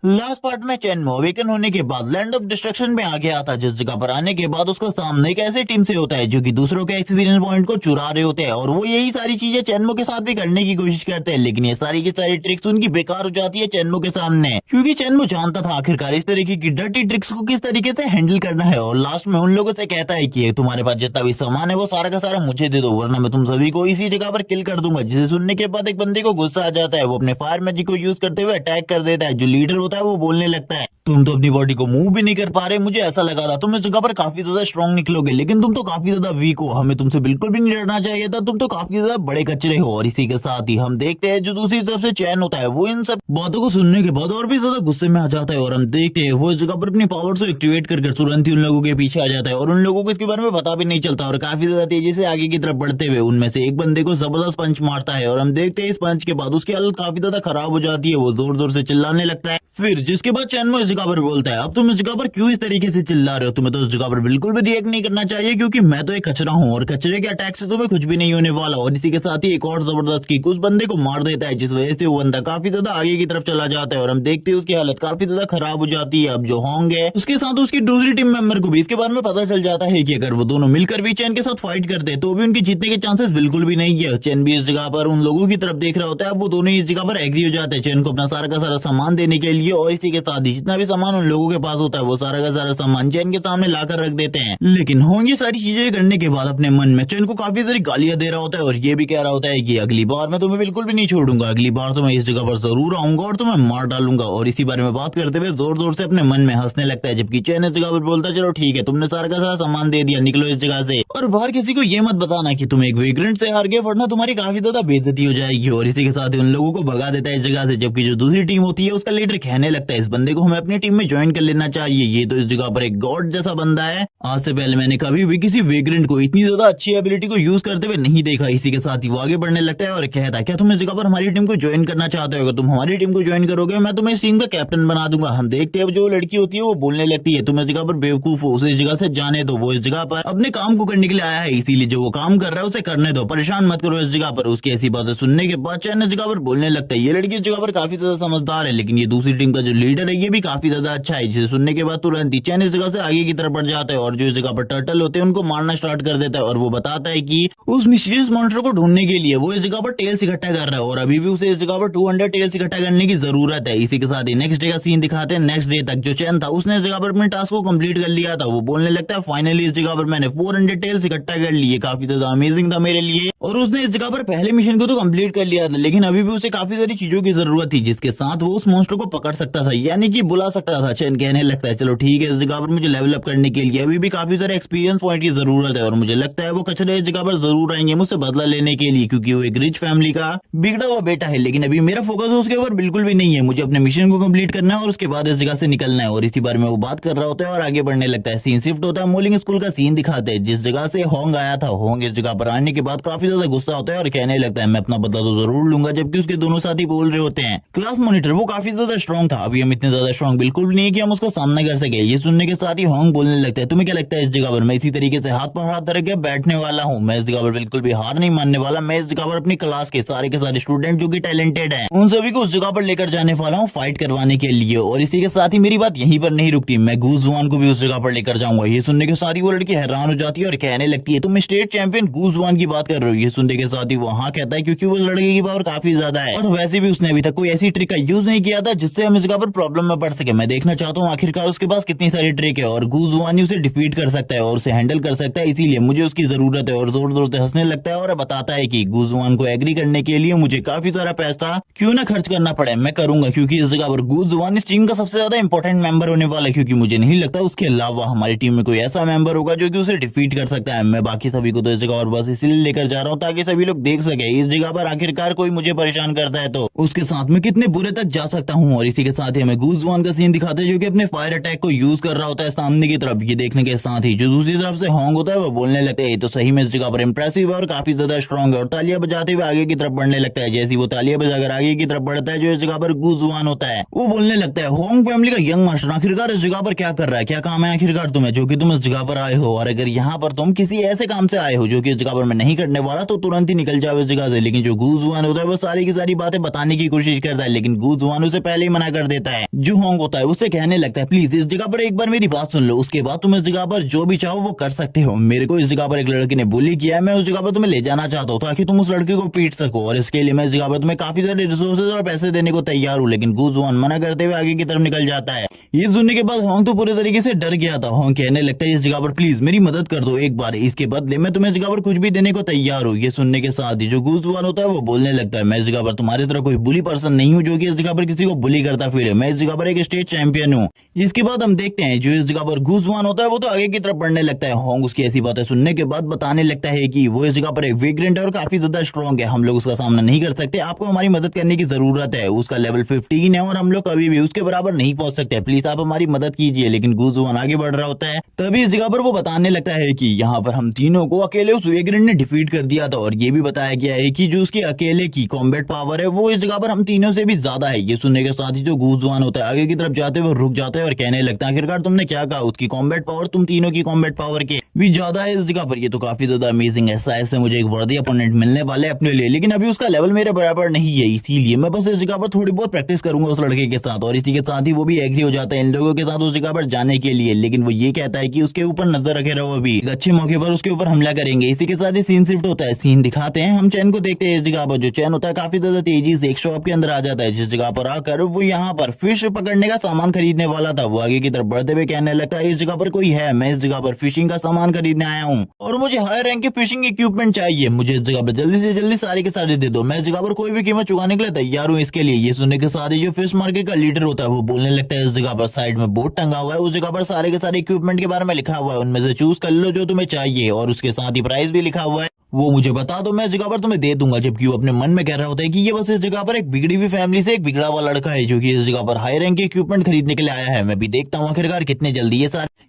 Last part में chain awaken होने के बाद लैंड ऑफ डिस्ट्रक्शन में आ गया था, जिस जगह पर आने के बाद उसका सामने एक ऐसी टीम से होता है जो कि दूसरों के एक्सपीरियंस पॉइंट को चुरा रहे होते हैं, और वो यही सारी चीजें चेनमो के साथ भी करने की कोशिश करते हैं। लेकिन ये सारी की सारी ट्रिक्स उनकी बेकार हो जाती है चेनमो के सामने, क्योंकि चेनमो जानता था आखिरकार इस तरीके की डर्टी ट्रिक्स को किस तरीके से हैंडल करना है। और लास्ट में उन लोगों से कहता है कि तुम्हारे पास जितना भी सामान है वो सारा का सारा मुझे दे दो, वरना मैं तुम सभी को इसी जगह पर किल कर दूंगा। जिसे सुनने के बाद एक बंदे को गुस्सा आ जाता है, वो अपने फायर मैजिक को यूज करते हुए अटैक कर देता है। जो लीडर होता है वो बोलने लगता है, तुम तो अपनी बॉडी को मूव भी नहीं कर पा रहे, मुझे ऐसा लगा था तुम इस जगह पर काफी ज्यादा स्ट्रांग निकलोगे, लेकिन तुम तो काफी ज्यादा वीक हो, हमें तुमसे बिल्कुल भी नहीं डरना चाहिए था, तुम तो काफी ज्यादा बड़े कचरे हो। और इसी के साथ ही हम देखते हैं जो दूसरी तरफ से चैन होता है वो इन सब बातों को सुनने के बाद और भी ज्यादा गुस्से में आ जाता है, और हम देखते हैं वो इस जगह पर अपनी पावर्स को एक्टिवेट कर तुरंत ही उन लोगों के पीछे आ जाता है, और उन लोगों को इसके बारे में पता भी नहीं चलता, और काफी ज्यादा तेजी से आगे की तरफ बढ़ते हुए उनमें से एक बंदे को जबरदस्त पंच मारता है, और हम देखते हैं इस पंच के बाद उसकी हालत काफी ज्यादा खराब हो जाती है, वो जोर जोर से चिल्लाने लगता है। फिर जिसके बाद चैनमो इस जगह पर बोलता है, अब तुम इस जगह पर क्यों इस तरीके से चिल्ला रहे हो, तुम्हें तो इस जगह पर बिल्कुल भी रिएक्ट नहीं करना चाहिए, क्योंकि मैं तो एक कचरा हूँ और कचरे के अटैक से तुम्हें कुछ भी नहीं होने वाला। और इसी के साथ ही एक और जबरदस्त किक उस बंदे को मार देता है, जिस वजह से वो बंदा काफी ज्यादा आगे की तरफ चला जाता है, और हम देखते हैं उसकी हालत काफी ज्यादा खराब हो जाती है। अब जो होंग है उसके साथ उसकी दूसरी टीम मेंबर को भी इसके बारे में पता चल जाता है कि अगर वो दोनों मिलकर भी चैन के साथ फाइट करते तो भी उनके जीतने के चांसेस बिल्कुल भी नहीं है। चैन भी इस जगह पर उन लोगों की तरफ देख रहा होता है, वो दोनों इस जगह पर एग्री हो जाते हैं चैन को अपना सारा का सारा सामान देने के लिए, और इसी के साथ ही जितना भी सामान उन लोगों के पास होता है वो सारा का सारा सामान चैन के सामने लाकर रख देते हैं। लेकिन होंग ये सारी चीजें करने के बाद अपने मन में चैन को काफी सारी गालियां दे रहा होता है, और ये भी कह रहा होता है कि अगली बार मैं तुम्हें बिल्कुल भी नहीं छोड़ूंगा, अगली बार तो मैं इस जगह पर जरूर आऊंगा और तुम्हें मार डालूंगा। और इसी बारे में बात करते हुए जोर जोर से अपने मन में हंसने लगता है, जबकि चैन इस जगह पर बोलता है, चलो ठीक है, तुमने सारा का सारा सामान दे दिया, निकलो इस जगह से, और बाहर किसी को ये मत बताना कि तुम एक वेग्रेंट से हार गए, वरना तुम्हारी काफी ज्यादा बेइज्जती हो जाएगी। और इसी के साथ ही उन लोगों को भगा देता है इस जगह से, जबकि जो दूसरी टीम होती है उसका लीडर कहने लगता है, इस बंदे को हमें अपनी टीम में ज्वाइन कर लेना चाहिए, ये तो इस जगह पर एक गॉड जैसा बंदा है, आज से पहले मैंने कभी भी किसी वेग्रेंट को इतनी ज्यादा अच्छी एबिलिटी को यूज करते हुए नहीं देखा। इसी के साथ ही वो आगे बढ़ने लगता है और कहता है, क्या तुम इस जगह पर हमारी टीम को ज्वाइन करना चाहते हो, अगर तुम हमारी टीम को ज्वाइन करोगे मैं तुम्हें इस टीम का कैप्टन बना दूंगा। हम देखते हैं जो लड़की होती है वो बोलने लगती है, तुम इस जगह पर बेवकूफ हो, उसे इस जगह से जाने दो, वो इस जगह पर अपने काम को करने के लिए आया है, इसीलिए जो वो काम कर रहा है उसे करने दो, परेशान मत करो इस जगह पर। उसकी ऐसी बातें सुनने के बाद चैन इस जगह पर बोलने लगता है, ये लड़की इस जगह पर काफी ज्यादा समझदार है, लेकिन ये दूसरी टीम का जो लीडर है ये भी काफी ज्यादा अच्छा है। जिसे सुनने के बाद तुरंत ही चैन इस जगह से आगे की तरफ बढ़ जाता है, और जो इस जगह पर टर्टल होते हैं उनको मारना स्टार्ट कर देता है, और वो बताता है कि उस मिस्टीरियस मॉन्स्टर को ढूंढने के लिए वो इस जगह पर टेल्स इकट्ठा कर रहा है, और अभी भी उसे इस जगह पर 200 टेल्स इकट्ठा करने की जरूरत है। इसी के साथ ही नेक्स्ट डे का सीन दिखाते हैं। नेक्स्ट डे तक जो चैन था उसने इस जगह पर अपने टास्क को कंप्लीट कर लिया था, वो बोलने लगता है, फाइनली इस जगह पर मैंने 400 टेल्स इकट्ठा कर लिए, काफी ज्यादा अमेजिंग था मेरे लिए, और उसने इस जगह पर पहले मिशन को तो कंप्लीट कर लिया था, लेकिन अभी भी उसे काफी सारी चीजों की जरूरत थी जिसके साथ वो उस मॉन्स्टर को पकड़ सकता था, यानी कि बुला सकता था। चैन कहने लगता है, चलो ठीक है, इस जगह पर मुझे लेवल अप करने के लिए अभी भी काफी सारे एक्सपीरियंस पॉइंट की जरूरत है, और मुझे लगता है वो कचरे इस जगह पर जरूर आएंगे मुझसे बदला लेने के लिए, क्योंकि वो एक रिच फैमिली का बिगड़ा हुआ बेटा है, लेकिन अभी मेरा फोकस उसके ऊपर बिल्कुल भी नहीं है, मुझे अपने मिशन को कंप्लीट करना है और उसके बाद इस जगह से निकलना है। और इसी बारे में वो बात कर रहा होता है और आगे बढ़ने लगता है। सीन शिफ्ट होता है, मोलिंग स्कूल का सीन दिखाते हैं, जिस जगह से होंग आया था। होंग इस जगह पर आने के बाद काफी ज्यादा गुस्सा होता है और कहने लगता है, मैं अपना बदला तो जरूर लूंगा, जबकि उसके दोनों साथी बोल रहे होते हैं, क्लास मॉनिटर वो काफी ज्यादा स्ट्रॉन्ग था, अभी हम इतने ज्यादा स्ट्रॉन्ग बिल्कुल भी नहीं कि हम उसका सामना कर सके। ये सुनने के साथ ही होंग बोलने लगता है, तुम्हें क्या लगता है इस जगह पर मैं इसी तरीके से हाथ पर हाथ रख के बैठने वाला हूँ, मैं इस जगह पर बिल्कुल भी हार नहीं मानने वाला, मैं इस जगह पर अपनी क्लास के सारे स्टूडेंट जो कि टैलेंटेड हैं उन सभी को उस जगह पर लेकर जाने वाला हूँ फाइट करवाने के लिए। और इसी के साथ ही मेरी बात यहीं पर नहीं रुकती, मैं गूज वान को भी उस जगह पर लेकर जाऊंगा। ये सुनने के साथ ही वो लड़की हैरान हो जाती है और कहने लगती है, तुम स्टेट चैंपियन गूज वान की बात कर रहे हो। ये सुनने के साथ ही वो हाँ कहता है, क्योंकि वो लड़के की पावर काफी ज्यादा है, और वैसे भी उसने अभी तक कोई ऐसी ट्रिक का यूज नहीं किया था जिससे हम इस जगह पर प्रॉब्लम में पड़ सके। मैं देखना चाहता हूँ आखिरकार उसके पास कितनी सारी ट्रिक है, और गूज वान उसे डिफीट कर सकता है और उसे हैंडल कर सकता है, इसीलिए मुझे उसकी जरूरत है। और जोर जोर से हंसने लगता है और बताता है कि गूज वान को एग्री करने के लिए मुझे काफी सारा पैसा क्यों ना खर्च करना पड़े, मैं करूंगा, क्योंकि इस जगह पर गूज वान इस टीम का सबसे ज्यादा इंपॉर्टेंट मेंबर होने वाला है, क्योंकि मुझे नहीं लगता उसके अलावा हमारी टीम में कोई ऐसा मेंबर होगा जो कि उसे डिफीट कर सकता है। मैं बाकी सभी को तो इस जगह पर बस इसलिए लेकर जा रहा हूँ ताकि सभी लोग देख सके इस जगह पर आखिरकार कोई मुझे परेशान करता है तो उसके साथ में कितने बुरे तक जा सकता हूँ। और इसी के साथ ही हमें गूज वान का सीन दिखाते हैं जो कि अपने फायर अटैक को यूज कर रहा होता है सामने की तरफ। ये देखने के साथ ही जो दूसरी तरफ से होंग होता है वो बोलने लगता है, तो सही में इस जगह पर इंप्रेसिव है और काफी ज्यादा स्ट्रॉन्ग है, और तालियां बजाते हुए आगे की तरफ बढ़ने लगता है। जैसे वो तालियां बजाकर आगे की तरफ बढ़ता है, जो इस जगह पर गूज वान होता है वो बोलने लगता है, होंग फैमिली का यंग मास्टर आखिरकार इस जगह पर क्या कर रहा है, क्या काम है आखिरकार तुम्हें जो कि तुम इस जगह पर आए हो, और अगर यहाँ पर तुम किसी ऐसे काम से आए हो जो कि इस जगह पर मैं नहीं करने दोबारा तो तुरंत ही निकल जाओ इस जगह से। लेकिन जो गूजवान होता है वो सारी की सारी बातें बताने की कोशिश करता है, लेकिन गूजवान उसे पहले ही मना कर देता है। जो होंग होता है उससे कहने लगता है प्लीज इस जगह पर एक बार मेरी बात सुन लो, उसके बाद तुम इस जगह पर जो भी चाहो वो कर सकते हो। मेरे को इस जगह पर एक लड़के ने बुली किया है, मैं उस जगह पर तुम्हें ले जाना चाहता हूँ ताकि तुम उस लड़के को पीट सको, और इसके लिए मैं इस जगह पर तुम्हें काफी सारे रिसोर्सेज और पैसे देने को तैयार हूँ। लेकिन गूजवान मना करते हुए आगे की तरफ निकल जाता है। ये सुनने के बाद होंग तो पूरे तरीके से डर गया था। होंग कहने लगता है इस जगह पर प्लीज मेरी मदद कर दो एक बार, इसके बदले मैं तुम्हें इस जगह पर कुछ भी देने को तैयार हूँ। ये सुनने के साथ ही जो गूजवान होता है वो बोलने लगता है मैं इस जगह पर तुम्हारी तरह कोई बुली पर्सन नहीं हूँ जो कि इस जगह पर किसी को बुली करता फिर, मैं इस जगह पर एक स्टेट चैंपियन हूँ। जिसके बाद हम देखते हैं जो इस जगह पर गूजवान होता है वो तो आगे की तरफ बढ़ने लगता है। होंग उसकी ऐसी बातें सुनने के बाद बताने लगता है कि वो इस जगह पर एक वेग्रेंट है और काफी ज्यादा स्ट्रॉन्ग है, हम लोग उसका सामना नहीं कर सकते, आपको हमारी मदद करने की जरूरत है। उसका लेवल 15 है और हम लोग कभी भी उसके बराबर नहीं पहुंच सकते, प्लीज आप हमारी मदद कीजिए। लेकिन गूजवान आगे बढ़ रहा होता है। तभी इस जगह पर वो बताने लगता है कि यहाँ पर हम तीनों को अकेले उस वेग्रेंट ने डिफीट कर दिया था, और ये भी बताया गया है कि जो उसकी अकेले की कॉम्बैट पावर है वो इस जगह पर हम तीनों से भी ज्यादा है। ये सुनने के साथ ही जो गूजवान होता है आगे की तरफ जाते हुए रुक जाता है और कहने लगता है आखिरकार तुमने क्या कहा, उसकी कॉम्बैट पावर तुम तीनों की कॉम्बैट पावर के भी ज्यादा है इस जगह पर, ये तो काफी ज्यादा अमेजिंग है। ऐसे मुझे एक वर्दी अपोनेंट मिलने वाले अपने लिए, लेकिन अभी उसका लेवल मेरे बराबर नहीं है, इसीलिए मैं बस इस जगह पर थोड़ी बहुत प्रैक्टिस करूंगा उस लड़के के साथ। और इसी के साथ ही वो भी एग्री हो जाता है इन लोगों के साथ उस जगह पर जाने के लिए, लेकिन वो ये कहता है कि उसके ऊपर नजर रखे रहो, अभी एक अच्छे मौके पर उसके ऊपर हमला करेंगे। इसी के साथ ही सीन शिफ्ट होता है, सीन दिखाते हैं हम चैन को देखते हैं। इस जगह पर जो चैन होता है काफी ज्यादा तेजी से एक शॉप के अंदर आ जाता है, जिस जगह पर आकर वो यहाँ पर फिश पकड़ने का सामान खरीदने वाला था। वो आगे की तरफ बढ़ते हुए कहने लगता है इस जगह पर कोई है, मैं इस जगह पर फिशिंग का सामान खरीदने आया हूँ और मुझे हाई रैंक के फिशिंग इक्विपमेंट चाहिए, मुझे इस जगह पर जल्दी से जल्दी सारे के सारे दे दो, मैं इस जगह पर कोई भी कीमत चुकाने के लिए तैयार हूँ इसके लिए। ये सुनने के साथ ही जो फिश मार्केट का लीडर होता है वो बोलने लगता है इस जगह पर साइड में बोर्ड टंगा हुआ है, उस जगह पर सारे के सारे इक्विपमेंट के बारे में लिखा हुआ है, उनमें से चूज कर लो जो तुम्हें चाहिए, और उसके साथ ही प्राइस भी लिखा हुआ है, वो मुझे बता दो मैं इस जगह पर तुम्हें दे दूंगा। जबकि वो अपने मन में कह रहा होता है कि ये बस इस जगह पर एक बिगड़ी हुई फैमिली से एक बिगड़ा हुआ लड़का है जो कि इस जगह पर हाई रैंक के इक्विपमेंट खरीदने के लिए आया है। मैं भी देखता हूँ आखिरकार कितने जल्दी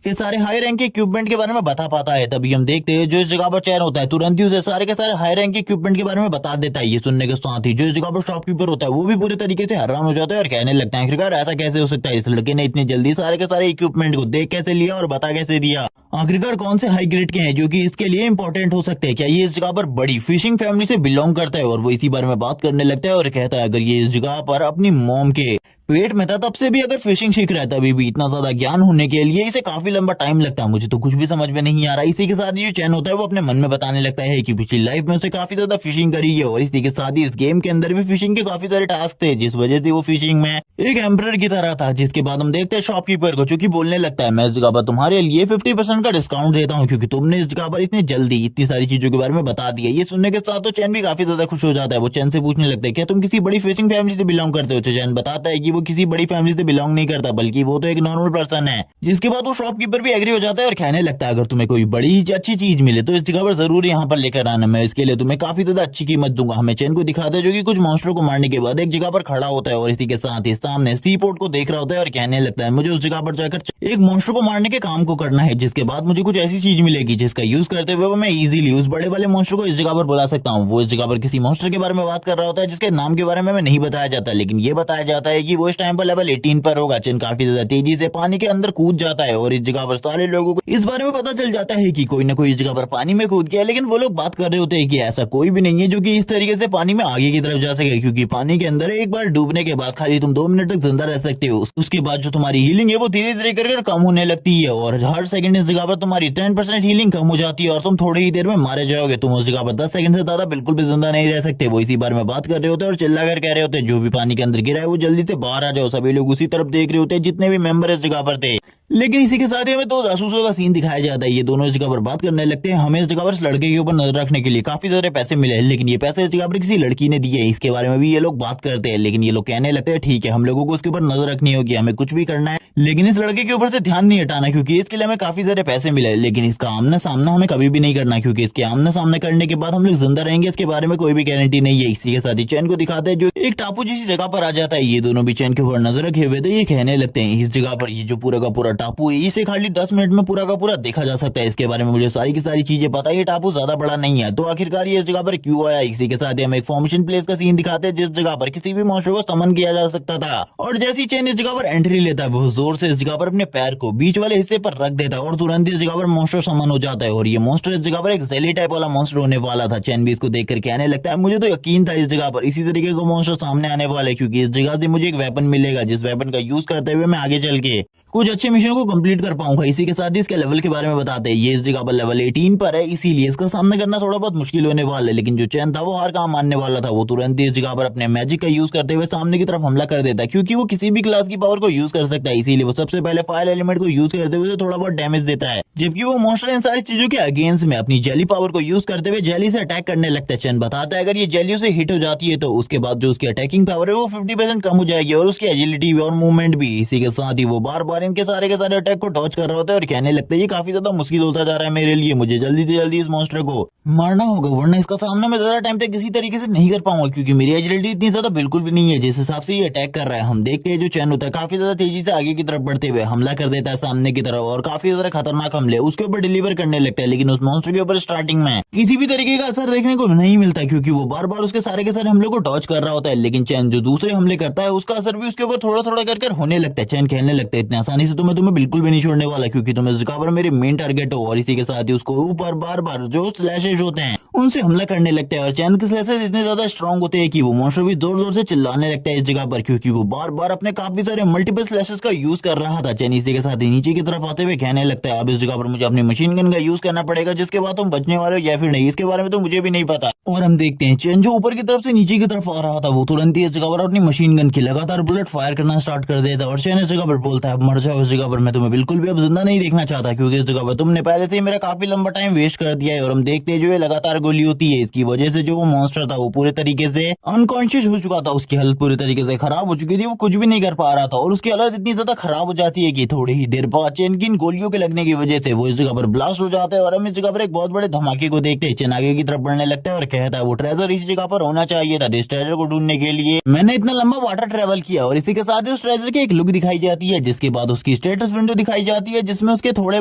ये सारे हाई रैंक के इक्विपमेंट के बारे में बता पाता है। तभी हम देखते हैं जो इस जगह पर चैन होता है तुरंत ही उसे सारे के सारे हाई रैंक के इक्विपमेंट के बारे में बता देता है। ये सुनने के साथ ही जो इस जगह पर शॉपकीपर होता है वो भी पूरे तरीके से हैरान हो जाता है और कहने लगता है आखिरकार ऐसा कैसे हो सकता है, इस लड़के ने इतनी जल्दी सारे के सारे इक्विपमेंट को देख कैसे लिया और बता कैसे दिया, आखिरकार कौन से हाई ग्रेड के हैं जो कि इसके लिए इंपॉर्टेंट हो सकते हैं, क्या ये इस जगह पर बड़ी फिशिंग फैमिली से बिलोंग करता है। और वो इसी बारे में बात करने लगता है और कहता है अगर ये इस जगह पर अपनी मॉम के पेट में था तब से भी अगर फिशिंग सीख रहा है, तभी भी इतना ज्यादा ज्ञान होने के लिए इसे काफी लंबा टाइम लगता है, मुझे तो कुछ भी समझ में नहीं आ रहा। इसी के साथ ही जो चैन होता है वो अपने मन में बताने लगता है कि पिछली लाइफ में उसे काफी ज्यादा फिशिंग करी है, और इसी के साथ ही इस गेम के अंदर भी फिशिंग के काफी सारे टास्क थे जिस वजह से वो फिशिंग में एक एम्परर की तरह था। जिसके बाद हम देखते हैं शॉपकीपर को जो कि बोलने लगता है मैं इस जगह पर तुम्हारे लिए 50% का डिस्काउंट देता हूँ क्योंकि तुमने इस जगह पर इतनी जल्दी इतनी सारी चीजों के बारे में बता दिया। ये सुनने के साथ तो चैन भी काफी ज्यादा खुश हो जाता है। वो चैन से पूछने लगता है क्या तुम किसी बड़ी फिशिंग फैमिली से बिलोंग करते हो। चैन बताता है कि वो किसी बड़ी फैमिली से बिलोंग नहीं करता बल्कि वो तो एक नॉर्मल पर्सन है। जिसके बाद वो शॉपकीपर भी एग्री हो जाता है और कहने लगता है अगर तुम्हें कोई बड़ी अच्छी चीज मिले तो इस जगह पर जरूर यहाँ पर लेकर आना, मैं इसके लिए तुम्हें काफी ज्यादा अच्छी कीमत दूंगा। हमें चैन को दिखाता है जो कि कुछ मॉन्स्टर को मारने के बाद एक जगह पर खड़ा होता है और इसी के साथ ही सामने सी पोर्ट को देख रहा होता है और कहने लगता है मुझे उस जगह पर जाकर एक मॉन्स्टर को मारने के काम को करना है, जिसके बाद मुझे कुछ ऐसी चीज मिलेगी जिसका यूज करते हुए मैं इजीली उस बड़े वाले मॉन्स्टर को इस जगह पर बुला सकता हूँ। वो इस जगह पर किसी मॉन्स्टर के बारे में बात कर रहा होता है जिसके नाम के बारे में नहीं बताया जाता, लेकिन ये बताया जाता है कि वो इस टाइम पर लेवल 18 पर होगा। चैन काफी ज्यादा तेजी से पानी के अंदर कूद जाता है और इस जगह पर सारे लोगों को इस बारे में पता चल जाता है कि कोई ना कोई इस जगह पर पानी में कूद गया, लेकिन वो लोग बात कर रहे होते हैं कि ऐसा कोई भी नहीं है जो कि इस तरीके से पानी में आगे की तरफ जा सके, क्योंकि पानी के अंदर एक बार डूबने के बाद खाली तुम 2 मिनट तक जिंदा रह सकते हो। उसके बाद जो तुम्हारी हीलिंग है वो धीरे धीरे करके कम होने लगती है और हर सेकंड इस जगह पर तुम्हारी 10% हीलिंग कम हो जाती है और तुम थोड़ी ही देर में मारे जाओगे। तुम उस जगह पर 10 सेकंड से ज्यादा बिल्कुल भी जिंदा नहीं रह सकते। वो इसी बारे में बात कर रहे होते हैं और चिल्ला कर कह रहे होते हैं जो भी पानी के अंदर गिरा है वो जल्दी से बाहर आ जाओ। सभी लोग उसी तरफ देख रहे होते हैं जितने भी मेंबर इस जगह पर थे। लेकिन इसी के साथ ही हमें 2 जासूसों का सीन दिखाया जाता है। ये दोनों इस जगह पर बात करने लगते हैं। हमें इस जगह पर इस लड़के के ऊपर नजर रखने के लिए काफी सारे पैसे मिले हैं, लेकिन ये पैसे इस जगह पर किसी लड़की ने दिए। इसके बारे में भी ये लोग बात करते हैं, लेकिन ये लोग कहने लगते हैं ठीक है हम लोगों को उसके ऊपर नजर रखनी होगी, हमें कुछ भी करना है लेकिन इस लड़के के ऊपर से ध्यान नहीं हटाना क्योंकि इसके लिए हमें काफी सारे पैसे मिले, लेकिन इसका आमना सामना हमें कभी भी नहीं करना क्योंकि इसके आमना सामना करने के बाद हम लोग जिंदा रहेंगे इसके बारे में कोई भी गारंटी नहीं है। इसी के साथ ही चैन को दिखाते हैं जो एक टापू जैसी जगह पर आ जाता है। ये दोनों भी चैन के ऊपर नजर रखे हुए थे। ये कहने लगते हैं इस जगह पर ये जो पूरा का पूरा टापू है, इसे खाली 10 मिनट में पूरा का पूरा देखा जा सकता है। इसके बारे में मुझे सारी की सारी चीजें पता है। ये टापू ज्यादा बड़ा नहीं है, तो आखिरकार ये इस जगह पर क्यों आया। इसी के साथ ही हम एक फॉर्मेशन प्लेस का सीन दिखाते हैं जिस जगह पर किसी भी मॉन्स्टर को समन किया जा सकता था। और जैसी चैन इस जगह पर एंट्री लेता है वो जोर से इस जगह पर अपने पैर को बीच वाले हिस्से पर रख देता है और तुरंत इस जगह पर मॉन्स्टर समन हो जाता है। और ये मॉन्स्टर इस जगह पर एक जेली टाइप वाला मॉन्स्टर होने वाला था। चैन भी इसको देख कर कहने लगता है मुझे तो यकीन था इस जगह पर इसी तरीके का मॉन्स्टर सामने आने वाला है, क्योंकि इस जगह से मुझे एक वेपन मिलेगा जिस वेपन का यूज करते हुए मैं आगे चल के कुछ अच्छे मिशन को कंप्लीट कर पाऊंगा। इसी के साथ ही इसके लेवल के बारे में बताते हैं। ये इस जगह पर लेवल 18 पर है, इसीलिए इसका सामना करना थोड़ा बहुत मुश्किल होने वाला है। लेकिन जो चैन था वो हार काम मानने वाला था। वो तुरंत ही इस जगह पर अपने मैजिक का यूज करते हुए सामने की तरफ हमला कर देता है, क्योंकि वो किसी भी क्लास की पावर को यूज कर सकता है। इसीलिए वो सबसे पहले फायर एलिमेंट को यूज करते हुए थोड़ा बहुत डैमेज देता है, जबकि वो मॉन्स्टर इन सारी चीजों के अगेंस्ट में अपनी जेली पावर को यूज करते हुए जेली से अटैक करने लगता है। चैन बताता है अगर ये जेली से हिट हो जाती है तो उसके बाद जो उसकी अटैकिंग पावर है वो 50% कम हो जाएगी और उसकी एजिलिटी और मूवमेंट भी। इसी के साथ ही वो बार बार इनके सारे के सारे अटैक को डॉज कर रहा होता है और कहने लगता है ये काफी ज्यादा मुश्किल होता जा रहा है मेरे लिए, मुझे जल्दी से जल्दी इस मॉन्स्टर को मारना होगा वरना इसका सामना मैं ज्यादा टाइम तक किसी तरीके से नहीं कर पाऊंगा, क्योंकि मेरी एजिलिटी इतनी ज्यादा बिल्कुल भी नहीं है जिस हिसाब से ये अटैक कर रहा है। हम देखते हैं जो चैन होता है काफी ज्यादा तेजी से आगे की तरफ बढ़ते हुए हमला कर देता है सामने की तरफ और काफी ज्यादा खतरनाक हमले उसके ऊपर डिलीवर करने लगता है। लेकिन उस मॉन्स्टर के ऊपर स्टार्टिंग में किसी भी तरीके का असर देखने को नहीं मिलता, क्योंकि वो बार बार उसके सारे के सारे हमलों को डॉज कर रहा होता है। लेकिन चैन जो दूसरे हमले करता है उसका असर भी उसके ऊपर थोड़ा थोड़ा कर होने लगता है। चैन खेलने लगता है इतनी आसानी से तो मैं तुम्हें बिल्कुल भी नहीं छोड़ने वाला, क्योंकि तुम इस जगह पर मेरे मेन टारगेट हो। और इसी के साथ ही उसको ऊपर बार बार जो स्लैशेज होते हैं उनसे हमला करने लगता है और चैन के स्लैशेज इतने ज्यादा स्ट्रॉन्ग होते हैं कि वो मॉन्स्टर भी जोर जोर से चिल्लाने लगता है इस जगह पर, क्योंकि वो बार बार अपने काफी सारे मल्टीपल स्लैशेस का यूज कर रहा था। चैन इसी के साथ ही नीचे की तरफ आते हुए कहने लगता है अब इस जगह पर मुझे अपनी मशीन गन का यूज करना पड़ेगा, जिसके बाद तुम बचने वाले हो या फिर नहीं इसके बारे में तो मुझे भी नहीं पता। और हम देखते हैं चैन जो ऊपर की तरफ से नीचे की तरफ आ रहा था वो तुरंत ही इस जगह पर अपनी मशीन गन की लगातार बुलेट फायर करना स्टार्ट कर देता है और चैन इस जगह पर बोलता है मर जाओ इस जगह पर, मैं तुम्हें बिल्कुल भी अब जिंदा नहीं देखना चाहता, क्योंकि इस जगह पर तुमने पहले से ही मेरा काफी लंबा टाइम वेस्ट कर दिया है। और हम देखते हैं जो ये लगातार गोली होती है इसकी वजह से जो वो मॉन्स्टर था वो पूरे तरीके से अनकॉन्शियस हो चुका था, उसकी हालत पूरी तरीके से खराब हो चुकी थी, वो कुछ भी नहीं कर पा रहा था और उसकी हालत इतनी ज्यादा खराब हो जाती है कि थोड़ी ही देर बाद चैन की इन गोलियों के लगने की वजह से वो इस जगह पर ब्लास्ट हो जाता है। और हम इस जगह पर एक बहुत बड़े धमाके को देखते हैं। चैन आगे की तरफ बढ़ने लगता है और कहता है वो ट्रेजर इसी जगह पर होना चाहिए था, इस ट्रेजर को ढूंढने के लिए मैंने इतना लंबा वाटर ट्रेवल किया। और इसी के साथ ही उस ट्रेजर की एक लुक दिखाई जाती है, जिसके बाद उसकी स्टेटस विंडो दिखाई जाती है जिसमें उसके थोड़े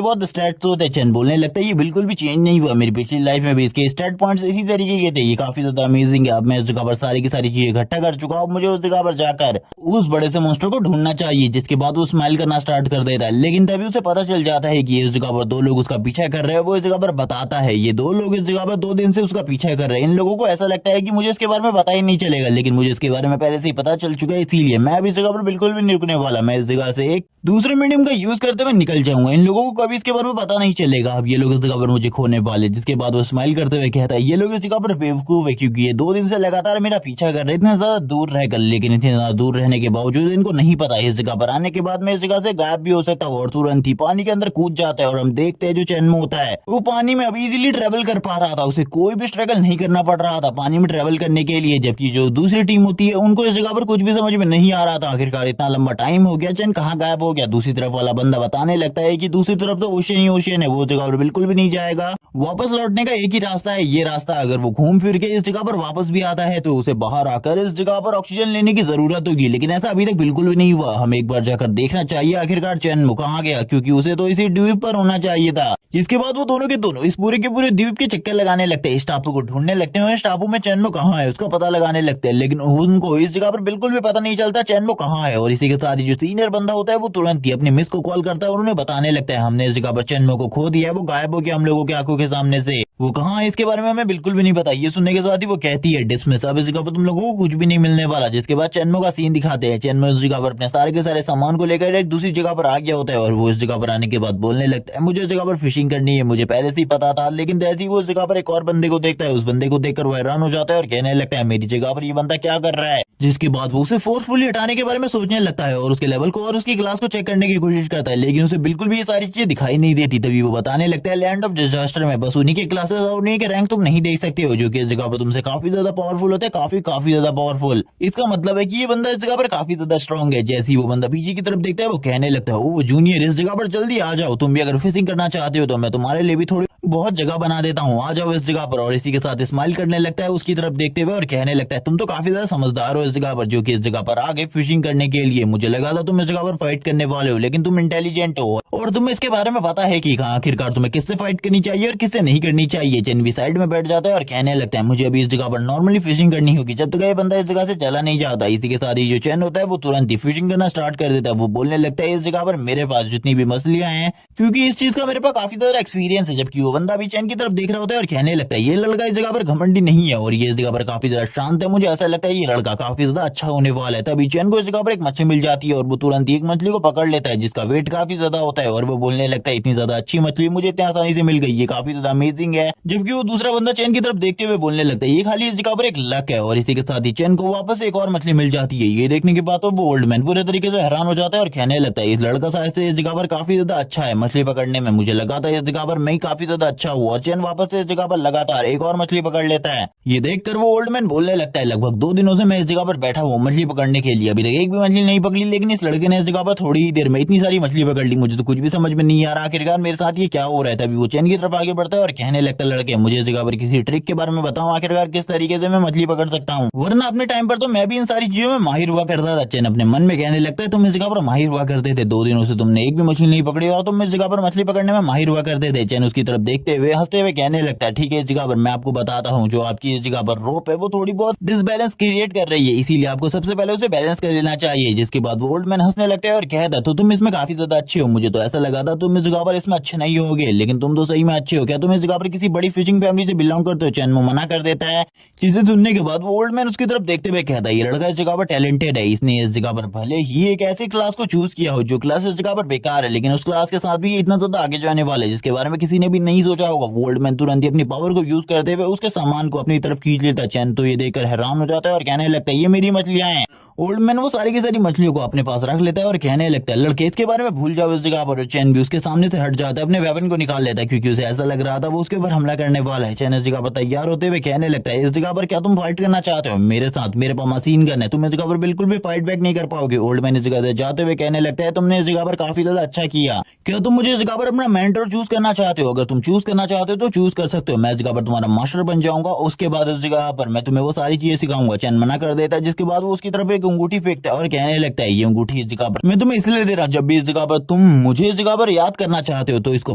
बहुत स्टैट्स होते हैं। चैन बोलने लगता है ये बिल्कुल भी चेंज नहीं हुआ, मेरी पिछली लाइफ में भी इसके स्टैट पॉइंट्स इसी तरीके के थे, ये काफी ज्यादा अमेजिंग है। अब मैं इस जगह पर सारी की सारी चीजें इकट्ठा कर चुका हूँ, मुझे उस जगह पर जाकर उस बड़े से मॉन्स्टर को ढूंढना चाहिए। जिसके बाद वो स्माइल करना स्टार्ट कर देता है, लेकिन तभी उसे पता चल जाता है कि इस जगह पर दो लोग उसका पीछा कर रहे हैं। वो इस जगह पर बताता है ये दो लोग इस जगह पर 2 दिन से उसका पीछा कर रहे हैं। इन लोगों को ऐसा लगता है कि मुझे इसके बारे में पता ही नहीं चलेगा, लेकिन मुझे इसके बारे में पहले से ही पता चल चुका है, इसीलिए मैं अब इस जगह पर बिल्कुल भी नहीं रुकने वाला। मैं इस जगह से एक दूसरे मीडियम का यूज करते हुए निकल जाऊंगा, इन लोगों को कभी इसके बारे में पता नहीं चलेगा। अब ये लोग इस जगह पर मुझे खोने वाले। जिसके बाद वो स्माइल करते हुए कहता है ये लोग इस जगह पर बेवकूफ है, क्योंकि ये 2 दिन से लगातार मेरा पीछा कर रहे, इतने ज्यादा दूर रहकर, लेकिन इतने ज्यादा दूर रहने के बावजूद इनको नहीं पता इस जगह पर आने के बाद मैं इस जगह से गायब भी हो सकता हूँ। और तुरंत ही पानी के अंदर कूद जाता है और हम देखते हैं जो चैन में होता है वो पानी में अभी इजीली ट्रेवल कर पा रहा था, उसे कोई भी स्ट्रगल नहीं करना पड़ रहा था पानी में ट्रेवल करने के लिए। जबकि जो दूसरी टीम होती है उनको इस जगह पर कुछ भी समझ में नहीं आ रहा था, आखिरकार इतना लंबा टाइम हो गया चैन कहाँ गायब हो गया। दूसरी तरफ वाला बंदा बताने लगता है कि दूसरी तरफ तो ओशियन ही ओशियन है, वो जगह पर बिल्कुल भी नहीं जाएगा, वापस लौटने का एक ही रास्ता है ये रास्ता। अगर वो घूम फिर के इस जगह पर वापस भी आता है तो उसे बाहर आकर इस जगह पर ऑक्सीजन लेने की जरूरत होगी, लेकिन ऐसा अभी तक बिल्कुल भी नहीं हुआ। हमें एक बार जाकर देखना चाहिए आखिरकार चैन कहाँ गया, क्योंकि उसे तो इसी द्वीप पर होना चाहिए था। इसके बाद वो दोनों के दोनों इस पूरे के पूरे द्वीप के चक्कर लगाने लगते हैं, इस टापू को ढूंढने लगते हैं, इस टापू में चैन कहाँ है उसका पता लगाने लगते हैं, लेकिन उनको इस जगह पर बिल्कुल भी पता नहीं चलता चैन कहाँ है। और इसी के साथ ही जो सीनियर बंदा होता है वो तुरंत ही अपने मिस को कॉल करता है और उन्हें बताने लगता है हमने इस जगह पर चैन को खो दिया है, वो गायब हो गया हम लोगों की आंखों के सामने से, वो कहाँ है इसके बारे में हमें बिल्कुल भी नहीं पता। ये सुनने के साथ ही वो कहती है डिसमिस, अब इस जगह पर तुम लोगों को कुछ भी नहीं मिलने वाला। जिसके बाद चैनमो का सीन दिखाते हैं, चैनमो इस जगह पर अपने सारे के सारे सामान को लेकर एक दूसरी जगह पर आ गया होता है और वो इस जगह पर आने के बाद बोलने लगता है मुझे इस जगह पर फिशिंग करनी है, मुझे पहले से ही पता था। लेकिन जैसे ही वो इस जगह पर एक और बंदे को देखता है उस बंदे को देखकर वो हैरान हो जाता है और कहने लगता है मेरी जगह पर ये बंदा क्या कर रहा है। जिसके बाद वो उसे फोर्सफुली हटाने के बारे में सोचने लगता है और उसके लेवल को और उसकी क्लास को चेक करने की कोशिश करता है, लेकिन उसे बिल्कुल भी ये सारी चीजें दिखाई नहीं देती। तभी वो बताने लगता है लैंड ऑफ डिजास्टर में बस उन्हीं के क्लासेस और उन्हीं के रैंक तुम नहीं देख सकते हो, जो कि इस जगह पर तुमसे काफी ज्यादा पावरफुल होते हैं, काफी ज्यादा पावरफुल। इसका मतलब है कि ये बंदा इस जगह पर काफी ज्यादा स्ट्रॉन्ग है। जैसे ही वो बंदा पीछे की तरफ देखता है वो कहने लगता है ओ जूनियर इस जगह पर जल्दी आ जाओ, तुम भी अगर फिशिंग करना चाहते हो तो मैं तुम्हारे लिए भी थोड़ी बहुत जगह बना देता हूँ, आ जाओ इस जगह पर। और इसी के साथ स्माइल करने लगता है उसकी तरफ देखते हुए और कहने लगता है तुम तो काफी ज्यादा समझदार हो इस जगह पर, जो कि इस जगह पर आगे फिशिंग करने के लिए। मुझे लगा था तुम इस जगह पर फाइट करने वाले हो, लेकिन तुम इंटेलिजेंट हो और तुम्हें इसके बारे में पता है कि आखिरकार तुम्हें किससे फाइट करनी चाहिए और किससे नहीं करनी चाहिए। चैन भी साइड में बैठ जाता है और कहने लगता है मुझे अभी इस जगह पर नॉर्मली फिशिंग करनी होगी जब तक ये बंदा इस जगह से चला नहीं जाता। इसी के साथ ही जो चैन होता है वो तुरंत ही फिशिंग करना स्टार्ट कर देता है। वो बोलने लगता है इस जगह पर मेरे पास जितनी भी मछलियां हैं, क्योंकि इस चीज का मेरे पास काफी ज्यादा एक्सपीरियंस है। जबकि वो बंदा भी चैन की तरफ देख रहा होता है और कहने लगता है ये लड़का इस जगह पर घमंडी नहीं है और ये इस जगह पर काफी ज्यादा शांत है। मुझे ऐसा लगता है ये लड़का काफी ज्यादा अच्छा होने वाला है। तभी चैन को इस जगह पर एक मछली मिल जाती है और वो तुरंत ही एक मछली को पकड़ लेता है जिसका वेट काफी ज्यादा होता है। और वो बोलने लगता है इतनी ज्यादा अच्छी मछली मुझे इतनी आसानी से मिल गई, ये काफी ज्यादा अमेजिंग है। जबकि वो दूसरा बंदा चैन की तरफ देखते हुए बोलने लगता है ये खाली इस जगह पर एक लक है। और इसी के साथ ही चैन को वापस एक और मछली मिल जाती है। ये देखने के बाद तो वो ओल्ड मैन पूरे तरीके से हैरान हो जाता है और कहने लगता है इस लड़का शायद से इस जगह पर काफी ज्यादा अच्छा है मछली पकड़ने में। मुझे लगा था इस जगह पर मैं काफी ज्यादा अच्छा हुआ। और चैन वापस से इस जगह पर लगातार एक और मछली पकड़ लेता है। ये देखकर वो ओल्ड मैन बोलने लगता है लगभग 2 दिनों से मैं इस जगह पर बैठा हूँ मछली पकड़ने के लिए, अभी तक एक भी मछली नहीं पकड़ी, लेकिन इस लड़के ने इस जगह पर थोड़ी ही देर में इतनी सारी मछली पकड़ ली। मुझे तो कुछ भी समझ में नहीं आ रहा आखिरकार मेरे साथ ये क्या हो रहा है। तभी वो चैन की तरफ आगे बढ़ता है और कहने लगता है लड़के मुझे इस जगह पर किसी ट्रिक के बारे में बताओ, आखिरकार किस तरीके से मैं मछली पकड़ सकता हूँ, वरना अपने टाइम पर तो मैं भी इन सारी चीजों में माहिर हुआ करता था। चैन अपने मन में कहने लगता है तुम इस जगह पर माहिर हुआ करते थे, 2 दिनों से तुमने एक भी मछली नहीं पकड़ी और तुम इस जगह पर मछली पकड़ने में माहिर हुआ करते थे। चैन उसकी तरफ देखते हुए हंसते हुए कहने लगता है ठीक है इस जगह पर मैं आपको बताता हूँ, जो आपकी इस जगह पर रोप है वो थोड़ी बहुत डिसबैलेंस क्रिएट कर रही है, इसीलिए आपको सबसे पहले उसे बैलेंस कर लेना चाहिए। जिसके बाद वो ओल्ड मैन हंसने लगता है और कहता तो तुम इसमें काफी ज्यादा अच्छे हो, मुझे तो ऐसा लगा था तुम इस जगह पर इसमें अच्छे नहीं होगे, लेकिन तुम तो सही में अच्छे हो। क्या तुम इस जगह पर किसी बड़ी फिशिंग फैमिली से बिलोंग करते हो? चैन वो मना कर देता है। चीजें सुनने के बाद वो ओल्ड मैन उसकी तरफ देखते हुए कहता है ये लड़का इस जगह पर टैलेंटेड है, इसने इस जगह पर भले ही एक ऐसी क्लास को चूज किया हो जो क्लास इस जगह पर बेकार है, लेकिन उस क्लास के साथ भी ये इतना ज्यादा आगे जाने वाला है जिसके बारे में किसी ने भी नहीं सोचा होगा। वो ओल्ड मैन तुरंत ही अपनी पावर को यूज करते हुए उसके सामान को अपनी तरफ खींच लेता है। चैन तो ये देखकर हैरान हो जाता है और कहने लगता है ये मेरी मछलियां हैं। ओल्ड मैन वो सारी की सारी मछलियों को अपने पास रख लेता है और कहने लगता है लड़के इसके बारे में भूल जाओ इस जगह पर। चैन भी उसके सामने से हट जाता है, अपने वेपन को निकाल लेता है क्योंकि उसे ऐसा लग रहा था वो उसके ऊपर हमला करने वाला है। चैन इस जगह पर तैयार होते हुए कहने लगता है इस जगह पर क्या तुम फाइट करना चाहते हो मेरे साथ? मेरे पास मशीन गन है, तुम इस जगह पर बिल्कुल भी फाइट बैक नहीं कर पाओगे। ओल्ड मैन इस जगह से जाते हुए कहने लगता है तुमने इस जगह पर काफी ज्यादा अच्छा किया, क्या तुम मुझे इस जगह पर अपना मेंटर चूज करना चाहते हो? अगर तुम चूज करना चाहते हो तो चूज कर सकते हो, मैं इस जगह पर तुम्हारा मास्टर बन जाऊंगा, उसके बाद इस जगह पर मैं तुम्हें वो सारी चीजें सिखाऊंगा। चैन मना कर देता है जिसके बाद वो उसकी तरफ एक अंगूठी फेंकता है और कहने लगता है ये अंगूठी इस जगह पर मैं तुम्हें इसलिए दे रहा हूं, जब भी इस जगह पर तुम मुझे इस जगह पर याद करना चाहते हो तो इसको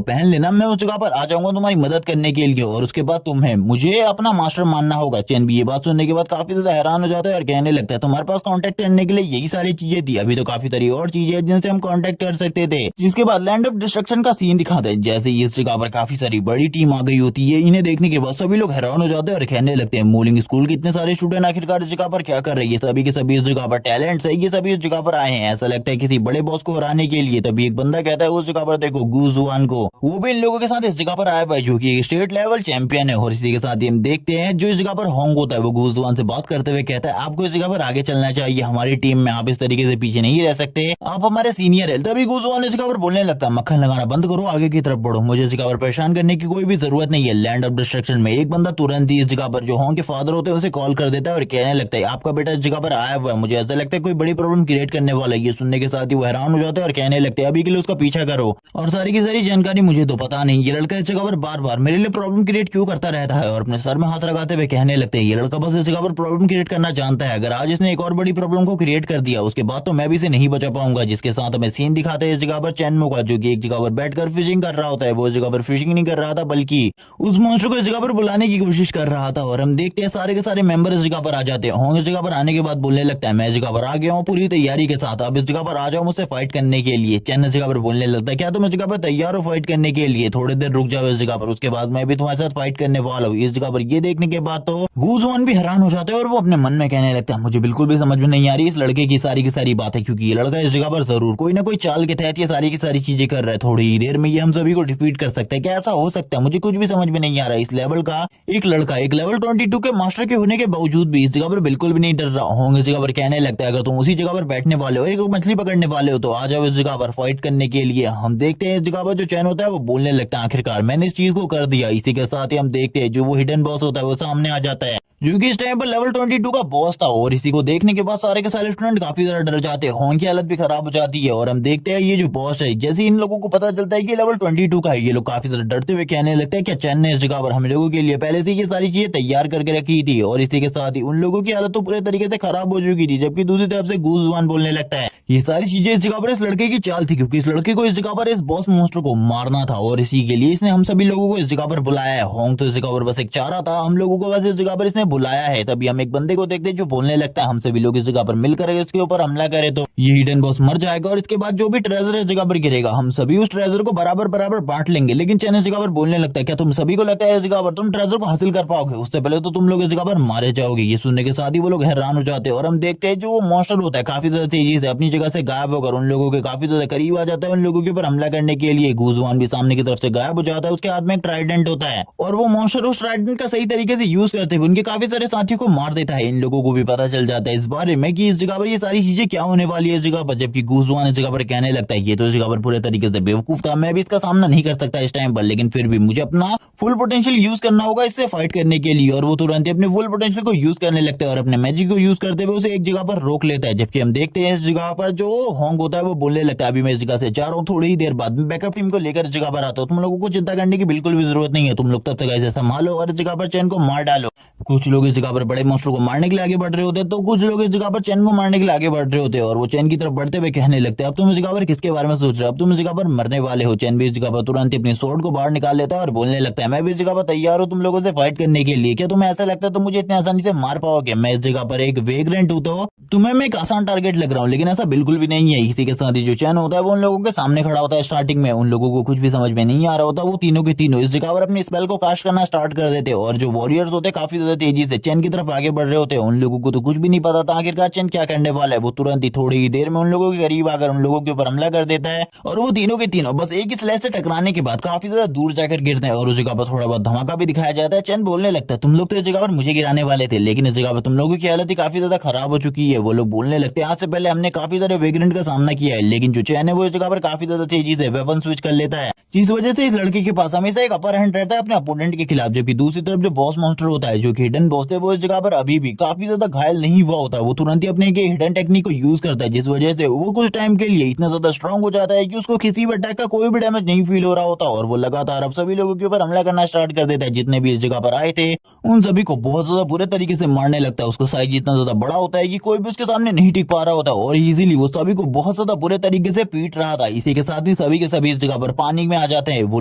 पहन लेना, मैं उस जगह पर आ जाऊंगा तुम्हारी मदद करने के लिए और उसके बाद तुम्हें मुझे अपना मास्टर मानना होगा। चैन भी ये बात सुनने के बाद काफी ज्यादा हैरान हो जाता है और कहने लगता है तुम्हारे पास कांटेक्ट करने के लिए यही सारी चीजें थी, अभी तो काफी सारी और चीजें हैं जिनसे हम कांटेक्ट कर सकते थे। जिसके बाद लैंड ऑफ डिस्ट्रक्शन का सीन दिखाते हैं, जैसे इस जगह पर काफी सारी बड़ी टीम आ गई होती है। इन्हें देखने के बाद सभी लोग हैरान हो जाते हैं और कहने लगते हैं मूलिंग स्कूल के इतने सारे स्टूडेंट आखिरकार इस जगह पर क्या कर रही है? सभी के सभी इस जगह पर टैलेंट्स है, ये सभी इस जगह पर आए हैं ऐसा लगता है किसी बड़े बॉस को हराने के लिए। तभी एक बंदा कहता है उस जगह पर देखो गूज वन को, वो भी इन लोगों के साथ इस जगह पर आया हुआ है जो कि स्टेट लेवल चैंपियन है। और इसी के साथ ही हम देखते हैं जो इस जगह पर होंग होता है वो गूज वन से बात करते हुए कहता है आपको इस जगह पर आगे चलना चाहिए, हमारी टीम में आप इस तरीके से पीछे नहीं रह सकते, आप हमारे सीनियर है। तभी गूज वन इस जगह पर बोलने लगता है मक्खन लगाना बंद करो, आगे की तरफ बढ़ो, मुझे इस जगह पर परेशान करने की कोई भी जरूरत नहीं है। लैंड ऑफ डिस्ट्रक्शन में एक बंदा तुरंत ही इस जगह पर जो होंग के फादर होते हैं उसे कॉल कर देता है और कहने लगता है आपका बेटा इस जगह पर आया हुआ है, मुझे ऐसा लगता है कोई बड़ी प्रॉब्लम क्रिएट करने वाला है। ये सुनने के साथ ही वो हैरान हो जाता है और कहने लगते हैं अभी के लिए उसका पीछा करो और सारी की सारी जानकारी मुझे तो पता नहीं, ये लड़का इस जगह पर बार बार मेरे लिए प्रॉब्लम क्रिएट क्यों करता रहता है। और अपने सर में हाथ लगाते हुए कहने लगते हैं ये लड़का बस इस जगह पर प्रॉब्लम क्रिएट करना जानता है, अगर आज इसने एक और बड़ी प्रॉब्लम को क्रिएट कर दिया उसके बाद तो मैं भी इसे नहीं बचा पाऊंगा। जिसके साथ हमें सीन दिखाते हैं इस जगह पर चैनमो का जो कि एक जगह पर बैठकर फिशिंग कर रहा होता है। वो इस जगह पर फिशिंग नहीं कर रहा था बल्कि उस मॉन्स्टर को इस जगह पर बुलाने की कोशिश कर रहा था। और हम देखते हैं सारे के सारे मेंबर इस जगह पर आ जाते हैं। इस जगह पर आने के बाद बोलने लगता है मैं इस जगह पर आ गया हूँ पूरी तैयारी के साथ, अब इस जगह पर आ जाओ मुझसे फाइट करने के लिए। चैन इस जगह पर बोलने लगता है क्या तुम इस जगह पर तैयार हो फाइट करने के लिए? थोड़ी देर रुक जाओ इस जगह पर, उसके बाद मैं भी तुम्हारे साथ फाइट करने वाला हूँ। इस जगह पर ये देखने के बाद तो गूजवान भी हैरान हो जाते हैं और वो अपने मन में कहने लगता है मुझे बिल्कुल भी समझ में नहीं आ रही इस लड़के की सारी बातें, क्योंकि ये लड़का इस जगह पर जरूर कोई ना कोई चाल के तहत ये सारी की सारी चीजें कर रहा है, थोड़ी ही देर में ये हम सभी को डिफीट कर सकता है। क्या ऐसा हो सकता है? मुझे कुछ भी समझ में नहीं आ रहा है। इस लेवल का एक लड़का एक लेवल 22 के मास्टर के होने के बावजूद भी इस जगह पर बिल्कुल भी नहीं डर रहा हूँ। इस जगह पर कहने लगता है अगर तुम उसी जगह पर बैठने वाले हो एक मछली पकड़ने वाले हो तो आ जाओ इस जगह पर फाइट करने के लिए। हम देखते हैं इस जगह पर जो चैन होता है वो बोलने लगता है आखिरकार मैंने इस चीज को कर दिया। इसी के साथ ही हम देखते हैं जो वो हिडन बॉस होता है वो सामने आ जाता है। जो कि इस टाइम पर लेवल 22 का बॉस था। और इसी को देखने के बाद सारे के सारे स्टूडेंट काफी ज्यादा डर जाते हैं, होंग की हालत भी खराब हो जाती है। और हम देखते हैं ये जो बॉस है, जैसे इन लोगों को पता चलता है कि लेवल 22 का है, ये लोग काफी ज्यादा डरते हुए कहने लगते हैं कि चैन ने इस जगह पर हम लोगों के लिए पहले से ये सारी चीजें तैयार करके रखी थी। और इसी के साथ ही उन लोगों की हालत तो पूरे तरीके से खराब हो चुकी थी। जबकि दूसरी तरफ से गूजवान बोलने लगता है ये सारी चीजें इस जगह पर इस लड़के की चाल थी, क्योंकि इस लड़के को इस जगह पर इस बॉस मॉन्स्टर को मारना था और इसी के लिए इसने हम सभी लोगों को इस जगह पर बुलाया है। होंग तो इस जगह पर बस एक चाह रहा था, हम लोगों को बस इस जगह पर इसने बुलाया है। तभी हम एक बंदे को देखते हैं जो बोलने लगता है हम सभी लोग इस जगह पर मिलकर इसके ऊपर हमला करें तो ये हिडन बॉस मर जाएगा और इसके बाद जो भी ट्रेजर इस जगह पर गिरेगा हम सभी उस ट्रेजर को बराबर बराबर बांट लेंगे। लेकिन चैन इस जगह पर बोलने लगता है क्या तुम सभी को लगता है इस जगह पर तुम ट्रेजर को हासिल कर पाओगे? उससे पहले तो तुम लोग इस जगह पर मारे जाओगे। ये सुनने के साथ ही वो लोग हैरान हो जाते हैं और हम देखते हैं जो वो मॉन्स्टर होता है काफी ज्यादा तेजी से अपनी जगह से गायब होकर उन लोगों के काफी ज्यादा करीब आ जाता है, उन लोगों के ऊपर हमला करने के लिए। गूजवान भी सामने की तरफ से गायब हो जाता है, उसके हाथ में एक ट्राइडेंट होता है और वो मॉन्स्टर उस ट्राइडेंट का सही तरीके से यूज करते हुए उनके काफी सारे साथियों को मार देता है। इन लोगों को भी पता चल जाता है इस बारे में कि इस जगह पर ये सारी चीजें क्या होने वाली है इस जगह पर। जबकि गूजवान इस जगह पर कहने लगता है ये तो इस जगह पर पूरे तरीके से बेवकूफ था, मैं भी इसका सामना नहीं कर सकता इस टाइम पर, लेकिन फिर भी मुझे अपना फुल पोटेंशियल यूज करना होगा इससे फाइट करने के लिए। और वो तुरंत ही अपने फुल पोटेंशियल को यूज करने लगता है और अपने मैजिक को यूज करते हुए उसे एक जगह पर रोक लेता है। जबकि हम देखते हैं इस जगह पर जो होंग होता है वो बोलने लगता है अभी मैं इस जगह से जा रहा हूँ, थोड़ी ही देर बाद में बैकअप टीम को लेकर इस जगह पर आता हूँ, तुम लोगों को चिंता करने की बिल्कुल भी जरूरत नहीं है, तुम लोग तब तक ऐसे संभालो और इस जगह पर चैन को मार डालो। कुछ लोग इस जगह पर बड़े मॉन्स्टर को मारने के लिए आगे बढ़ रहे होते हैं तो कुछ लोग इस जगह पर चैन को मारने के लिए आगे बढ़ रहे होते हैं। और वो चैन की तरफ बढ़ते हुए कहने लगते हैं अब तुम इस जगह पर किसके बारे में सोच रहे हो, अब तुम इस जगह पर मरने वाले हो। चैन भी इस जगह पर तुरंत अपनी स्वॉर्ड को बाहर निकाल लेता है और बोलने लगता है मैं भी इस जगह पर तैयार हूँ तुम लोगों से फाइट करने के लिए, क्या तुम्हें ऐसा लगता है तुम मुझे इतनी आसानी से मार पाओगे? मैं इस जगह पर एक वेग्रेंट हूँ तो तुम्हें मैं एक आसान टारगेट लग रहा हूँ, लेकिन ऐसा बिल्कुल भी नहीं है। इसी के साथ ही जो चैन होता है वो उन लोगों के सामने खड़ा होता है। स्टार्टिंग में उन लोगों को कुछ भी समझ में नहीं आ रहा होता, वो तीनों के तीनों इस जगह पर अपनी स्पेल को कास्ट करना स्टार्ट कर देते और जो वॉरियर्स होते काफी ज्यादा तेजी से चैन की तरफ आगे बढ़ रहे होते हैं। उन लोगों को तो कुछ भी नहीं पता था आखिरकार चैन क्या करने वाला है। वो तुरंत ही थोड़ी ही देर में उन लोगों के करीब आकर उन लोगों के ऊपर हमला कर देता है और वो तीनों के तीनों बस एक ही स्लैश से टकराने के बाद काफी ज्यादा दूर जाकर गिरते हैं और उस जगह पर थोड़ा बहुत धमाका भी दिखाया जाता है। चैन बोलने लगता है तुम लोग तो इस जगह पर मुझे गिराने वाले थे, लेकिन इस जगह पर तुम लोगों की हालत ही काफी ज्यादा खराब हो चुकी है। वो लोग बोलने लगते हैं आज से पहले हमने काफी सारे वेग्रेंट का सामना किया है, लेकिन जो चैन है वो इस जगह पर काफी ज्यादा तेजी से वेपन स्विच कर लेता है, जिस वजह से इस लड़के के पास हमेशा एक अपर हैंड रहता है अपने अपोनेंट के खिलाफ। जबकि दूसरी तरफ जो बॉस मॉन्स्टर होता है जो कि हिडन बॉस है वो इस जगह पर अभी भी काफी ज्यादा घायल नहीं हुआ होता, वो तुरंत ही अपने हिडन टेक्निक को यूज करता है, जिस वजह से वो कुछ टाइम के लिए इतना ज्यादा स्ट्रांग हो जाता है कि उसको किसी भी अटैक का कोई भी डैमेज नहीं फील हो रहा होता और वो लगातार अब सभी लोगों के ऊपर हमला करना स्टार्ट कर देता है। जितने भी इस जगह पर आए थे उन सभी को बहुत ज्यादा बुरे तरीके से मारने लगता है। उसका साइज इतना ज्यादा बड़ा होता है कि कोई भी उसके सामने नहीं टिक पा रहा होता और इजीली वो सभी को बहुत ज्यादा बुरे तरीके से पीट रहा था। इसी के साथ ही सभी के सभी इस जगह पर पानी में आ जाते हैं। वो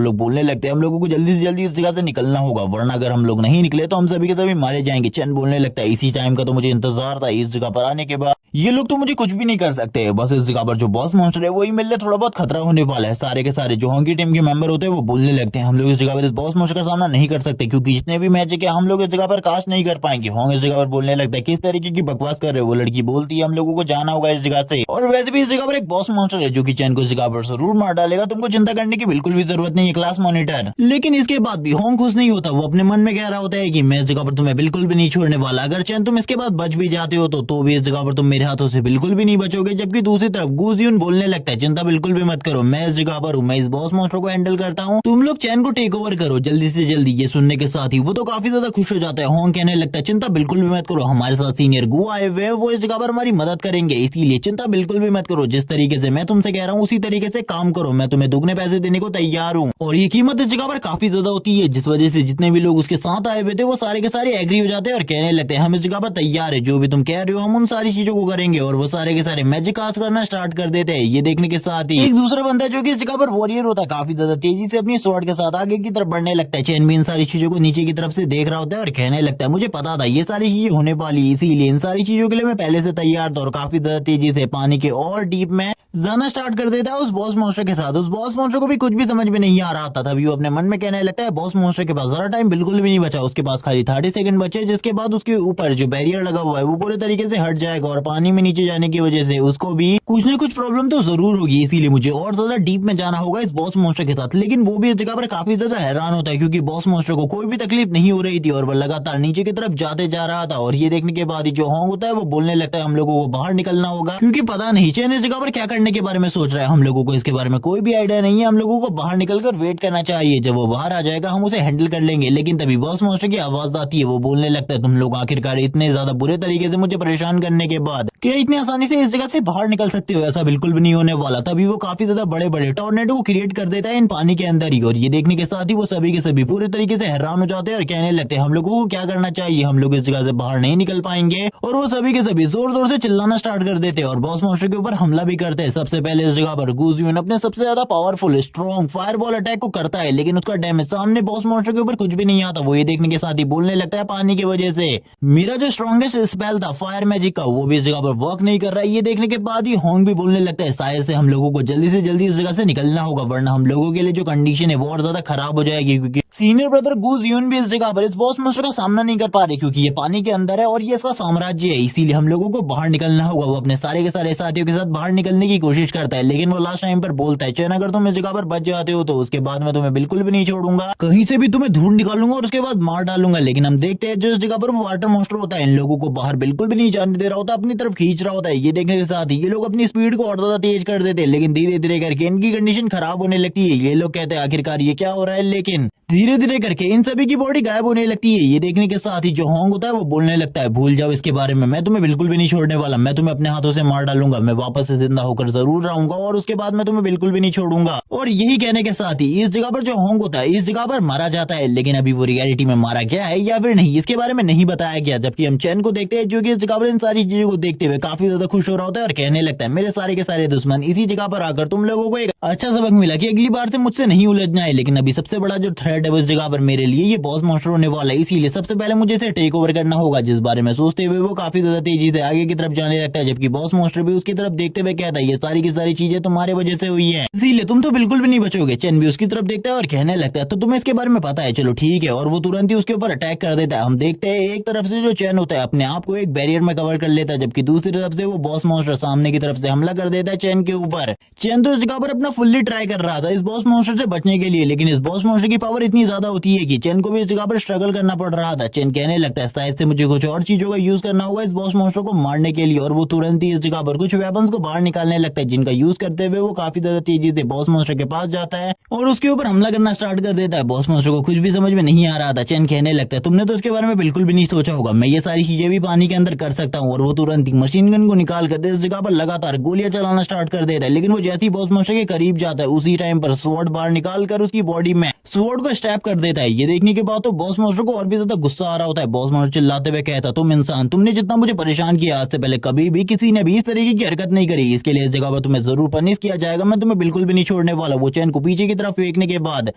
लोग बोलने लगते हैं हम लोगों को जल्दी से जल्दी इस जगह से निकलना होगा, वरना अगर हम लोग नहीं निकले तो हम सभी के सभी मारे जाएंगे। चैन बोलने लगता है इसी टाइम का तो मुझे इंतजार था, इस जगह पर आने के बाद ये लोग तो मुझे कुछ भी नहीं कर सकते, बस इस जगह पर जो बॉस मॉन्स्टर है वही मिलने थोड़ा बहुत खतरा होने वाला है। सारे के सारे जो होंगी टीम के मेंबर होते हैं वो बोलने लगते हैं हम लोग इस जगह पर इस बॉस मॉन्स्टर का सामना नहीं कर सकते, क्योंकि जितने भी मैच है हम लोग इस जगह पर कास्ट नहीं कर पाएंगे। होंगे इस जगह पर बोलने लगता है किस तरीके की बकवास कर रहे हो, वो लड़की बोलती है हम लोगों को जाना होगा इस जगह से, और वैसे भी इस जगह पर एक बॉस मॉन्स्टर है जो कि चैन को इस जगह पर जरूर मार डालेगा, तुमको चिंता करने की बिल्कुल भी जरूरत नहीं है क्लास मॉनिटर। लेकिन इसके बाद भी होंग खुश नहीं होता, वो अपने मन में कह रहा होता है कि मैं इस जगह पर तुम्हें बिल्कुल भी नहीं छोड़ने वाला, अगर चैन तुम इसके बाद बच भी जाते हो तो भी इस जगह पर तुम मेरे हाथों से बिल्कुल भी नहीं बचोगे। जबकि दूसरी तरफ गूजियन बोलने लगता है चिंता बिल्कुल भी मत करो, मैं इस जगह पर हूँ, मैं इस बॉस मॉन्स्टर को हैंडल करता हूँ, तुम लोग चैन को टेक ओवर करो जल्दी से जल्दी। ये सुनने के साथ ही वो तो काफी ज्यादा खुश हो जाता है। होंग कहने लगता है चिंता बिल्कुल भी मत करो, हमारे साथ सीनियर गु आए हुए हैं, वो इस जगह पर हमारी मदद करेंगे, इसीलिए चिंता बिल्कुल भी मत करो, जिस तरीके से मैं तुमसे कह रहा हूँ उसी तरीके से काम करो, मैं तुम्हें दुगने पैसे देने को तैयार हूँ। और ये कीमत इस जगह पर काफी ज्यादा होती है, जिस वजह से जितने भी लोग उसके साथ आए हुए थे वो सारे के सारे एग्री हो जाते हैं और कहने लगते हैं हम इस जगह पर तैयार है, जो भी तुम कह रहे हो हम उन सारी चीजों को करेंगे। और वो सारे के सारे मैजिक कास्ट करना स्टार्ट कर देते हैं। ये देखने के साथ ही एक दूसरा बंदा जो कि इस जगह पर वॉरियर होता है काफी ज्यादा तेजी से अपनी स्वॉर्ड के साथ आगे की तरफ बढ़ने लगता है। चैन भी इन सारी चीजों को नीचे की तरफ से देख रहा होता है और कहने लगता है मुझे पता था ये सारी चीजें होने वाली, इसीलिए इन सारी चीजों के लिए मैं पहले से तैयार था, और काफी ज्यादा तेजी से पानी के और डीप में जाना स्टार्ट कर देता है उस बॉस मॉन्स्टर के साथ। उस बॉस मॉन्स्टर को भी कुछ भी समझ में नहीं आ रहा था, तभी वो अपने मन में कहने लगता है बॉस मॉन्स्टर के पास जरा टाइम बिल्कुल भी नहीं बचा, उसके पास खाली 30 सेकंड बचे, जिसके बाद उसके ऊपर जो बैरियर लगा हुआ है वो पूरे तरीके से हट जाएगा और पानी में नीचे जाने की वजह से उसको भी कुछ न कुछ प्रॉब्लम तो जरूर होगी, इसीलिए मुझे और ज्यादा डीप में जाना होगा इस बॉस मॉन्स्टर के साथ। लेकिन वो भी इस जगह पर काफी ज्यादा हैरान होता है, क्योंकि बॉस मॉन्स्टर को कोई भी तकलीफ नहीं हो रही थी और वो लगातार नीचे की तरफ जाते जा रहा था। और ये देखने के बाद ही जो होंग होता है वो बोलने लगता है हम लोगों को बाहर निकलना होगा, क्योंकि पता नहीं चैन इस जगह पर क्या करने के बारे में सोच रहा है। हम लोगों को इसके बारे में कोई भी आइडिया नहीं है। हम लोगों को बाहर निकलकर वेट करना चाहिए। जब वो बाहर आ जाएगा हम उसे हैंडल कर लेंगे। लेकिन तभी बॉस मॉन्स्टर की आवाज आती है। वो बोलने लगता है, तुम लोग आखिरकार इतने ज्यादा बुरे तरीके से मुझे परेशान करने के बाद क्या इतनी आसानी से इस जगह से बाहर निकल सकते हो? ऐसा बिल्कुल भी नहीं होने वाला। तभी वो काफी ज्यादा बड़े बड़े टॉर्नेडो को क्रिएट कर देता है इन पानी के अंदर ही। और ये देखने के साथ ही वो सभी के सभी पूरे तरीके से हैरान हो जाते हैं और कहने लगते हैं, हम लोगों को क्या करना चाहिए? हम लोग इस जगह से बाहर नहीं निकल पाएंगे। और वो सभी के सभी जोर जोर से चिल्लाना स्टार्ट कर देते हैं और बॉस मॉन्स्टर के ऊपर हमला भी करते हैं। सबसे पहले इस जगह पर गूज यून अपने सबसे ज्यादा पावरफुल स्ट्रॉन्ग फायरबॉल अटैक को करता है, लेकिन उसका डैमेज सामने बॉस मॉन्स्टर के ऊपर कुछ भी नहीं आता। वो ये देखने के साथ ही बोलने लगता है, पानी की वजह से मेरा जो स्ट्रॉन्गेस्ट स्पेल था फायर मैजिक का, वो भी इस जगह पर वर्क नहीं कर रहा है। ये देखने के बाद ही होंग भी बोलने लगता है, शायद से हम लोगों को जल्दी से जल्दी इस जगह से निकलना होगा, वरना हम लोगों के लिए जो कंडीशन है वो और ज्यादा खराब हो जाएगी। क्योंकि सीनियर ब्रदर गूज यून भी इस जगह पर इस बॉस मॉन्स्टर का सामना नहीं कर पा रहे, क्योंकि ये पानी के अंदर है और ये इसका साम्राज्य है। इसीलिए हम लोगों को बाहर निकलना होगा। वो अपने सारे के सारे साथियों के साथ बाहर निकलने की कोशिश करता है, लेकिन वो लास्ट टाइम पर बोलता है, चैन अगर तुम इस जगह पर बच जाते हो तो उसके बाद मैं तुम्हें बिल्कुल भी नहीं छोड़ूंगा, कहीं से भी तुम्हें ढूंढ निकालूंगा और उसके बाद मार डालूंगा। लेकिन हम देखते हैं जो इस जगह पर वो वाटर मॉन्स्टर होता है इन लोगों को बाहर बिल्कुल भी नहीं जाने दे रहा होता, अपनी तरफ खींच रहा होता है। ये देखने के साथ ही ये लोग अपनी स्पीड को और ज्यादा तेज कर देते हैं, लेकिन धीरे धीरे करके इनकी कंडीशन खराब होने लगती है। ये लोग कहते हैं आखिरकार ये क्या हो रहा है, लेकिन धीरे धीरे करके इन सभी की बॉडी गायब होने लगती है। ये देखने के साथ ही जो होंग होता है वो बोलने लगता है, भूल जाओ इसके बारे में, मैं तुम्हें बिल्कुल भी नहीं छोड़ने वाला, मैं तुम्हें अपने हाथों से मार डालूंगा, मैं वापस से जिंदा होकर जरूर आऊंगा और उसके बाद मैं तुम्हें बिल्कुल भी नहीं छोड़ूंगा। और यही कहने के साथ ही इस जगह पर जो होंग होता है इस जगह पर मारा जाता है, लेकिन अभी वो रियलिटी में मारा गया है या फिर नहीं इसके बारे में नहीं बताया गया। जबकि हम चैन को देखते हैं जो कि इस जगह पर इन सारी चीजों को देखते हुए काफी ज्यादा खुश हो रहा होता है और कहने लगता है, मेरे सारे के सारे दुश्मन इसी जगह पर आकर तुम लोगों को एक अच्छा सबक मिला कि अगली बार से मुझसे नहीं उलझना है। लेकिन अभी सबसे बड़ा जो थ्रेट है उस जगह पर मेरे लिए ये बॉस मॉन्स्टर होने वाला है, इसीलिए सबसे पहले मुझे इसे टेक ओवर करना होगा। जिस बारे में सोचते हुए वो काफी ज्यादा तेजी से आगे की तरफ जाने लगता है, जबकि बॉस मॉन्स्टर भी उसकी तरफ देखते हुए कहता है, ये सारी की सारी चीजें तुम्हारे वजह से हुई है, इसीलिए तुम तो बिल्कुल भी नहीं बचोगे। चैन भी उसकी तरफ देखता है और कहने लगता है, तो तुम्हें इसके बारे में पता है, चलो ठीक है। और वो तुरंत ही उसके ऊपर अटैक कर देता है। हम देखते हैं एक तरफ से जो चैन होता है अपने आप को एक बैरियर में कवर कर लेता है, जबकि दूसरी तरफ से वो बॉस मॉन्स्टर सामने की तरफ से हमला कर देता है चैन के ऊपर। चैन तो इस जगह पर अपना फुल्ली ट्राई कर रहा था इस बॉस मॉन्स्टर से बचने के लिए, लेकिन इस बॉस मॉन्स्टर की पावर इतनी ज्यादा होती है कि चैन को भी इस जगह पर स्ट्रगल करना पड़ रहा था। चैन कहने लगता है, शायद से मुझे कुछ और चीजों का यूज करना होगा इस बॉस मॉन्स्टर को मारने के लिए। और वो तुरंत ही इस जगह पर कुछ वेपन्स को बाहर निकालने लगता है, जिनका यूज करते हुए वो काफी ज्यादा तेजी से बॉस मॉन्स्टर के पास जाता है और उसके ऊपर हमला करना स्टार्ट कर देता है। बॉस मॉन्स्टर को कुछ भी समझ में नहीं आ रहा था। चैन कहने लगता है, तुमने तो इसके बारे में बिल्कुल भी नहीं सोचा होगा, मैं ये सारी चीजें भी पानी के अंदर कर सकता हूँ। और वो तुरंत ही मशीन गन को निकाल कर इस जगह पर लगातार गोलियां चलाना स्टार्ट कर देता है। लेकिन वो जैसे ही बॉस मॉन्स्टर के करीब जाता है उसी टाइम पर स्वॉर्ड बाहर निकाल कर उसकी बॉडी में स्वॉर्ड को स्टैप कर देता है। ये देखने के बाद तो बॉस मॉन्स्टर को और भी ज्यादा गुस्सा आ रहा होता है। बॉस मॉन्स्टर चिल्लाते हुए कहता, तुम इंसान, तुमने जितना मुझे परेशान किया आज से पहले कभी भी किसी ने भी इस तरीके की हरकत नहीं करी, इसके लिए इस जगह पर तुम्हें जरूर पनिश किया जाएगा, मैं तुम्हें बिल्कुल भी नहीं छोड़ने वाला। वो चैन को पीछे की तरफ फेंकने के बाद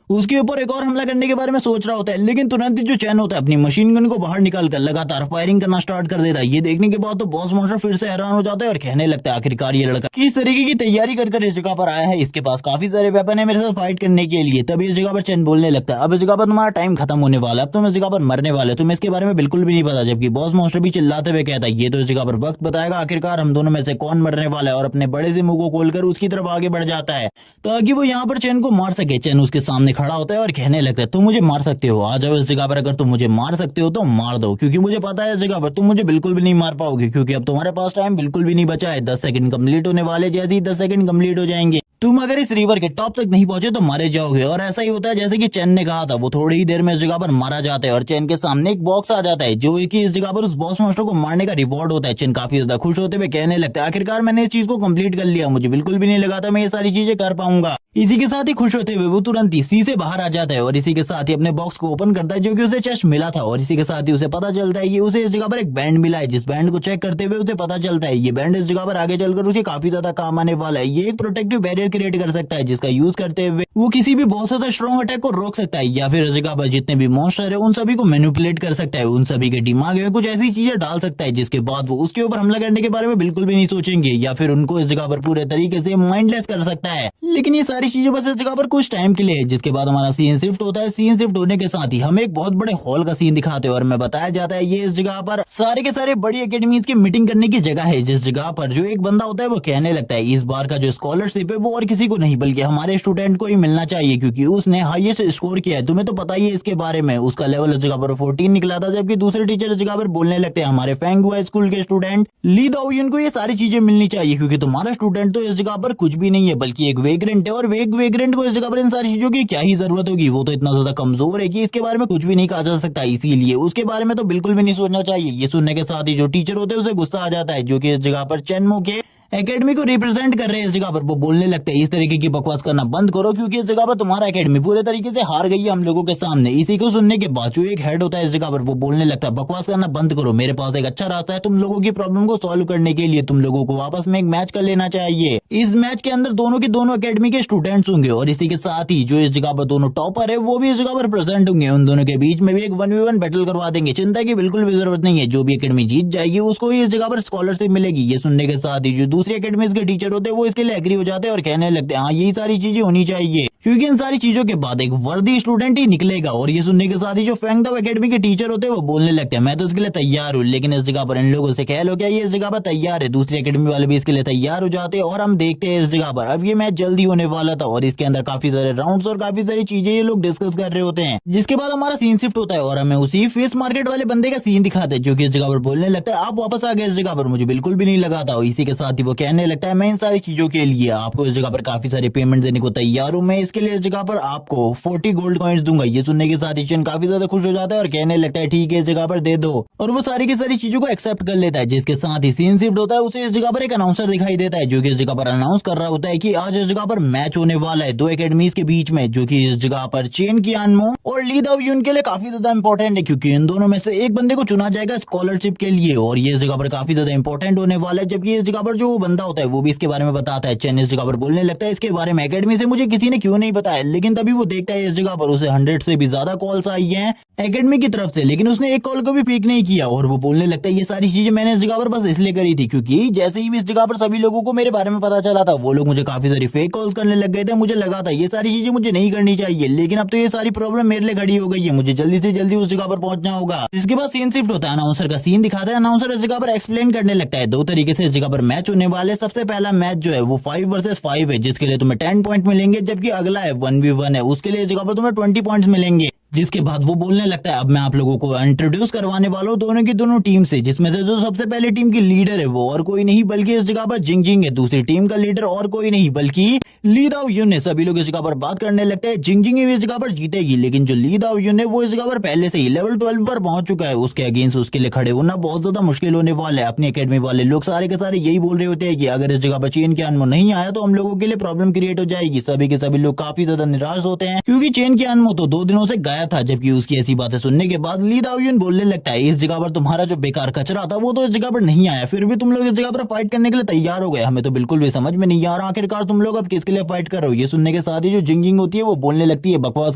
उसके ऊपर एक और हमला करने के बारे में सोच रहा होता है, लेकिन तुरंत ही जो चैन होता है अपनी मशीन गन को बाहर निकाल कर लगातार फायरिंग करना स्टार्ट कर देता है। ये देखने के बाद तो बॉस मॉन्स्टर फिर से हैरान हो जाता है और कहने लगता है, आखिरकार ये लड़का किस तरीके की तैयारी कर इस जगह पर आया है, इसके पास काफी सारे वेपन है मेरे साथ फाइट करने के लिए। तभी इस जगह पर चैन बोलने लगता है, अब इस जगह पर तुम्हारा टाइम खत्म होने वाला है, अब तुम इस जगह पर मरने वाले, तुम्हें इसके बारे में बिल्कुल भी नहीं पता। जबकि बॉस मॉन्स्टर भी चिल्लाते हुए कहता है, ये तो इस जगह पर वक्त बताएगा आखिरकार हम दोनों में से कौन मरने वाला है। और अपने बड़े से मुंह को खोलकर उसकी तरफ आगे बढ़ जाता है ताकि वो यहाँ पर चैन को मार सके। चैन उसके सामने खड़ा होता है और कहने लगता है, तुम मुझे मार सकते हो, आ जाओ इस जगह पर, अगर तुम मुझे मार सकते हो तो मार दो, क्योंकि मुझे पता है इस जगह पर तुम मुझे बिल्कुल भी नहीं मार पाओगे, क्योंकि अब तुम्हारे पास टाइम बिल्कुल भी नहीं बचा है। 10 सेकंड कंप्लीट होने वाले, जैसे ही 10 सेकंड कंप्लीट हो जाएंगे तुम अगर इस रिवर के टॉप तक नहीं पहुंचे तो मारे जाओगे। और ऐसा ही होता है जैसे कि चैन ने कहा था। वो थोड़ी ही देर में इस जगह पर मारा जाता है और चैन के सामने एक बॉक्स आ जाता है जो कि इस जगह पर उस बॉस मॉन्स्टर को मारने का रिवॉर्ड होता है। चैन काफी ज्यादा खुश होते हुए कहने लगता है, आखिरकार मैंने इस चीज को कंप्लीट कर लिया, मुझे बिल्कुल भी नहीं लगा था मैं ये सारी चीजें कर पाऊंगा। इसी के साथ ही खुश होते हुए वो तुरंत ही सी से बाहर आ जाता है और इसी के साथ ही अपने बॉक्स को ओपन करता है जो कि उसे चेस्ट मिला था। और इसी के साथ ही उसे पता चलता है कि उसे इस जगह पर एक बैंड मिला है, जिस बैंड को चेक करते हुए उसे पता चलता है ये बैंड इस जगह पर आगे चलकर उसे काफी ज्यादा काम आने वाला है। ये एक प्रोटेक्टिव बैरियर क्रिएट कर सकता है जिसका यूज करते हुए वो किसी भी बहुत ज्यादा स्ट्रॉन्ग अटैक को रोक सकता है, या फिर इस जगह पर जितने भी मॉन्स्टर है उन सभी को मैनिपुलेट कर सकता है, उन सभी के दिमाग में कुछ ऐसी चीजें डाल सकता है जिसके बाद वो उसके ऊपर हमला करने के बारे में बिल्कुल भी नहीं सोचेंगे, या फिर उनको इस जगह पर पूरे तरीके से माइंडलेस कर सकता है। लेकिन ये सारी सारी चीजें बस इस जगह पर कुछ टाइम के लिए है, जिसके बाद हमारा सीन शिफ्ट होता है। सीन शिफ्ट होने के साथ ही हमें एक बहुत बड़े हॉल का सीन दिखाते हैं और हमें बताया जाता है ये इस जगह पर सारे के सारे बड़ी एकेडमीज की मीटिंग करने की जगह है, जिस जगह पर जो एक बंदा होता है वो कहने लगता है इस बार का जो स्कॉलरशिप है वो और किसी को नहीं बल्कि हमारे स्टूडेंट को ही मिलना चाहिए, क्योंकि उसने हाईएस्ट स्कोर किया है। तुम्हें तो पता ही है इसके बारे में, उसका लेवल इस जगह पर 14 निकला था। जबकि दूसरे टीचर इस जगह पर बोलने लगते हैं हमारे फेंगुआ स्कूल के स्टूडेंट ली दाओयुन को ये सारी चीजें मिलनी चाहिए, क्योंकि तुम्हारा स्टूडेंट तो इस जगह पर कुछ भी नहीं है बल्कि एक वेग्रेंट है, और वेग्रेंट को इस जगह पर इन सारी चीजों की क्या ही जरूरत होगी। वो तो इतना ज्यादा कमजोर है कि इसके बारे में कुछ भी नहीं कहा जा सकता, इसीलिए उसके बारे में तो बिल्कुल भी नहीं सोचना चाहिए। ये सुनने के साथ ही जो टीचर होते हैं उसे गुस्सा आ जाता है, जो कि इस जगह पर चेनमो के एकेडमी को रिप्रेजेंट कर रहे हैं। इस जगह पर वो बोलने लगते हैं इस तरीके की बकवास करना बंद करो, क्योंकि इस जगह पर तुम्हारा एकेडमी पूरे तरीके से हार गई है हम लोगों के सामने। इसी को सुनने के बाद जो एक हेड होता है इस जगह पर वो बोलने लगता है बकवास करना बंद करो, मेरे पास एक अच्छा रास्ता है तुम लोगों की प्रॉब्लम को सॉल्व करने के लिए। तुम लोगों को आपस में एक मैच कर लेना चाहिए। इस मैच के अंदर दोनों के दोनों एकेडमी के स्टूडेंट्स होंगे और इसी के साथ ही जो इस जगह पर दोनों टॉपर है वो भी इस जगह पर प्रेजेंट होंगे। उन दोनों के बीच में भी एक 1v1 बैटल करवा देंगे। चिंता की बिल्कुल भी जरूरत नहीं है, जो भी एकेडमी जीत जाएगी उसको ही इस जगह पर स्कॉलरशिप मिलेगी। ये सुनने के साथ ही जो दूसरी एकेडमी के टीचर होते हैं वो इसके लिए एग्री हो जाते हैं और कहने लगते हैं हाँ यही सारी चीजें होनी चाहिए, क्योंकि इन सारी चीजों के बाद एक वर्दी स्टूडेंट ही निकलेगा। और ये सुनने के साथ ही जो फेंगदाओ एकेडमी के टीचर होते हैं वो बोलने लगते हैं मैं तो इसके लिए तैयार हूँ, लेकिन इस जगह पर इन लोगों से कह लो क्या ये इस जगह पर तैयार है। दूसरी एकेडमी वाले भी इसके लिए तैयार हो जाते हैं और हम देखते हैं इस जगह पर अब ये मैच जल्दी होने वाला था और इसके अंदर काफी सारे राउंड्स और काफी सारी चीजें ये लोग डिस्कस कर रहे होते हैं। जिसके बाद हमारा सीन शिफ्ट होता है और हमें उसी फिश मार्केट वाले बंदे का सीन दिखाते हैं, जो कि इस जगह पर बोलने लगता है आप वापस आ गए इस जगह पर, मुझे बिल्कुल भी नहीं लगा था। इसी के साथ ही वो कहने लगता है मैं इन सारी चीजों के लिए आपको इस जगह पर काफी सारे पेमेंट देने को तैयार हूँ, मैं इसके लिए इस जगह पर आपको 40 गोल्ड कॉइन्स दूंगा। ये सुनने के साथ ईशन काफी ज्यादा खुश हो जाता है और कहने लगता है ठीक है इस जगह पर दे दो, और वो सारी की सारी चीजों को एक्सेप्ट कर लेता है। जिसके साथ ही सीन शिफ्ट होता है, उसे इस जगह पर एक अनाउंसर दिखाई देता है जो कि इस जगह पर अनाउंस कर रहा होता है कि आज इस जगह पर मैच होने वाला है दो एकेडमीज के बीच में, जो कि इस जगह पर चेन कियानमो और ली दाओयुन के लिए काफी ज्यादा इंपॉर्टेंट है, क्योंकि इन दोनों में से एक बंदे को चुना जाएगा स्कॉलरशिप के लिए और ये इस जगह पर काफी ज्यादा इंपॉर्टेंट होने वाला है। जबकि इस जगह पर जो बंदा होता है वो भी इसके बारे में बताता है। चेन इस जगह पर बोलने लगता है इसके बारे में एकेडमी से मुझे किसी ने क्यों नहीं बताया, लेकिन तभी वो देखता है इस जगह पर उसे 100 से भी ज्यादा कॉल्स आई हैं एकेडमी की तरफ से, लेकिन उसने एक कॉल को भी पिक नहीं किया। और वो बोलने लगता है ये सारी चीजें मैंने इस जगह पर बस इसलिए करी थी क्योंकि जैसे ही इस जगह पर सभी लोगों को मेरे बारे में पता चला था वो लोग मुझे काफी सारी फेक कॉल्स करने लग गए थे। मुझे लगा था ये सारी चीजें मुझे नहीं करनी चाहिए, लेकिन अब तो ये सारी प्रॉब्लम मेरे लिए खड़ी हो गई है, मुझे जल्दी से जल्दी उस जगह पर पहुंचना होगा। इसके बाद सीन शिफ्ट होता है, अनाउंसर का सीन दिखाता है। अनाउंसर इस जगह पर एक्सप्लेन करने लगता है दो तरीके से इस जगह पर मैच होने वाले। सबसे पहला मैच जो है वो 5 वर्सेस 5 है, जिसके लिए तुम्हें 10 पॉइंट मिलेंगे, जबकि अगला है 1v1 है, उसके लिए इस जगह पर तुम्हें 20 पॉइंट्स मिलेंगे। जिसके बाद वो बोलने लगता है अब मैं आप लोगों को इंट्रोड्यूस करवाने वाला हूँ दोनों की दोनों टीम से, जिसमें से जो सबसे पहले टीम की लीडर है वो और कोई नहीं बल्कि इस जगह पर जिंगजिंग है। दूसरी टीम का लीडर और कोई नहीं बल्कि ली दाओयुन है। सभी लोग इस जगह पर बात करने लगते हैं जिंगजिंग इस जगह पर जीतेगी, लेकिन जो ली दाओयुन है वो इस जगह पर पहले से ही लेवल 12 पर पहुंच चुका है। उसके अगेंस्ट उसके लिए खड़े होना बहुत ज्यादा मुश्किल होने वाला है। अपनी एकेडमी वाले लोग सारे के सारे यही बोल रहे होते हैं कि अगर इस जगह पर चेन कियानमो नहीं आया तो हम लोगों के लिए प्रॉब्लम क्रिएट हो जाएगी। सभी के सभी लोग काफी ज्यादा निराश होते हैं क्योंकि चेन कियानमो तो 2 दिनों से गायब था। जबकि उसकी ऐसी बातें सुनने के बाद ली दाओयुन बोलने लगता है इस जगह पर तुम्हारा जो बेकार कचरा था वो तो इस जगह पर नहीं आया, फिर भी तुम लोग इस जगह पर फाइट करने के लिए तैयार हो गए। हमें तो बिल्कुल भी समझ में नहीं आ रहा आखिरकार तुम लोग अब किसके लिए फाइट कर रहे हो। ये सुनने के साथ ही जो जिंगजिंग होती है वो बोलने लगती है बकवास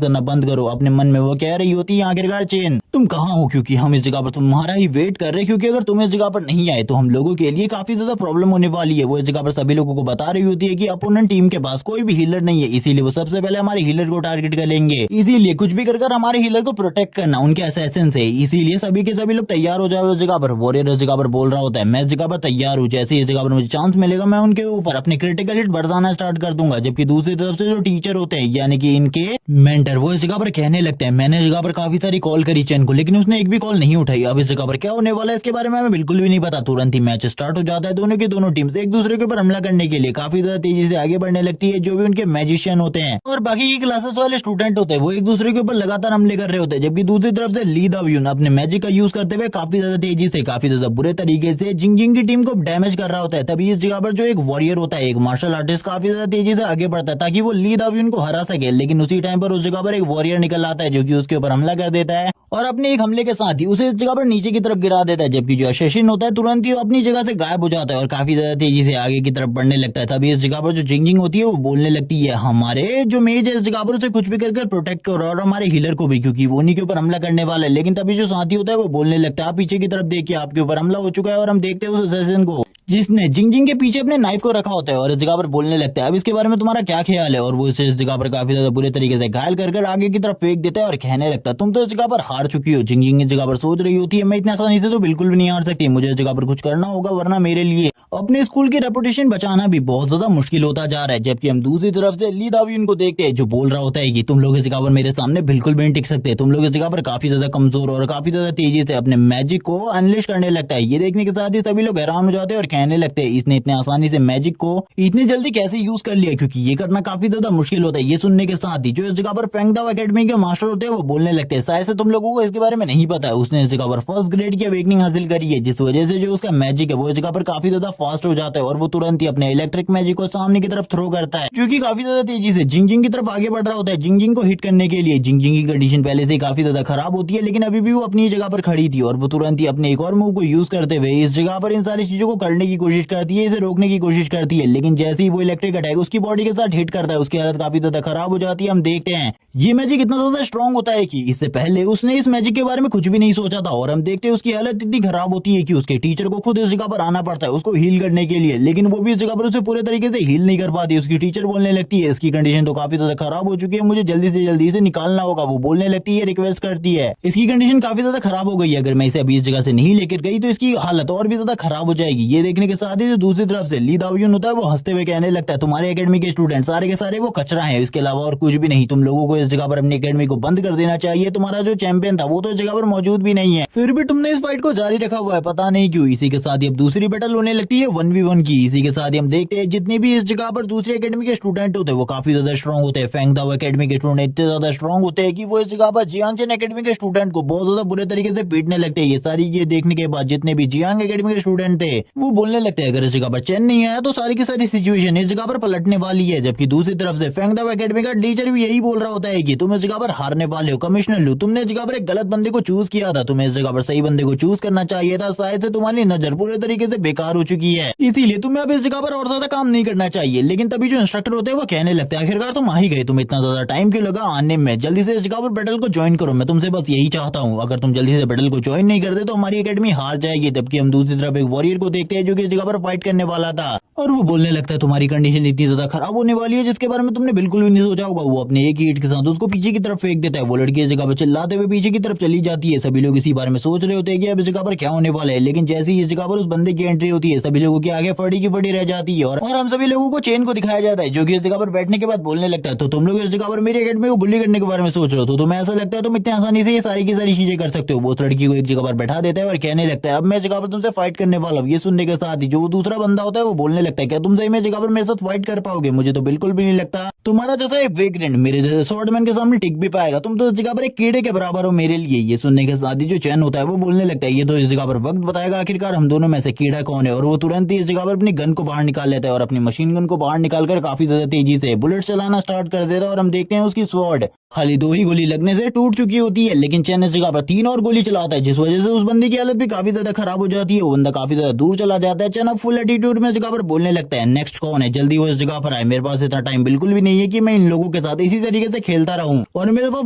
करना बंद करो। अपने मन में वो कह रही होती है आखिरकार चेन तुम कहाँ हो, क्योंकि हम इस जगह पर तुम्हारा ही वेट कर रहे हैं, क्योंकि अगर तुम इस जगह पर नहीं आए तो हम लोगों के लिए काफी ज्यादा प्रॉब्लम होने वाली है। वो इस जगह पर सभी लोगों को बता रही होती है कि अपोनेंट टीम के पास कोई भी हीलर नहीं है, इसीलिए वो सबसे पहले हमारे हीलर को टारगेट करेंगे, इसीलिए कुछ भी कर हमारे हीलर को प्रोटेक्ट करना उनके असैसिन से। इसीलिए सभी के सभी लोग तैयार हो जाए उस जगह पर। वॉरियर इस जगह पर बोल रहा होता है मैं इस जगह पर तैयार हूँ, जैसे इस जगह पर मुझे चांस मिलेगा मैं उनके ऊपर अपने क्रिटिकल हिट बरसाना स्टार्ट कर दूंगा। जबकि दूसरी तरफ से जो टीचर होते हैं यानी कि इनके मेंटर वो इस जगह पर कहने लगते हैं मैंने इस जगह पर काफी सारी कॉल करी चेन को, लेकिन उसने एक भी कॉल नहीं उठाई। अब इस जगह पर क्या होने वाला है इसके बारे में हमें बिल्कुल भी नहीं पता। तुरंत ही मैच स्टार्ट हो जाता है। दोनों की दोनों टीम्स एक दूसरे के ऊपर हमला करने के लिए काफी ज्यादा तेजी से आगे बढ़ने लगती है। जो भी उनके मैजिशियन होते हैं और बाकी की क्लासेस वाले स्टूडेंट होते हैं वो एक दूसरे के ऊपर लगातार हमले कर रहे होते हैं। जबकि दूसरी तरफ से ली दाओयुन अपने मैजिक का यूज करते हुए काफी ज्यादा तेजी से काफी ज्यादा बुरे तरीके से जिंगजिंग की टीम को डैमेज कर रहा होता है। तभी इस जगह पर जो एक वॉरियर होता है एक मार्शल आर्टिस्ट काफी ज्यादा तेजी से आगे बढ़ता है ताकि वो ली दाओयुन को हरा सके, लेकिन उसी टाइम पर उस जगह पर एक वॉरियर निकल आता है जो कि उसके ऊपर हमला कर देता है और अपने एक हमले के साथ ही उसे इस जगह पर नीचे की तरफ गिरा देता है। जबकि जो अशेशिन होता है तुरंत ही अपनी जगह से गायब हो जाता है और काफी ज्यादा तेजी से आगे की तरफ बढ़ने लगता है। तभी इस जगह पर जो जिंगजिंग होती है वो बोलने लगती है हमारे जो मेज है इस जगह पर उसे कुछ भी कर प्रोटेक्ट करो और हमारे हीलर को भी, क्योंकि वो उन्हीं के ऊपर हमला करने वाला है। लेकिन तभी जो साथी होता है वो बोलने लगता है आप पीछे की तरफ देखिए आपके ऊपर हमला हो चुका है और हम देखते हैं उस असेसिन को जिसने जिंग के पीछे अपने नाइफ को रखा होता है और इस जगह पर बोलने लगता है अब इसके बारे में तुम्हारा क्या ख्याल है। और वो इसे इस जगह पर काफी ज्यादा बुरे तरीके से घायल कर आगे की तरफ फेंक देता है और कहने लगता है तुम तो इस जगह पर हार चुकी हो। जिंग इस जगह पर सोच रही होती है मैं इतनी आसानी से तो बिल्कुल भी नहीं हार सकती, मुझे इस जगह पर कुछ करना होगा वरना मेरे लिए अपने स्कूल की रेपुटेशन बचाना भी बहुत ज्यादा मुश्किल होता जा रहा है। जबकि हम दूसरी तरफ से ली दावियन को देखते हैं जो बोल रहा होता है कि तुम लोग इस जगह पर मेरे सामने बिल्कुल भी नहीं टिक सकते, तुम लोग इस जगह पर काफी ज्यादा कमजोर और काफी ज्यादा तेजी से अपने मैजिक को अनलिश करने लगता है। ये देखने के साथ ही सभी लोग हैरान हो जाते हैं और कहने लगते हैं इसने इतने आसानी से मैजिक को इतनी जल्दी कैसे यूज कर लिया, क्योंकि ये करना काफी ज्यादा मुश्किल होता है। ये सुनने के साथ ही जो इस जगह पर फेंगदाओ एकेडमी के मास्टर होते हैं वो बोलने लगते हैं शायद से तुम लोगों को इसके बारे में नहीं पता है, उसने इस जगह पर फर्स्ट ग्रेड की अवेकनिंग हासिल करी है जिस वजह से जो उसका मैजिक है वो इस जगह पर काफी ज्यादा फास्ट हो जाता है और वो तुरंत ही अपने इलेक्ट्रिक मैजिक को सामने की तरफ थ्रो करता है जो कि काफी ज्यादा तेजी से जिंग की तरफ आगे बढ़ रहा होता है जिंग को हिट करने के लिए। जिंग की कंडीशन पहले से काफी ज्यादा खराब होती है लेकिन अभी भी वो अपनी जगह पर खड़ी थी और वो तुरंत ही अपने एक और मूव को यूज करते हुए इस जगह पर इन सारी चीजों को करने की कोशिश करती है, इसे रोकने की कोशिश करती है। लेकिन जैसे ही वो इलेक्ट्रिक अटैक उसकी बॉडी के साथ हिट करता है उसकी हालत काफी ज्यादा खराब हो जाती है। हम देखते हैं ये मैजिक इतना ज्यादा स्ट्रॉन्ग होता है कि इससे पहले उसने इस मैजिक के बारे में कुछ भी नहीं सोचा था और हम देखते हैं उसकी हालत इतनी खराब होती है कि उसके टीचर को खुद इस जगह पर आना पड़ता है उसको हील करने के लिए, लेकिन वो भी इस जगह पर उसे पूरे तरीके से हील नहीं कर पाती। उसकी टीचर बोलने लगती है इसकी कंडीशन तो काफी ज्यादा खराब हो चुकी है, मुझे जल्दी से जल्दी इसे निकालना होगा। वो बोलने लगती है रिक्वेस्ट करती है इसकी कंडीशन काफी ज्यादा खराब हो गई है, अगर मैं इसे अभी इस जगह से नहीं लेकर गई तो इसकी हालत और भी ज्यादा खराब हो जाएगी। ये देखने के साथ ही जो दूसरी तरफ से ली दावियन होता है वो हंसते हुए कहने लगता है तुम्हारे एकेडमी के स्टूडेंट सारे के सारे वो कचरा है, इसके अलावा और कुछ भी नहीं, तुम लोगों को इस जगह पर अपनी एकेडमी को बंद कर देना चाहिए। तुम्हारा जो चैंपियन था वो तो इस जगह पर मौजूद भी नहीं है, फिर भी तुमने इस फाइट को जारी रखा हुआ है, पता नहीं क्यों। इसी के साथ ही अब दूसरी बैटल होने लगती है 1v1 की। इसी के साथ ही हम देखते हैं जितने भी इस जगह पर दूसरी एकेडमी के स्टूडेंट होते हैं वो काफी ज्यादा स्ट्रॉन्ग होते हैं। फेंगदाओ एकेडमी के स्टूडेंट इतने ज्यादा स्ट्रॉन्ग होते हैं कि वो इस जगह पर जियांगचेन एकेडमी के स्टूडेंट को बहुत ज्यादा बुरे तरीके से पीटने लगते हैं। ये सारी ये देखने के बाद जितने भी जियांग एकेडमी के स्टूडेंट थे वो बोलने लगते हैं अगर इस जगह पर चैन नहीं आया तो सारी की सारी सिचुएशन इस जगह पर पलटने वाली है। जबकि दूसरी तरफ से फेंगदाओ एकेडमी का टीचर भी यही बोल रहा होता है कि तुम इस जगह पर हारने वाले हो। कमिश्नर लू तुमने इस जगह पर एक गलत बंदे को चूज किया था, तुम्हें इस जगह पर सही बंदे को चूज करना चाहिए था, शायद से तुम्हारी नजर पूरे तरीके से बेकार हो चुकी है, इसीलिए तुम्हें अब इस जगह पर और ज्यादा काम नहीं करना चाहिए। लेकिन तभी जो इंस्ट्रक्टर होते हैं वो कहने लगते हैं आखिरकार तुम आ ही गए, तुम्हें इतना ज्यादा टाइम क्यों लगा आने में, जल्दी से इस जगह पर बैटल को ज्वाइन करो, मैं तुमसे बस यही चाहता हूँ, अगर तुम जल्दी से बैटल को ज्वाइन नहीं करते तो हमारी एकेडमी हार जाएगी। जबकि हम दूसरी तरफ एक वॉरियर को देखते हैं जो कि इस जगह पर फाइट करने वाला था और वो बोलने लगता है तुम्हारी कंडीशन इतनी ज्यादा खराब होने वाली है जिसके बारे में तुमने बिल्कुल भी नहीं सोचा होगा। वो अपने एक ही हिट के साथ उसको पीछे की तरफ फेंक देता है, वो लड़की इस जगह पर चिल्लाते हुए पीछे की तरफ चली जाती है। सभी लोग इसी बारे में सोच रहे होते हैं कि अब इस जगह पर क्या होने वाला है, लेकिन जैसे ही इस जगह पर उस बंदे की एंट्री होती है सभी लोगों की आगे फटी की फटी रह जाती है और हम सभी लोगों को चेन को दिखाया जाता है जो कि इस जगह पर बैठने के बाद बोलने लगता है तो तुम लोग इस जगह पर मेरी एकेडमी को बुली करने के बारे में सोच रहे हो, तो तुम्हें ऐसा लगता है तुम इतनी आसानी से ये सारी की सारी चीजें कर सकते हो। वो उस लड़की को एक जगह पर बैठा देता है और कहने लगता है अब मैं इस जगह पर तुमसे फाइट करने वाला हूँ। ये सुनने के साथ ही जो दूसरा बंदा होता है वो बोलने लगता है क्या तुम सही में जगह पर मेरे साथ फाइट कर पाओगे, मुझे तो बिल्कुल भी नहीं लगता तुम्हारा जैसा एक वेग्रेंट मेरे जैसे स्वॉर्डमैन के सामने टिक भी पाएगा, तुम तो इस जगह पर एक कीड़े के बराबर हो मेरे लिए। ये सुनने के साथ ही जो चैन होता है वो बोलने लगता है ये तो इस जगह पर वक्त बताएगा आखिरकार हम दोनों में से कीड़ा कौन है, और वो तुरंत ही इस जगह पर अपनी गन को बाहर निकाल लेता है और अपनी मशीन गन को बाहर निकालकर काफी ज्यादा तेजी से बुलेट चलाना स्टार्ट कर देता है और हम देखते हैं उसकी स्वॉर्ड खाली 2 ही गोली लगने से टूट चुकी होती है, लेकिन चैन इस जगह पर 3 और गोली चलाता है जिस वजह से उस बंदे की हालत भी काफी ज्यादा खराब हो जाती है। वो बंदा काफी ज्यादा दूर चला जाता है। चैन अब फुल एटीट्यूड में इस जगह पर बोलने लगता है नेक्स्ट कौन है, जल्दी वो इस जगह पर आए, मेरे पास इतना टाइम बिल्कुल भी नहीं है कि मैं इन लोगों के साथ इसी तरीके से खेलता रहूं और मेरे पास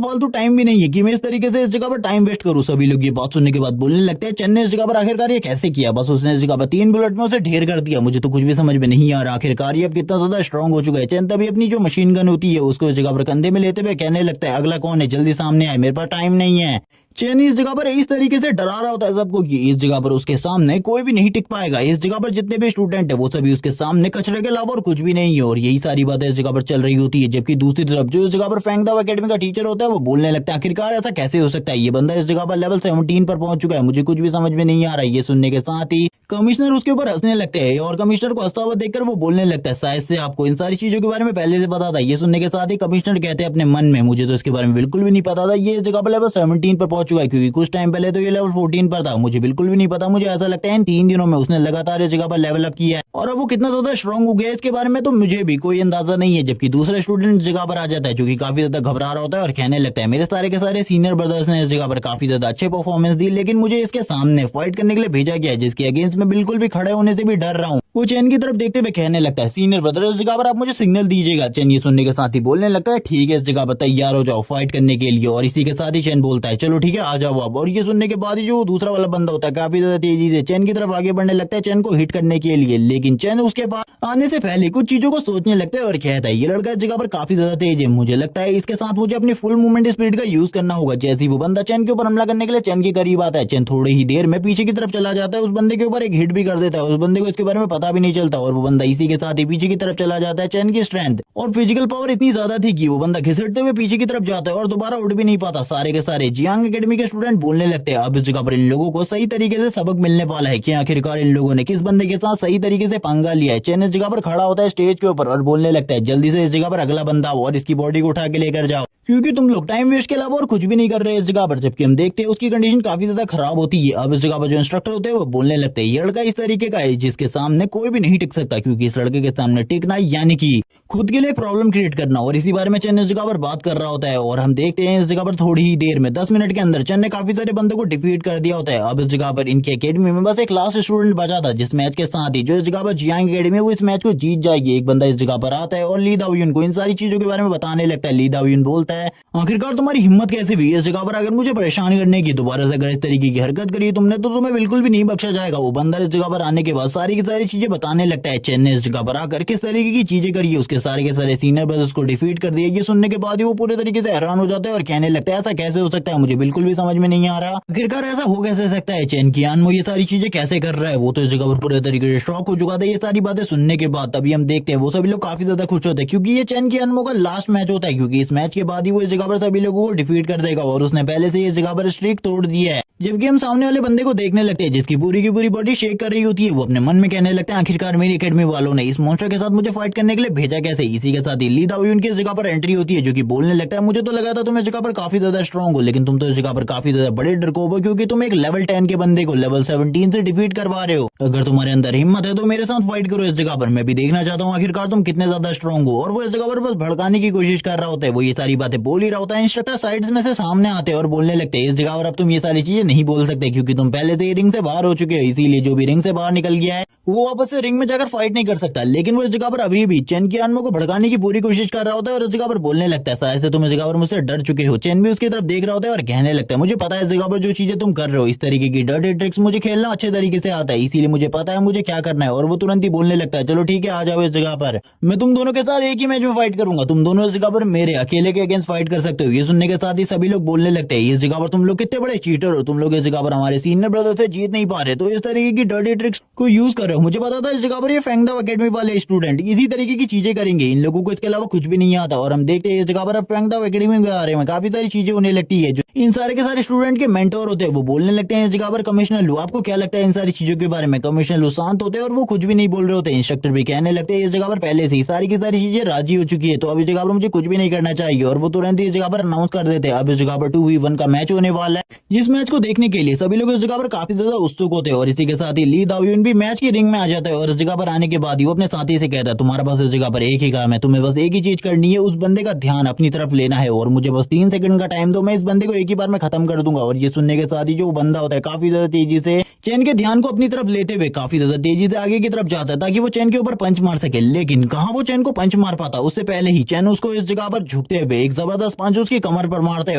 फालतू टाइम भी नहीं है कि मैं इस तरीके से इस जगह पर टाइम वेस्ट करूं। सभी लोग ये बात सुनने के बाद बोलने लगते हैं चैन ने इस जगह पर आखिरकार ये कैसे किया, बस उसने इस जगह पर 3 बुलेट में उसे ढेर कर दिया, मुझे तो कुछ भी समझ में नहीं आ रहा आखिरकार ये अब कितना ज्यादा स्ट्रॉन्ग हो चुका है। चैन तभी अपनी जो मशीन गन होती है उसको इस जगह पर कंधे में लेते हुए कहने लगता है अगला कौन है, जल्दी सामने आए, मेरे पास टाइम नहीं है। चैन इस जगह पर इस तरीके से डरा रहा होता है सबको कि इस जगह पर उसके सामने कोई भी नहीं टिक पाएगा, इस जगह पर जितने भी स्टूडेंट है वो सभी उसके सामने कचरे के अलावा और कुछ भी नहीं है, और यही सारी बातें इस जगह पर चल रही होती है। जबकि दूसरी तरफ जो इस जगह पर फेंगदाओ एकेडमी का टीचर होता है वो बोलने लगता है आखिरकार ऐसा कैसे हो सकता है, ये बंदा इस जगह पर लेवल 17 पर पहुंच चुका है, मुझे कुछ भी समझ में नहीं आ रहा है। ये सुनने के साथ ही कमिश्नर उसके ऊपर हंसने लगते हैं और कमिश्नर को हंसता हुआ देखकर वो बोलने लगता है शायद से आपको इन सारी चीजों के बारे में पहले से पता था। ये सुनने के साथ ही कमिश्नर कहते हैं अपने मन में मुझे तो इसके बारे में बिल्कुल भी नहीं पता था, ये इस जगह पर लेवल 17 पर पहुंच चुका है, क्योंकि कुछ टाइम पहले तो ये लेवल 14 पर था, मुझे बिल्कुल भी नहीं पता। मुझे ऐसा लगता है इन 3 दिनों में उसने लगातार इस जगह पर लेवल अप किया है और अब वो कितना ज्यादा स्ट्रॉन्ग हो गया इसके बारे में तो मुझे भी कोई अंदाजा नहीं है। जबकि दूसरा स्टूडेंट जगह पर आ जाता है जो कि काफी ज्यादा घबरा रहा होता है और कहने लगता है मेरे सारे के सारे सीनियर ब्रदर्स ने इस जगह पर काफी ज्यादा अच्छे परफॉर्मेंस दी, लेकिन मुझे इसके सामने फाइट करने के लिए भेजा गया है जिसके अगेंस्ट में बिल्कुल भी खड़े होने से भी डर रहा हूँ। वो चैन की तरफ देखते हुए कहने लगता है सीनियर ब्रदर इस जगह पर आप मुझे सिग्नल दीजिएगा। चैन ये सुनने के साथ ही बोलने लगता है ठीक है इस जगह पर तैयार हो जाओ फाइट करने के लिए, और इसी के साथ ही चैन बोलता है चलो ठीक है आ जाओ अब। और ये सुनने के बाद ही जो दूसरा वाला बंदा होता है काफी ज्यादा तेजी से चैन की तरफ आगे बढ़ने लगता है चैन को हिट करने के लिए, लेकिन चैन उसके पास आने से पहले कुछ चीजों को सोचने लगता है और कहता है ये लड़का इस जगह पर काफी ज्यादा तेज है, मुझे लगता है इसके साथ मुझे अपनी फुल मूवमेंट स्पीड का यूज करना होगा। जैसे ही वो बंदा चैन के ऊपर हमला करने के लिए चैन के करीब आता है, चैन थोड़ी ही देर में पीछे की तरफ चला जाता है, उस बंदे के ऊपर एक हिट भी कर देता है, उस बंदे को इसके बारे में पता भी नहीं चलता और वो बंदा इसी के साथ ही पीछे की तरफ चला जाता है। चैन की स्ट्रेंथ और फिजिकल पावर इतनी ज्यादा थी कि वो बंदा घिसटते हुए पीछे की तरफ जाता है और दोबारा उठ भी नहीं पाता। सारे के सारे जियांग एकेडमी के स्टूडेंट बोलने लगते हैं अब इस जगह पर इन लोगों को सही तरीके से सबक मिलने वाला है कि आखिरकार इन लोगों ने किस बंदे के साथ सही तरीके से पंगा लिया है। चैन इस जगह पर खड़ा होता है स्टेज के ऊपर और बोलने लगता है जल्दी से इस जगह पर अगला बंदा हो और इसकी बॉडी को उठा के लेकर जाओ, क्योंकि तुम लोग टाइम वेस्ट के अलावा और कुछ भी नहीं कर रहे इस जगह पर। जबकि हम देखते हैं उसकी कंडीशन काफी ज्यादा खराब होती है। अब इस जगह पर जो इंस्ट्रक्टर होते हैं वो बोलने लगते हैं ये लड़का इस तरीके का है जिसके सामने कोई भी नहीं टिक सकता, क्योंकि इस लड़के के सामने टिकना यानी कि खुद के लिए प्रॉब्लम क्रिएट करना। और इसी बारे में चैन इस जगह पर बात कर रहा होता है और हम देखते हैं इस जगह पर थोड़ी ही देर में 10 मिनट के अंदर चैन ने काफी सारे बंदों को डिफीट कर दिया होता है। अब इस जगह पर इनकी एकेडमी में बस एक लास्ट स्टूडेंट बचा था जिस मैच के साथ ही जो इस जगह पर जियांग एकेडमी वो इस मैच को जीत जाएगी। एक बंदा इस जगह पर आता है और ली दाओयुन को इन सारी चीजों के बारे में बताने लगता है। ली दाओयुन बोलता है आखिरकार तुम्हारी हिम्मत कैसे भी इस जगह पर अगर मुझे परेशान करने की, दोबारा से अगर इस तरीके की हरकत करी तुमने तो तुम्हें बिल्कुल भी नहीं बख्शा जाएगा। वो बंदा इस जगह पर आने के बाद सारी की सारी चीजें बताने लगता है। चैन ने इस जगह पर आकर किस तरीके की चीजें करी है, उसके सारे के सारे सीनियर ब्रदर्स को डिफीट कर दिया। ये सुनने के बाद ही वो पूरे तरीके से हैरान हो जाता है और कहने लगता है ऐसा कैसे हो सकता है, मुझे बिल्कुल भी समझ में नहीं आ रहा आखिरकार ऐसा हो कैसे सकता है। चैन की आनमो ये सारी चीजें कैसे कर रहा है, वो तो इस जगह पर पूरे तरीके से शॉक हो चुका था ये सारी बातें सुनने के बाद। तभी हम देखते हैं वो सभी लोग काफी ज्यादा खुश होते हैं क्योंकि ये चैन की आनमो का लास्ट मैच होता है, क्योंकि इस मैच के बाद ही वो इस जगह पर सभी लोगों को डिफीट कर देगा और उसने पहले से इस जगह पर स्ट्रीक तोड़ दिया है। जबकि हम सामने वाले बंदे को देखने लगते हैं जिसकी पूरी की पूरी बॉडी शेक कर रही होती है। वो अपने मन में कहने लगता है आखिरकार मेरी एकेडमी वालों ने इस मॉन्स्टर के साथ मुझे फाइट करने के लिए भेजा कैसे। इसी के साथ ही ली दाओयुन की इस जगह पर एंट्री होती है जो कि बोलने लगता है मुझे तो लगा था तुम इस जगह पर काफी ज्यादा स्ट्रॉन्ग हो, लेकिन तुम तो इस जगह पर काफी ज्यादा बड़े डरपोक हो क्योंकि तुम एक लेवल 10 के बंदे को लेवल 17 से डिफीट करवा रहे हो। अगर तुम्हारे अंदर हिम्मत है तो मेरे साथ फाइट करो इस जगह पर, मैं भी देखना चाहता हूँ आखिरकार तुम कितने ज्यादा स्ट्रॉन्ग हो। और वो इस जगह पर बस भड़काने की कोशिश कर रहा होता है, वो ये सारी बातें बोल ही रहा होता है। इंस्ट्रक्टर साइड्स में से सामने आते हैं और बोलने लगते हैं इस जगह पर अब तुम ये सारी चीजें नहीं बोल सकते क्योंकि तुम पहले से ही रिंग से बाहर हो चुके हो, इसीलिए जो भी रिंग से बाहर निकल गया है वो वापस से रिंग में जाकर फाइट नहीं कर सकता। लेकिन वो इस जगह पर अभी भी चैन की आनमो को भड़काने की पूरी कोशिश कर रहा होता है और इस जगह पर बोलने लगता है शायद से तुम इस जगह पर मुझसे डर चुके हो। चैन भी उसकी तरफ देख रहा होता है और कहने लगता है मुझे पता है इस जगह पर जो चीजें तुम कर रहे हो इस तरीके की डर्टी ट्रिक्स मुझे खेलना अच्छे तरीके से आता है, इसीलिए मुझे पता है मुझे क्या करना है। और वो तुरंत ही बोलने लगता है चलो ठीक है आ जाओ इस जगह पर, मैं तुम दोनों के साथ एक ही मैच में फाइट करूंगा, तुम दोनों इस जगह पर मेरे अकेले के अगेंस्ट फाइट कर सकते हो। ये सुनने के साथ ही सभी लोग बोलने लगते हैं इस जगह पर तुम लोग कितने बड़े चीटर हो, तुम लोग इस जगह पर हमारे सीनियर ब्रदर से जीत नहीं पा रहे तो इस तरीके की डर्टी ट्रिक्स को यूज कर रहे हो। मुझे पता था इस जगह पर ये फैंगडाओ एकेडमी वाले स्टूडेंट इसी तरीके की चीजें करेंगे, इन लोगों को इसके अलावा कुछ भी नहीं आता। और हम देखते हैं इस जगह पर अब फैंगडाओ एकेडमी के बारे में काफी सारी चीजें होने लगती है जो इन सारे के सारे स्टूडेंट के मेंटोर होते हैं वो बोलने लगते हैं इस जगह पर कमिश्नर लू आपको क्या लगता है इन सारी चीजों के बारे में। कमिश्नर लू शांत होते हैं और वो कुछ भी नहीं बोल रहे होते। इंस्ट्रक्टर भी कहने लगते हैं इस जगह पर पहले से ही सारी की सारी चीजें राजी हो चुकी है तो अब इस जगह पर मुझे कुछ भी नहीं करना चाहिए। और वो तुरंत ही इस जगह पर अनाउंस कर देते हैं अब इस जगह पर 2v1 का मैच होने वाला है, जिस मैच को देखने के लिए सभी लोग इस जगह पर काफी ज्यादा उत्सुक होते हैं। और इसी के साथ ही ली दाओयुन भी मैच की रिंग में आ जाता है और इस जगह पर आने के बाद ही वो अपने साथी से कहता है तुम्हारे पास इस जगह पर एक ही काम है, तुम्हें बस एक ही चीज करनी है, उस बंदे का ध्यान अपनी तरफ लेना है और मुझे बस 3 सेकंड का टाइम दो, मैं इस बंदे को एक ही बार में खत्म कर दूंगा। और ये सुनने के साथ ही जो बंदा होता है काफी ज्यादा तेजी से चैन के ध्यान को अपनी तरफ लेते हुए काफी ज्यादा तेजी से आगे की तरफ जाता है ताकि वो चैन के ऊपर पंच मार सके। लेकिन कहां वो चैन को पंच मार पाता, उससे पहले ही चैन उसको इस जगह पर झुकते हुए एक जबरदस्त पंच उसकी कमर पर मारता है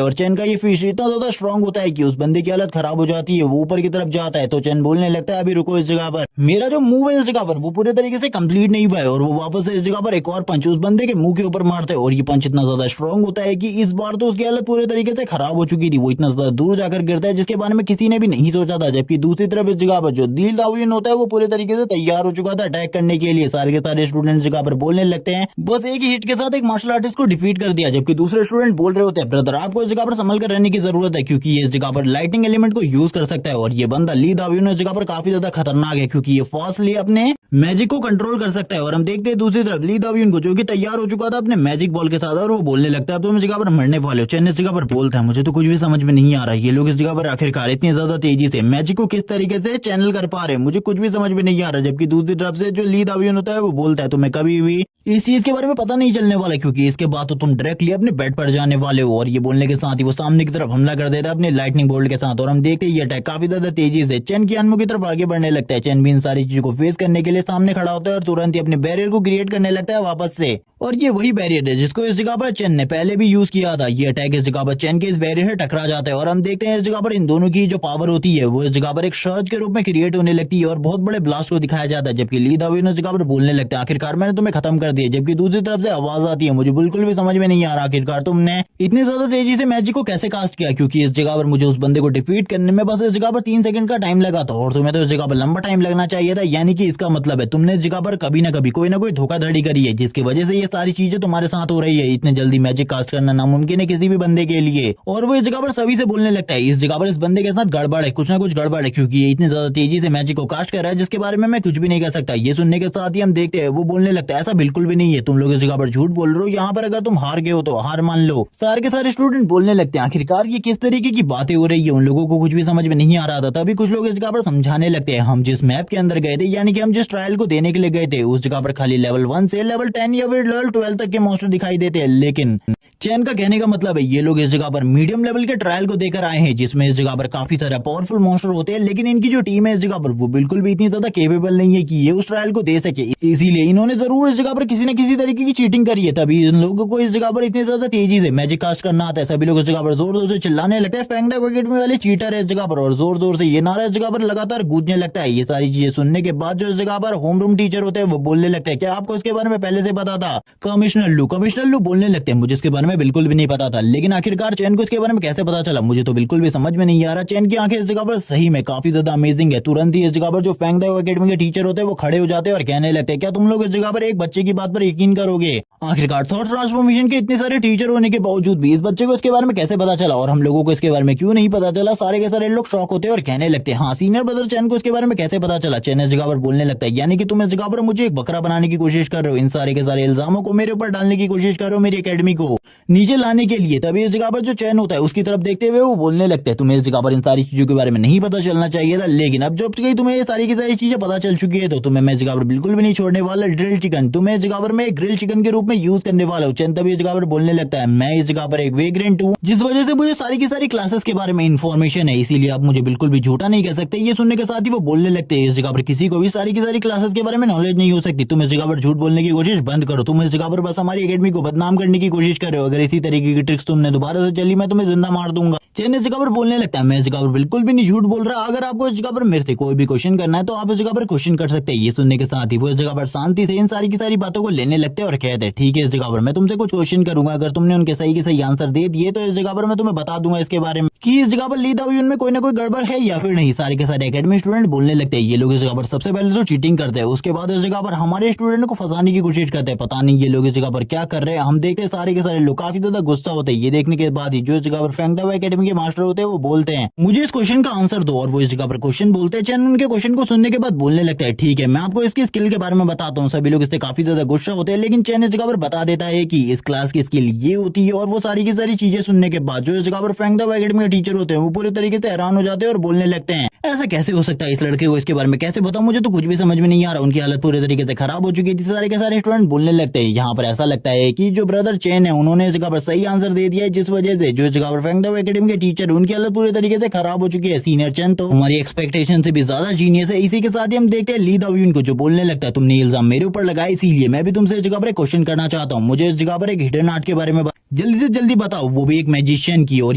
और चैन का ये फिश इतना ज्यादा स्ट्रॉन्ग होता है कि उस बंदे की हालत खराब हो जाती है, वो ऊपर की तरफ जाता है। तो चैन बोलने लगता है अभी रुको इस जगह पर, मेरा जो मूव है इस जगह पर वो पूरे तरीके से कंप्लीट नहीं हुआ है। और वो वापस से इस जगह पर एक और पंच उस बंदे के मुंह के ऊपर मारता है और ये पंच इतना ज्यादा स्ट्रॉन्ग होता है कि इस बार तो उसकी हालत पूरे तरीके से खराब हो चुकी थी, वो इतना ज्यादा दूर जाकर गिरता है जिसके बारे में किसी ने भी नहीं सोचा था। जबकि दूसरी तरफ इस जगह पर जो ली दाओयुन होता है वो पूरे तरीके से तैयार हो चुका था अटैक करने के लिए। सारे के सारे स्टूडेंट जगह पर बोलने लगते हैं बस एक ही हिट के साथ एक मार्शल आर्टिस्ट को डिफीट कर दिया। जबकि दूसरे स्टूडेंट बोल रहे होते हैं ब्रदर आपको इस जगह पर संभल कर रहने की जरूरत है क्योंकि ये इस जगह पर लाइटिंग एलिमेंट को यूज कर सकता है। और ये बंदा ली दाओयुन इस जगह पर काफी ज्यादा खतरनाक है क्योंकि ये फास्टली अपने मैजिक को कंट्रोल कर सकता है। और हम देखते हैं दूसरी तरफ ली दाओयुन को जो कि तैयार हो चुका था अपने मैजिक बॉल के साथ और वो बोलने लगता है तो मैं जगह पर मरने वाले हो। चैन इस जगह पर बोलता है मुझे तो कुछ भी समझ में नहीं आ रहा, ये लोग इस जगह पर आखिरकार इतनी ज्यादा तेजी से मैजिक को किस तरीके से चैनल कर पा रहे हैं, मुझे कुछ भी समझ में नहीं आ रहा। जबकि दूसरी तरफ से जो ली दाओयुन होता है वो बोलता है तो मैं कभी भी इस चीज के बारे में पता नहीं चलने वाला क्योंकि इसके बाद तो तुम डायरेक्टली अपने बेड पर जाने वाले हो। और ये बोलने के साथ ही वो सामने की तरफ हमला कर देता है अपने लाइटनिंग बोल्ट के साथ साथ और हम देखते हैं ये अटैक काफी ज्यादा तेजी से चेन की अनमो की तरफ आगे बढ़ने लगता है। चेन भी इन सारी चीजों को फेस करने के लिए सामने खड़ा होता है और तुरंत ही अपने बैरियर को क्रिएट करने लगता है वापस से। और ये वही बैरियर है जिसको इस जगह पर चेन ने पहले भी यूज किया था। ये अटैक इस जगह पर चेन के इस बैरियर से टकरा जाता है और हम देखते हैं इस जगह पर इन दोनों की जो पावर होती है वो इस जगह पर एक सर्ज के रूप में क्रिएट होने लगती है और बहुत बड़े ब्लास्ट को दिखाया जाता है। जबकि ली दाविन इस जगह पर बोलने लगते हैं आखिरकार मैंने तुम्हें खत्म कर दिया। जबकि दूसरी तरफ से आवाज आती है मुझे बिल्कुल भी समझ में नहीं आ रहा आखिरकार तुमने इतनी ज्यादा तेजी से मैजिक को कैसे कास्ट किया, क्योंकि इस जगह पर मुझे उस बंदे को डिफीट करने में बस इस जगह पर 3 सेकंड का टाइम लगा था और तुम्हें तो इस जगह पर लंबा टाइम लगना चाहिए था। यानी कि इसका मतलब है तुमने इस जगह पर कभी ना कभी कोई ना कोई धोखाधड़ी करी है जिसकी वजह से ये सारी चीजें तुम्हारे साथ हो रही है। इतने जल्दी मैजिक कास्ट करना नामुमकिन है किसी भी बंदे के लिए। और वो इस जगह पर सभी से बोलने लगता है इस जगह पर इस बंदे के साथ गड़बड़ है, कुछ ना कुछ गड़बड़ है, क्योंकि ये इतनी ज्यादा तेजी से मैजिक को कास्ट कर रहा है जिसके बारे में मैं कुछ भी नहीं कर सकता। ये सुनने के साथ ही हम देखते हैं वो बोलने लगता है ऐसा बिल्कुल भी नहीं है, तुम लोग इस जगह पर झूठ बोल रहे हो, यहाँ पर अगर तुम हार गए हो तो हार मान लो। सारे के सारे स्टूडेंट बोलने लगते हैं आखिरकार ये किस तरीके की बातें हो रही है, उन लोगों को कुछ भी समझ में नहीं आ रहा था। तभी कुछ लोग इस जगह पर समझाने लगते हैं हम जिस मैप के अंदर गए थे यानी कि हम जिस ट्रायल को देने के लिए गए थे उस जगह पर खाली लेवल 1 से लेवल 10 या फिर लेवल 12 तक के मॉन्स्टर दिखाई देते हैं, लेकिन चैन का कहने का मतलब है ये लोग इस जगह पर मीडियम लेवल के ट्रायल को देकर आए हैं जिसमें इस जगह पर काफी सारे पावरफुल मॉन्स्टर होते हैं, लेकिन इनकी जो टीम है इस जगह पर वो बिल्कुल भी इतनी ज्यादा केपेबल नहीं है कि ये उस ट्रायल को दे सके। इसीलिए इन्होंने जरूर इस जगह पर किसी न किसी तरीके की चीटिंग करी है, तभी इन लोगों को इस जगह पर इतनी ज्यादा तेजी से मैजिक कास्ट करना आता है। सभी लोग इस जगह पर जोर जोर से चिल्लाने लगते हैं फैंगडा एकेडमी वाले चीटर है इस जगह पर, और जोर जोर से ये नारा इस जगह पर लगातार गूंजने लगता है। ये सारी चीजें सुनने के बाद जो इस जगह पर होम रूम टीचर होते हैं वो बोलने लगते हैं क्या आपको इसके बारे में पहले से पता था? कमिश्नर लू बोलने लगते हैं मुझे इसके बारे में बिल्कुल भी नहीं पता था, लेकिन आखिरकार चैन को इसके बारे में कैसे पता चला मुझे तो बिल्कुल भी समझ में नहीं आ रहा। चैन की आंखें इस जगह पर सही में काफी ज्यादा अमेजिंग है। तुरंत ही इस जगह पर जो फैंगडा एकेडमी के टीचर होते हैं वो खड़े हो जाते हैं और कहने लगते हैं क्या तुम लोग इस जगह पर एक बच्चे की बात पर यकीन करोगे? आखिरकार थॉट ट्रांसफॉर्मेशन के इतने सारे टीचर होने के बावजूद भी इस बच्चे को इसके बारे में कैसे पता चला और हम लोगों को इसके बारे में क्यों नहीं पता चला? सारे के सारे लोग शॉक होते हैं और कहने लगते हैं हाँ सीनियर ब्रदर चैन को इसके बारे में कैसे पता चला? चैन इस जगह पर बोलने लगता है यानी कि तुम इस जगह पर मुझे एक बकरा बनाने की कोशिश कर रहे हो, इन सारे के सारे इल्जामों को मेरे ऊपर डालने की कोशिश कर रहे हो मेरी एकेडमी को नीचे लाने के लिए। तभी इस जगह पर जो चैन होता है उसकी तरफ देखते हुए वो बोलने लगते हैं तुम्हें इस जगह पर इन सारी चीजों के बारे में नहीं पता चलना चाहिए था, लेकिन अब जब तुम्हें ये सारी की सारी चीजें पता चल चुकी है तो तुम्हें मैं इस जगह पर बिल्कुल भी नहीं छोड़ने वाला। ग्रिल चिकन तुम्हें इस जगह पर मैं ग्रिल चिकन के रूप में यूज करने वाला हूँ। चैन तभी इस जगह पर बोलने लगता है मैं इस जगह पर एक वेग्रेंट हूँ जिस वजह से मुझे सारी की सारी क्लासेस के बारे में इन्फॉर्मेशन है, इसीलिए आप मुझे बिल्कुल भी झूठा नहीं कह सकते। ये सुनने के साथ ही वो बोलने लगते हैं इस जगह पर किसी को भी सारी की सारी क्लासेस के बारे में नॉलेज नहीं हो सकती, तुम इस जगह पर झूठ बोलने की कोशिश बंद करो, तुम इस जगह पर बस हमारी एकेडमी को बदनाम करने की कोशिश कर रहे हो, अगर इसी तरीके की ट्रिक्स तुमने दोबारा से चली मैं तुम्हें जिंदा मार दूंगा। चैन इस जगह पर बोलने लगता है मैं इस जगह पर बिल्कुल भी नहीं झूठ बोल रहा, अगर आपको इस जगह पर मेरे से कोई भी क्वेश्चन करना है तो आप इस जगह पर क्वेश्चन कर सकते हैं। ये सुनने के साथ ही वो इस जगह पर शांति से इन सारी की सारी बातों को लेने लगते हैं और कहते हैं ठीक है इस जगह पर मैं तुमसे कुछ क्वेश्चन करूंगा, अगर तुमने उनके सही के सही आंसर दे दिए तो इस जगह पर मैं तुम्हें बता दूंगा इसके बारे में कि इस जगह पर ली दावियन में कोई ना कोई गड़बड़ है या फिर नहीं। सारे के सारे एकेडमी स्टूडेंट बोलने लगते हैं ये लोग इस जगह पर सबसे पहले तो चीटिंग करते हैं, उसके बाद इस जगह पर हमारे स्टूडेंट को फंसाने की कोशिश करते हैं, पता नहीं ये लोग इस जगह पर क्या कर रहे हैं। हम देखते हैं सारे के सारे लोग काफी ज्यादा गुस्सा होते हैं। ये देखने के बाद ही जो इस जगह पर फैंगडा एकेडमी के मास्टर होते हैं वो बोलते हैं मुझे इस क्वेश्चन का आंसर दो, और वो इस जगह पर क्वेश्चन बोलते हैं। चैन उनके क्वेश्चन को सुनने के बाद बोलने लगता है ठीक है मैं आपको इसकी स्किल के बारे में बताता हूँ। सभी लोग इससे काफी ज्यादा गुस्सा होते हैं, लेकिन चैन इस जगह पर बता देता है कि इस क्लास की स्किल ये होती है, और वो सारी की सारी चीजें सुनने के बाद जो इस जगह पर फैंगडा एकेडमी के टीचर होते हैं वो पूरे तरीके से हैरान हो जाते हैं और बोलने लगते हैं ऐसा कैसे हो सकता है, इस लड़के को इसके बारे में कैसे बताऊं, मुझे तो कुछ भी समझ में नहीं आ रहा। उनकी हालत पूरे तरीके से खराब हो चुकी थी। सारे के सारे स्टूडेंट बोलने लगते हैं यहाँ पर ऐसा लगता है कि जो ब्रदर चैन है उन्होंने इस जगह पर सही आंसर दे दिया है, जिस वजह से जो इस जगह पर फैंगडा एकेडमी के टीचर उनकी हालत पूरे तरीके से खराब हो चुकी है। सीनियर चैन तो हमारी एक्सपेक्टेशन से भी ज्यादा जीनियस है। इसी के साथ ही हम देखते हैं ली दावियन को जो बोलने लगता है तुमने इल्जाम मेरे ऊपर लगाया, इसीलिए मैं भी तुमसे इस जगह पर एक क्वेश्चन करना चाहता हूँ, मुझे इस जगह पर एक हिडन आर्ट के बारे में जल्दी से जल्दी बताओ, वो भी एक मैजिशियन की। और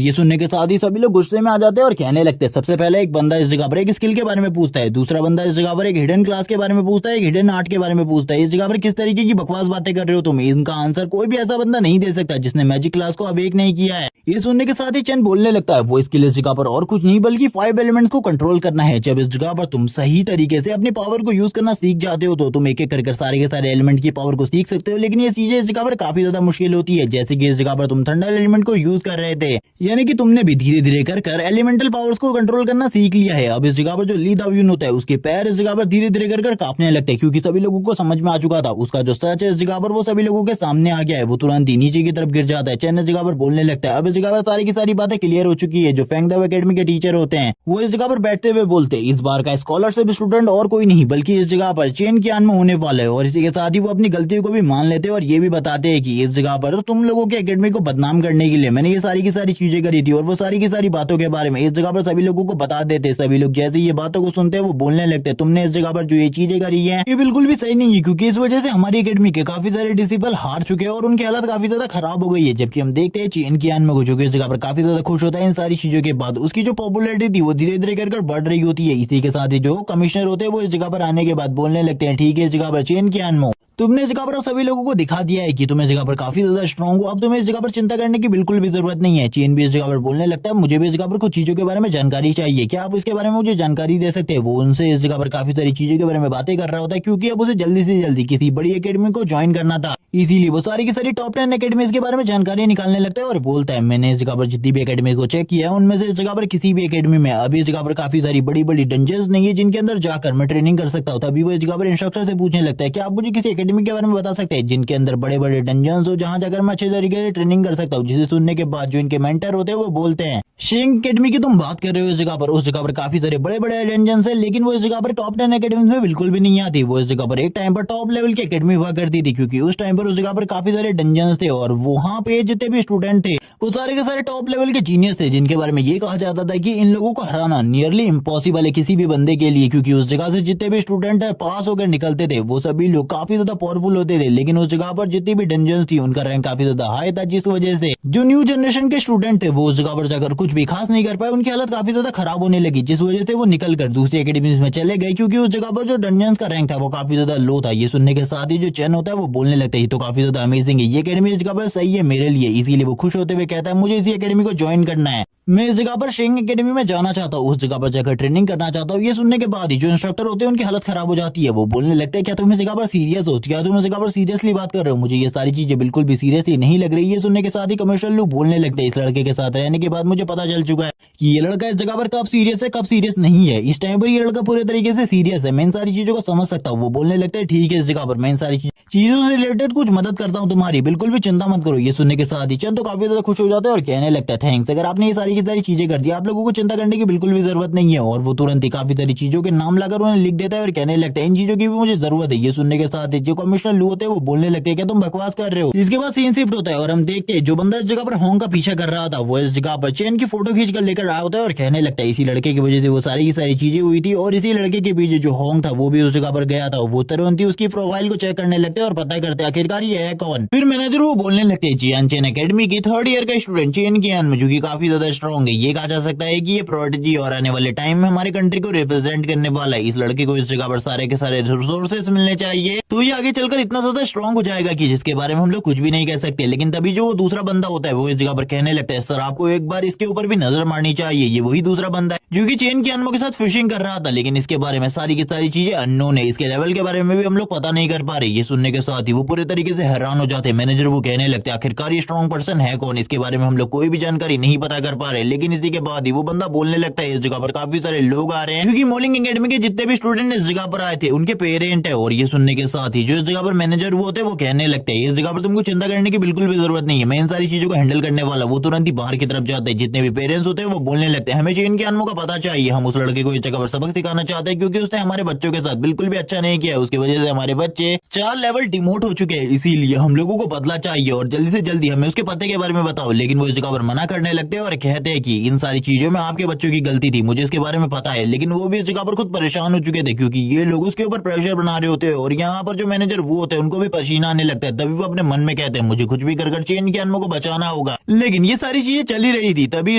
ये सुनने के साथ ही सभी लोग गुस्से में आ जाते हैं और कहने लगते हैं सबसे पहले एक बंदा इस जगह पर एक स्किल के बारे में पूछता है, दूसरा बंदा इस जगह पर एक हिडन क्लास के बारे में पूछता है, एक हिडन आर्ट के बारे में पूछता है। इस जगह पर किस तरीके की बकवास बातें कर रहे हो तुम, इनका आंसर कोई भी ऐसा बंदा नहीं दे सकता जिसने मैजिक क्लास को अवेक नहीं किया है। ये सुनने के साथ ही चैन बोलने लगता है वो स्किल इस जगह पर और कुछ नहीं बल्कि 5 एलिमेंट्स को कंट्रोल करना है। जब इस जगह पर तुम सही तरीके से अपनी पावर को यूज करना सीख जाते हो तो तुम एक एक करके सारे के सारे एलिमेंट की पावर को सीख सकते हो, लेकिन ये चीजें इस जगह पर काफी ज्यादा मुश्किल होती है। जैसे कि इस जगह पर तुम थंडर एलिमेंट को यूज कर रहे थे, यानी कि तुमने भी धीरे धीरे कर एलिमेंटल पावर्स को कंट्रोल करना सीख लिया है। अब इस जगह पर जो ली दावियन होता है उसके पैर इस जगह पर धीरे धीरे कर कांपने लगते हैं, क्योंकि सभी लोगों को समझ में आ चुका था उसका जो सच है इस जगह पर वो सभी लोगों के सामने आ गया है। वो तुरंत ही नीचे की तरफ गिर जाता है। चैन इस जगह पर बोलने लगता है अब इस जगह पर सारी की सारी बातें क्लियर हो चुकी है। जो फैंगडा एकेडमी के टीचर होते हैं वो इस जगह पर बैठते हुए बोलते हैं इस बार का स्कॉलरशिप स्टूडेंट और कोई नहीं बल्कि इस जगह पर चैन कियान में होने वाला है। और इसी के साथ ही वो अपनी गलतियों को भी मान लेते हैं और ये भी बताते हैं कि इस जगह पर तुम लोगों के एकेडमी को बदनाम करने के लिए मैंने ये सारी की सारी चीजें करी थी और वो सारी की सारी बातों के बारे में इस जगह पर सभी लोगों को बता देते। सभी लोग जैसे ये बातों को सुनते हैं वो बोलने लगते हैं तुमने इस जगह पर जो ये चीजें करी है ये बिल्कुल भी सही नहीं है, क्योंकि इस वजह से हमारी एकेडमी के काफी सारे डिसिपल हार चुके हैं और उनकी हालत काफी ज्यादा खराब हो गई है। जबकि हम देखते हैं चीन की आन में जो कि इस जगह पर काफी ज्यादा खुश होता है इन सारी चीजों के बाद। उसकी जो पॉपुलैरिटी थी वो धीरे धीरे कर बढ़ रही होती है। इसी के साथ ही जो कमिश्नर होते हैं वो इस जगह पर आने के बाद बोलने लगते हैं ठीक है इस जगह पर चीन की आन तुमने इस जगह पर सभी लोगों को दिखा दिया है कि तुम इस जगह पर काफी ज्यादा स्ट्रांग हो, अब तुम्हें इस जगह पर चिंता करने की बिल्कुल भी जरूरत नहीं है। चीन भी इस जगह पर बोलने लगता है मुझे भी इस जगह पर कुछ चीजों के बारे में जानकारी चाहिए, क्या आप इसके बारे में मुझे जानकारी दे सकते हैं। वो उनसे इस जगह पर काफी सारी चीजों के बारे में बातें कर रहा होता है, क्योंकि अब उसे जल्दी से जल्दी किसी बड़ी एकेडमी को ज्वाइन करना था। इसीलिए वो सारी की सारी टॉप 10 एकेडमीज के बारे में जानकारी निकालने लगता है और बोलता है मैंने इस जगह पर जितनी भी एकेडमी को चेक किया है उनमें से इस जगह पर किसी भी एकेडमी में अभी इस जगह पर काफी सारी बड़ी बड़ी डंजन्स नहीं है जिनके अंदर जाकर मैं ट्रेनिंग कर सकता हूँ। तभी वो इस जगह पर इंस्ट्रक्टर से पूछने लगता है कि आप मुझे किसी एकेडमी के बारे में बता सकते हैं जिनके अंदर बड़े बड़े डंजन्स हो जहां जाकर मैं अच्छे तरीके से ट्रेनिंग कर सकता हूँ। जिसे सुनने के बाद जो इनके मेंटर होते हैं वो बोलते हैं शेंग एकेडमी की तुम बात कर रहे हो इस जगह पर, उस जगह पर काफी सारे बड़े बड़े डंजन्स है लेकिन वो इस जगह पर टॉप 10 एकेडमी में बिल्कुल भी नहीं आती। वो इस जगह पर एक टाइम पर टॉप लेवल की एकेडमी हुआ करती थी, क्योंकि उस टाइम पर उस जगह पर काफी सारे डंजन्स थे और वहां पे जितने भी स्टूडेंट थे वो सारे के सारे टॉप लेवल के जीनियस थे, जिनके बारे में ये कहा जाता था कि इन लोगों को हराना नियरली इम्पॉसिबल है किसी भी बंदे के लिए, क्योंकि उस जगह से जितने भी स्टूडेंट पास होकर निकलते थे वो सभी लोग काफी ज्यादा पावरफुल होते थे। लेकिन उस जगह पर जितनी भी डंजन्स थी उनका रैंक काफी ज्यादा हाई था, जिस वजह से जो न्यू जनरेशन के स्टूडेंट थे वो उस जगह पर जाकर कुछ भी खास नहीं कर पाए। उनकी हालत काफी ज्यादा खराब होने लगी, जिस वजह से वो निकल कर दूसरी एकेडमी में चले गए, क्योंकि उस जगह पर जो डंजन्स का रैंक था वो काफी ज्यादा लो था। ये सुनने के साथ ही जो चैन होता है वो बोलने लगता है तो काफी ज्यादा अमेजिंग है, ये एकेडमी इस जगह पर सही है मेरे लिए। इसीलिए वो खुश होते हुए कहता है मुझे इसी एकेडमी को ज्वाइन करना है, मैं इस जगह पर शेंग एकेडमी में जाना चाहता हूँ, उस जगह पर जाकर ट्रेनिंग करना चाहता हूँ। ये सुनने के बाद ही जो इंस्ट्रक्टर होते हैं उनकी हालत खराब हो जाती है। वो बोलने लगते हैं क्या तुम इस जगह पर सीरियस हो, क्या तुम इस जगह पर सीरियसली बात कर रहे हो, मुझे ये सारी चीजें बिल्कुल भी सीरियसली नहीं लग रही। ये सुनने के साथ ही कमर्शियल लोग बोलने लगते हैं इस लड़के के साथ रहने के बाद मुझे पता चल चुका है कि ये लड़का इस जगह पर कब सीरियस है कब सीरियस नहीं है। इस टाइम पर ये लड़का पूरे तरीके से सीरियस है, मैं इन सारी चीजों को समझ सकता हूँ। वो बोलने लगता है ठीक है इस जगह पर मैं इन सारी चीजों से रिलेटेड कुछ मदद करता हूँ तुम्हारी, बिल्कुल भी चिंता मत करो। ये सुनने के साथ ही चंद तो काफी ज्यादा खुश हो जाता है और कहने लगता है थैंक्स, अगर आपने ये सारी की सारी चीजें कर दी आप लोगों को चिंता करने की बिल्कुल भी जरूरत नहीं है। और वो तुरंत ही काफी सारी चीजों के नाम लाकर उन्हें लिख देता है और कहने लगता है इन चीजों की भी मुझे जरूरत है। ये सुनने के साथ ही जो कमिश्नर लू होते हैं वो बोलने लगते हैं क्या तुम बकवास कर रहे हो। इसके बाद सीन शिफ्ट होता है और हम देखते हैं जो बंदा इस जगह पर होंग का पीछा कर रहा था वो इस जगह पर चेन की फोटो खींच कर लेकर आया होता है और कहने लगता है इसी लड़के की वजह से वो सारी की सारी चीजें हुई थी और इसी लड़के के पीछे जो होंग था वो भी उस जगह पर गया था। वो तुरंत ही उसकी प्रोफाइल को चेक करने लगते हैं और पता करते हैं आखिरकार ये है कौन। फिर मैनेजर वो बोलने लगते हैं जियान चेन एकेडमी की 3rd ईयर का स्टूडेंट चेन कियान में, जो कि काफी ज्यादा स्ट्रॉन्ग है। ये कहा जा सकता है कि ये प्रोडिजी और आने वाले टाइम में हमारे कंट्री को रिप्रेजेंट करने वाला है। इस लड़के को इस जगह पर सारे के सारे रिसोर्सेस मिलने चाहिए, तो ये आगे चलकर इतना ज्यादा स्ट्रॉन्ग हो जाएगा कि जिसके बारे में हम लोग कुछ भी नहीं कह सकते। लेकिन तभी जो वो दूसरा बंदा होता है वो इस जगह पर कहने लगता है सर आपको एक बार इसके ऊपर भी नजर मारनी चाहिए। ये वही दूसरा बंदा है जो कि चेन कियान के साथ फिशिंग कर रहा था, लेकिन इसके बारे में सारी की सारी चीजें अननोन है, इसके लेवल के बारे में भी हम लोग पता नहीं कर पा रहे। ये सुनने के साथ ही वो पूरे तरीके से हैरान हो जाते हैं। मैनेजर वो कहने लगते हैं आखिरकार ये स्ट्रॉन्ग पर्सन है कौन, इसके बारे में हम लोग कोई भी जानकारी नहीं पता कर पा रहे। लेकिन इसी के बाद ही वो बंदा बोलने लगता है इस जगह पर काफी सारे लोग आ रहे हैं, क्योंकि मॉलिंग एकेडमी के जितने भी स्टूडेंट इस जगह पर आए थे उनके पेरेंट है। और ये सुनने के साथ ही जो इस जगह पर मैनेजर वो होते हैं वो कहने लगते हैं इस जगह पर तुमको चिंता करने की बिल्कुल भी जरूरत नहीं है, मैं इन सारी चीजों को हैंडल करने वाला। वो तुरंत ही बाहर की तरफ जाते हैं। जितने भी पेरेंट्स होते हैं वो बोलने लगते हैं हमें चेन कियान का पता चाहिए, हम उस लड़के को इस जगह पर सबक सिखाना चाहते हैं, क्योंकि उसने हमारे बच्चों के साथ बिल्कुल भी अच्छा नहीं किया। उसकी वजह से हमारे बच्चे 4 लेवल डिमोट हो चुके हैं, इसीलिए हम लोगों को बदला चाहिए और जल्दी से जल्दी हमें उसके पते के बारे में बताओ। लेकिन वो इस जगह पर मना करने लगते हैं और कहते हैं कि इन सारी चीजों में आपके बच्चों की गलती थी, मुझे इसके बारे में पता है। लेकिन वो भी इस जगह पर खुद परेशान हो चुके थे, क्योंकि ये लोग उसके ऊपर प्रेशर बना रहे होते हैं और यहाँ पर जो मैनेजर वो होते हैं उनको भी पसीना आने लगता है। तभी वो अपने मन में कहते हैं मुझे कुछ भी कर चेन कियान को बचाना होगा। लेकिन ये सारी चीजें चली रही थी, तभी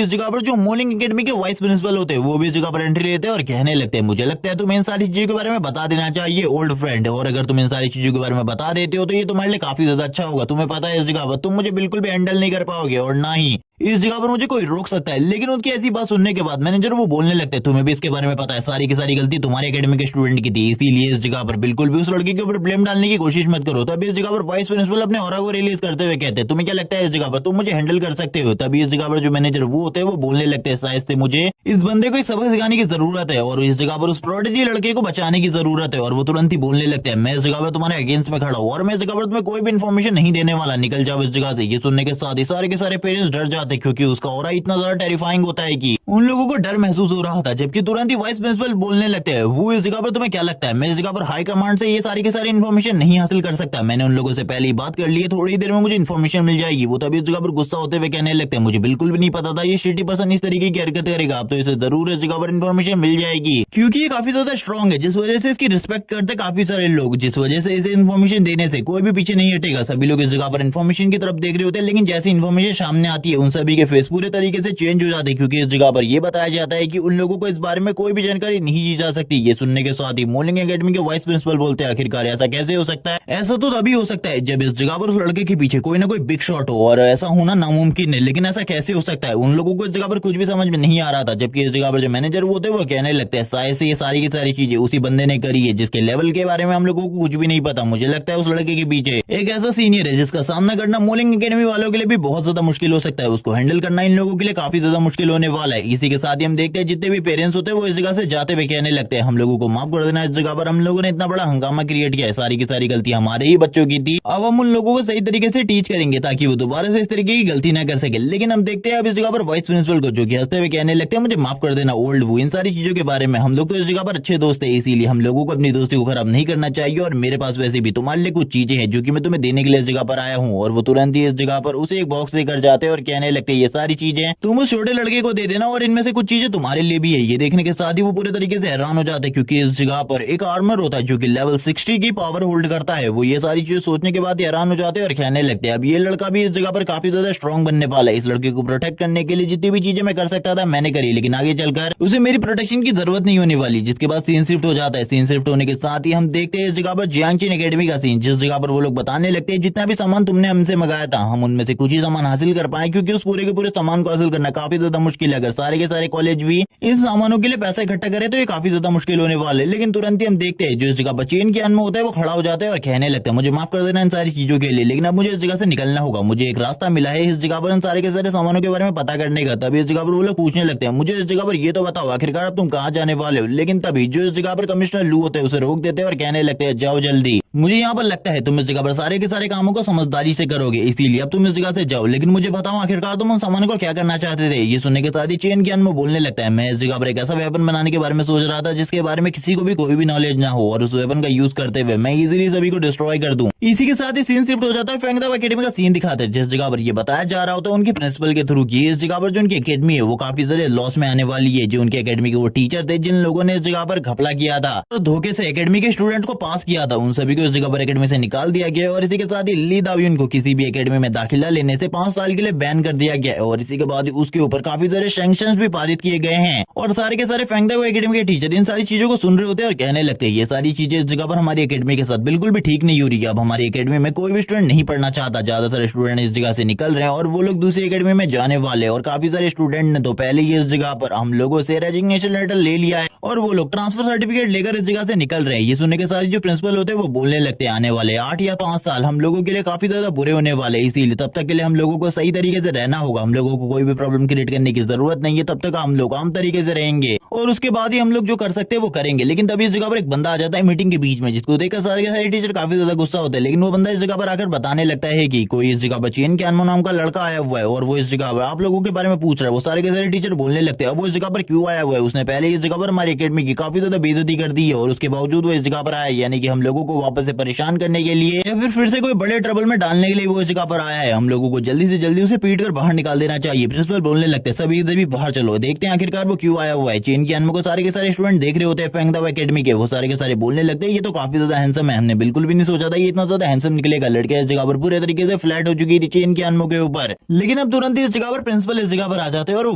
इस जगह पर जो मॉलिंग एकेडमी के वाइस प्रिंसिपल होते हैं वो भी इस जगह पर एंट्री लेते हैं और कहने लगते हैं मुझे लगता है तुम्हें इन सारी चीजों के बारे में बता देना चाहिए ओल्ड फ्रेंड, और अगर तुम इन सारी चीजों के बारे में बता देते हो तो ये तुम्हारे लिए काफी ज्यादा अच्छा होगा। तुम्हें पता है इस जगह पर तुम मुझे बिल्कुल भी हैंडल नहीं कर पाओगे और ना ही इस जगह पर मुझे कोई रोक सकता है। लेकिन उनकी ऐसी बात सुनने के बाद मैनेजर वो बोलने लगते हैं तुम्हें भी इसके बारे में पता है, सारी की सारी गलती तुम्हारे एकेडमी के स्टूडेंट की थी, इसीलिए इस जगह पर बिल्कुल भी उस लड़के के ऊपर ब्लेम डालने की कोशिश मत करो। तभी इस जगह पर वाइस प्रिंसिपल अपने ऑरा को रिलीज करते हुए कहते हैं तुम्हें क्या लगता है इस जगह पर तुम मुझे हैंडल कर सकते हो। तभी इस जगह पर जो मैनेजर वो होते हैं वो बोलने लगते हैं शायद से मुझे इस बंदे को एक सबक सिखाने की जरूरत है और इस जगह पर उस प्रोडिजी लड़के को बचाने की जरूरत है। और वो तुरंत ही बोलने लगते हैं मैं इस जगह पर तुम्हारे अगेंस्ट में खड़ा हूँ और मैं इस जगह पर तुम्हें कोई भी इन्फॉर्मेशन नहीं देने वाला, निकल जाओ इस जगह से। ये सुनने के साथ ही सारे के सारे पेरेंट्स डर जाते जाते क्योंकि उसका ऑरा इतना ज्यादा टेरिफाइंग होता है कि उन लोगों को डर महसूस हो रहा था। जबकि तुरंत ही वाइस प्रिंसिपल बोलने लगते हैं, वो इस जगह पर तुम्हें क्या लगता है मैं इस जगह पर हाई कमांड से ये सारी की सारी इन्फॉर्मेशन नहीं हासिल कर सकता? मैंने उन लोगों से पहले ही बात कर ली है, थोड़ी देर में मुझे इन्फॉर्मेशन मिल जाएगी। वो तभी इस जगह पर गुस्सा होते हुए कहने लगते हैं, मुझे बिल्कुल भी नहीं पता था ये शिटी पर्सन इस तरीके की हरकत करेगा। अब तो इसे जरूर इस जगह पर इन्फॉर्मेशन मिल जाएगी क्योंकि ये काफी ज्यादा स्ट्रांग है, जिस वजह से इसकी रिस्पेक्ट करते काफी सारे लोग, जिस वजह से इसे इन्फॉर्मेशन देने से कोई भी पीछे नहीं हटेगा। सभी लोग इस जगह पर इन्फॉर्मेशन की तरफ देख रहे होते हैं, लेकिन जैसे इन्फॉर्मेशन सामने आती है उन सभी के फेस पूरे तरीके से चेंज हो जाते हैं क्योंकि इस जगह पर यह बताया जाता है कि उन लोगों को इस बारे में कोई भी जानकारी नहीं दी जा सकती। ये सुनने के साथ ही मॉर्निंग एकेडमी के वाइस प्रिंसिपल बोलते हैं, आखिरकार ऐसा कैसे हो सकता है? ऐसा तो तभी हो सकता है जब इस जगह पर उस लड़के के पीछे कोई ना कोई बिग शॉट हो, और ऐसा होना नामुमकिन है, लेकिन ऐसा कैसे हो सकता है? उन लोगों को इस जगह पर कुछ भी समझ में नहीं आ रहा था। जबकि इस जगह पर जो मैनेजर होते हैं वो कहने लगते हैं, शायद से ये सारी की सारी चीजें उसी बंदे ने करी है जिसके लेवल के बारे में हम लोगों को कुछ भी नहीं पता। मुझे लगता है उस लड़के के पीछे एक ऐसा सीनियर है जिसका सामना करना मॉर्निंग एकेडमी वालों के लिए भी बहुत ज्यादा मुश्किल हो सकता है। उसको हैंडल करना इन लोगों के लिए काफी ज्यादा मुश्किल होने वाला है। इसी के साथ ही हम देखते हैं जितने भी पेरेंट्स होते हैं वो इस जगह से जाते हुए कहने लगते हैं, हम लोगों को माफ कर देना, इस जगह पर हम लोगों ने इतना बड़ा हंगामा क्रिएट किया है, सारी की सारी गलती हमारे ही बच्चों की थी। अब हम उन लोगों को सही तरीके से टीच करेंगे ताकि वो दोबारा से इस तरीके की गलती ना कर सके। लेकिन हम देखते हैं अब इस जगह पर वाइस प्रिंसिपल को, जो कि हंसते हुए कहने लगते हैं, मुझे माफ कर देना ओल्ड वो, इन सारी चीजों के बारे में हम लोग तो इस जगह पर अच्छे दोस्त है, इसीलिए हम लोगों को अपनी दोस्ती को खराब नहीं करना चाहिए। और मेरे पास वैसे भी तुम्हारे लिए कुछ चीजें हैं जो कि मैं तुम्हें देने के लिए इस जगह पर आया हूँ। और वो तुरंत ही इस जगह पर उसे एक बॉक्स देकर जाते हैं और कहने लगते हैं, ये सारी चीजें तुम उस छोटे लड़के को दे देना और इनमें से कुछ चीजें तुम्हारे लिए भी है। ये देखने के साथ ही वो पूरे तरीके से हैरान हो जाते हैं क्योंकि इस जगह पर एक आर्मर होता है जो कि लेवल 60 की पावर होल्ड करता है। वो ये सारी चीजें सोचने के बाद हैरान हो जाते हैं और कहने लगते हैं, अब ये लड़का भी इस जगह पर काफी ज्यादा स्ट्रांग बनने वाला है। इस लड़के को प्रोटेक्ट करने के लिए जितनी भी चीजें मैं कर सकता था मैंने करी, लेकिन आगे चलकर उसे मेरी प्रोटेक्शन की जरूरत नहीं होने वाली। जिसके बाद सीन शिफ्ट हो जाता है। सीन शिफ्ट होने के साथ ही हम देखते हैं इस जगह पर जियांगचिन एकेडमी का सीन, जिस जगह पर वो लोग बताने लगते हैं, जितना भी सामान तुमने हमसे मंगाया था हम उनमें से कुछ ही सामान हासिल कर पाए क्योंकि उस पूरे के पूरे सामान को हासिल करना काफी ज्यादा मुश्किल है। अगर सारे के सारे कॉलेज भी इन सामानों के लिए पैसा इकट्ठा करे तो ये काफी ज्यादा मुश्किल होने वाले। लेकिन तुरंत ही हम देखते हैं जो इस जगह पर चेन के में होता है वो खड़ा हो जाता है और कहने लगता है, मुझे माफ कर देना इन सारी चीजों के लिए, लेकिन अब मुझे इस जगह से निकलना होगा। मुझे एक रास्ता मिला है इस जगह पर इन सारे के सारे सामानों के बारे में पता करने का। तभी इस जगह पर वो लोग पूछने लगते हैं, मुझे इस जगह पर ये तो बताओ आखिरकार अब तुम कहाँ जाने वाले हो? लेकिन तभी जो इस जगह पर कमिश्नर लू होते हैं उसे रोक देते हैं और कहने लगते हैं, जाओ जल्दी, मुझे यहाँ पर लगता है तुम इस जगह पर सारे के सारे कामों को समझदारी से करोगे, इसीलिए अब तुम इस जगह से जाओ। लेकिन मुझे बताओ आखिरकार तुम उन सामानों को क्या करना चाहते थे? ये सुनने के साथ ही चेन ज्ञान में बोलने लगता है, मैं इस जगह पर एक ऐसा वेपन बनाने के बारे में सोच रहा था जिसके बारे में किसी को भी कोई भी नॉलेज ना हो और उस वेपन का यूज करते हुए मैं इजीली सभी को डिस्ट्रॉय कर दूं। इसी के साथ ही सीन शिफ्ट हो जाता है फेंगदाव एकेडमी का सीन दिखाते हैं, जिस जगह पर ये बताया जा रहा होता है उनके प्रिंसिपल के थ्रू की इस जगह पर जो उनकी एकेडमी है वो काफी ज्यादा लॉस में आने वाली है। जो उनकी एकेडमी के वो टीचर थे जिन लोगों ने इस जगह पर घपला किया था और धोखे से एकेडमी के स्टूडेंट को पास किया था, उन सभी को इस जगह पर एकेडमी से निकाल दिया गया और इसी के साथ ही ली दाव्यून को किसी भी एकेडमी में दाखिला लेने से 5 साल के लिए बैन कर दिया गया और इसी के बाद उसके ऊपर काफी सारे सैंक्शंस भी पारित किए गए हैं। और सारे के सारे फेंगदाव एकेडमी के टीचर इन सारी चीजों को सुन रहे होते हैं और कहने लगते हैं, ये सारी चीजें इस जगह पर हमारी एकेडमी के साथ बिल्कुल भी ठीक नहीं हो रही है। अब हमारी एकेडमी में कोई भी स्टूडेंट नहीं पढ़ना चाहता, ज्यादातर स्टूडेंट इस जगह से निकल रहे हैं और वो लोग दूसरी एकेडमी में जाने वाले। और काफी सारे स्टूडेंट ने तो पहले ही इस जगह पर हम लोगों से रेजिग्नेशन लेटर ले लिया है और वो लोग ट्रांसफर सर्टिफिकेट लेकर इस जगह से निकल रहे हैं। ये सुनने के साथ जो प्रिंसिपल होते हैं वो बोलने लगते हैं, आने वाले 8 या 5 साल हम लोगों के लिए काफी ज्यादा बुरे होने वाले, इसीलिए तब तक के लिए हम लोगों को सही तरीके से रहना होगा। हम लोगों को कोई भी प्रॉब्लम क्रिएट करने की जरूरत नहीं है, तब तक हम लोग आम तरीके से रहेंगे और उसके बाद ही हम लोग जो कर सकते हैं वो करेंगे। लेकिन तभी इस जगह पर एक बंदा आ जाता है मीटिंग के बीच में, जिसको देखकर सारे के सारे टीचर काफी ज्यादा गुस्सा होते हैं। लेकिन वो बंदा इस जगह पर आकर बताने लगता है कि कोई इस जगह पर चेन क्यानमो नाम का लड़का आया हुआ है और वो इस जगह पर आप लोगों के बारे में पूछ रहा है। वो सारे के सारे टीचर बोलने लगते हैं, अब वो इस जगह पर क्यों आया हुआ है? उसने पहले इस जगह पर हमारी एकेडमी की काफी ज्यादा बेइज्जती कर दी है और उसके बावजूद वो इस जगह पर आया, यानी कि हम लोगों को वापस से परेशान करने के लिए या फिर से कोई बड़े ट्रबल में डालने के लिए वो इस जगह पर आया है। हम लोगों को जल्दी से जल्दी उसे पीट कर बाहर निकाल देना चाहिए। प्रिंसिपल बोलने लगते हैं, सभी बाहर चलो, देखते हैं आखिरकार वो क्यों आया हुआ है। चेन क्यानमो को सारे के सारे स्टूडेंट देख रहे होते हैं फेंगदाव एकेडमी के, वो सारे के सारे बोलने लगते हैं, ये तो काफी ज्यादा हैंडसम है, हमने बिल्कुल भी नहीं सोचा था ये इतना ज्यादा हैंडसम निकलेगा। लड़के इस जगह पर पूरे तरीके से फ्लैट हो चुकी थी चेन क्यानमो के ऊपर। लेकिन अब तुरंत ही इस जगह पर प्रिंसिपल इस जगह पर आ जाते हैं और वो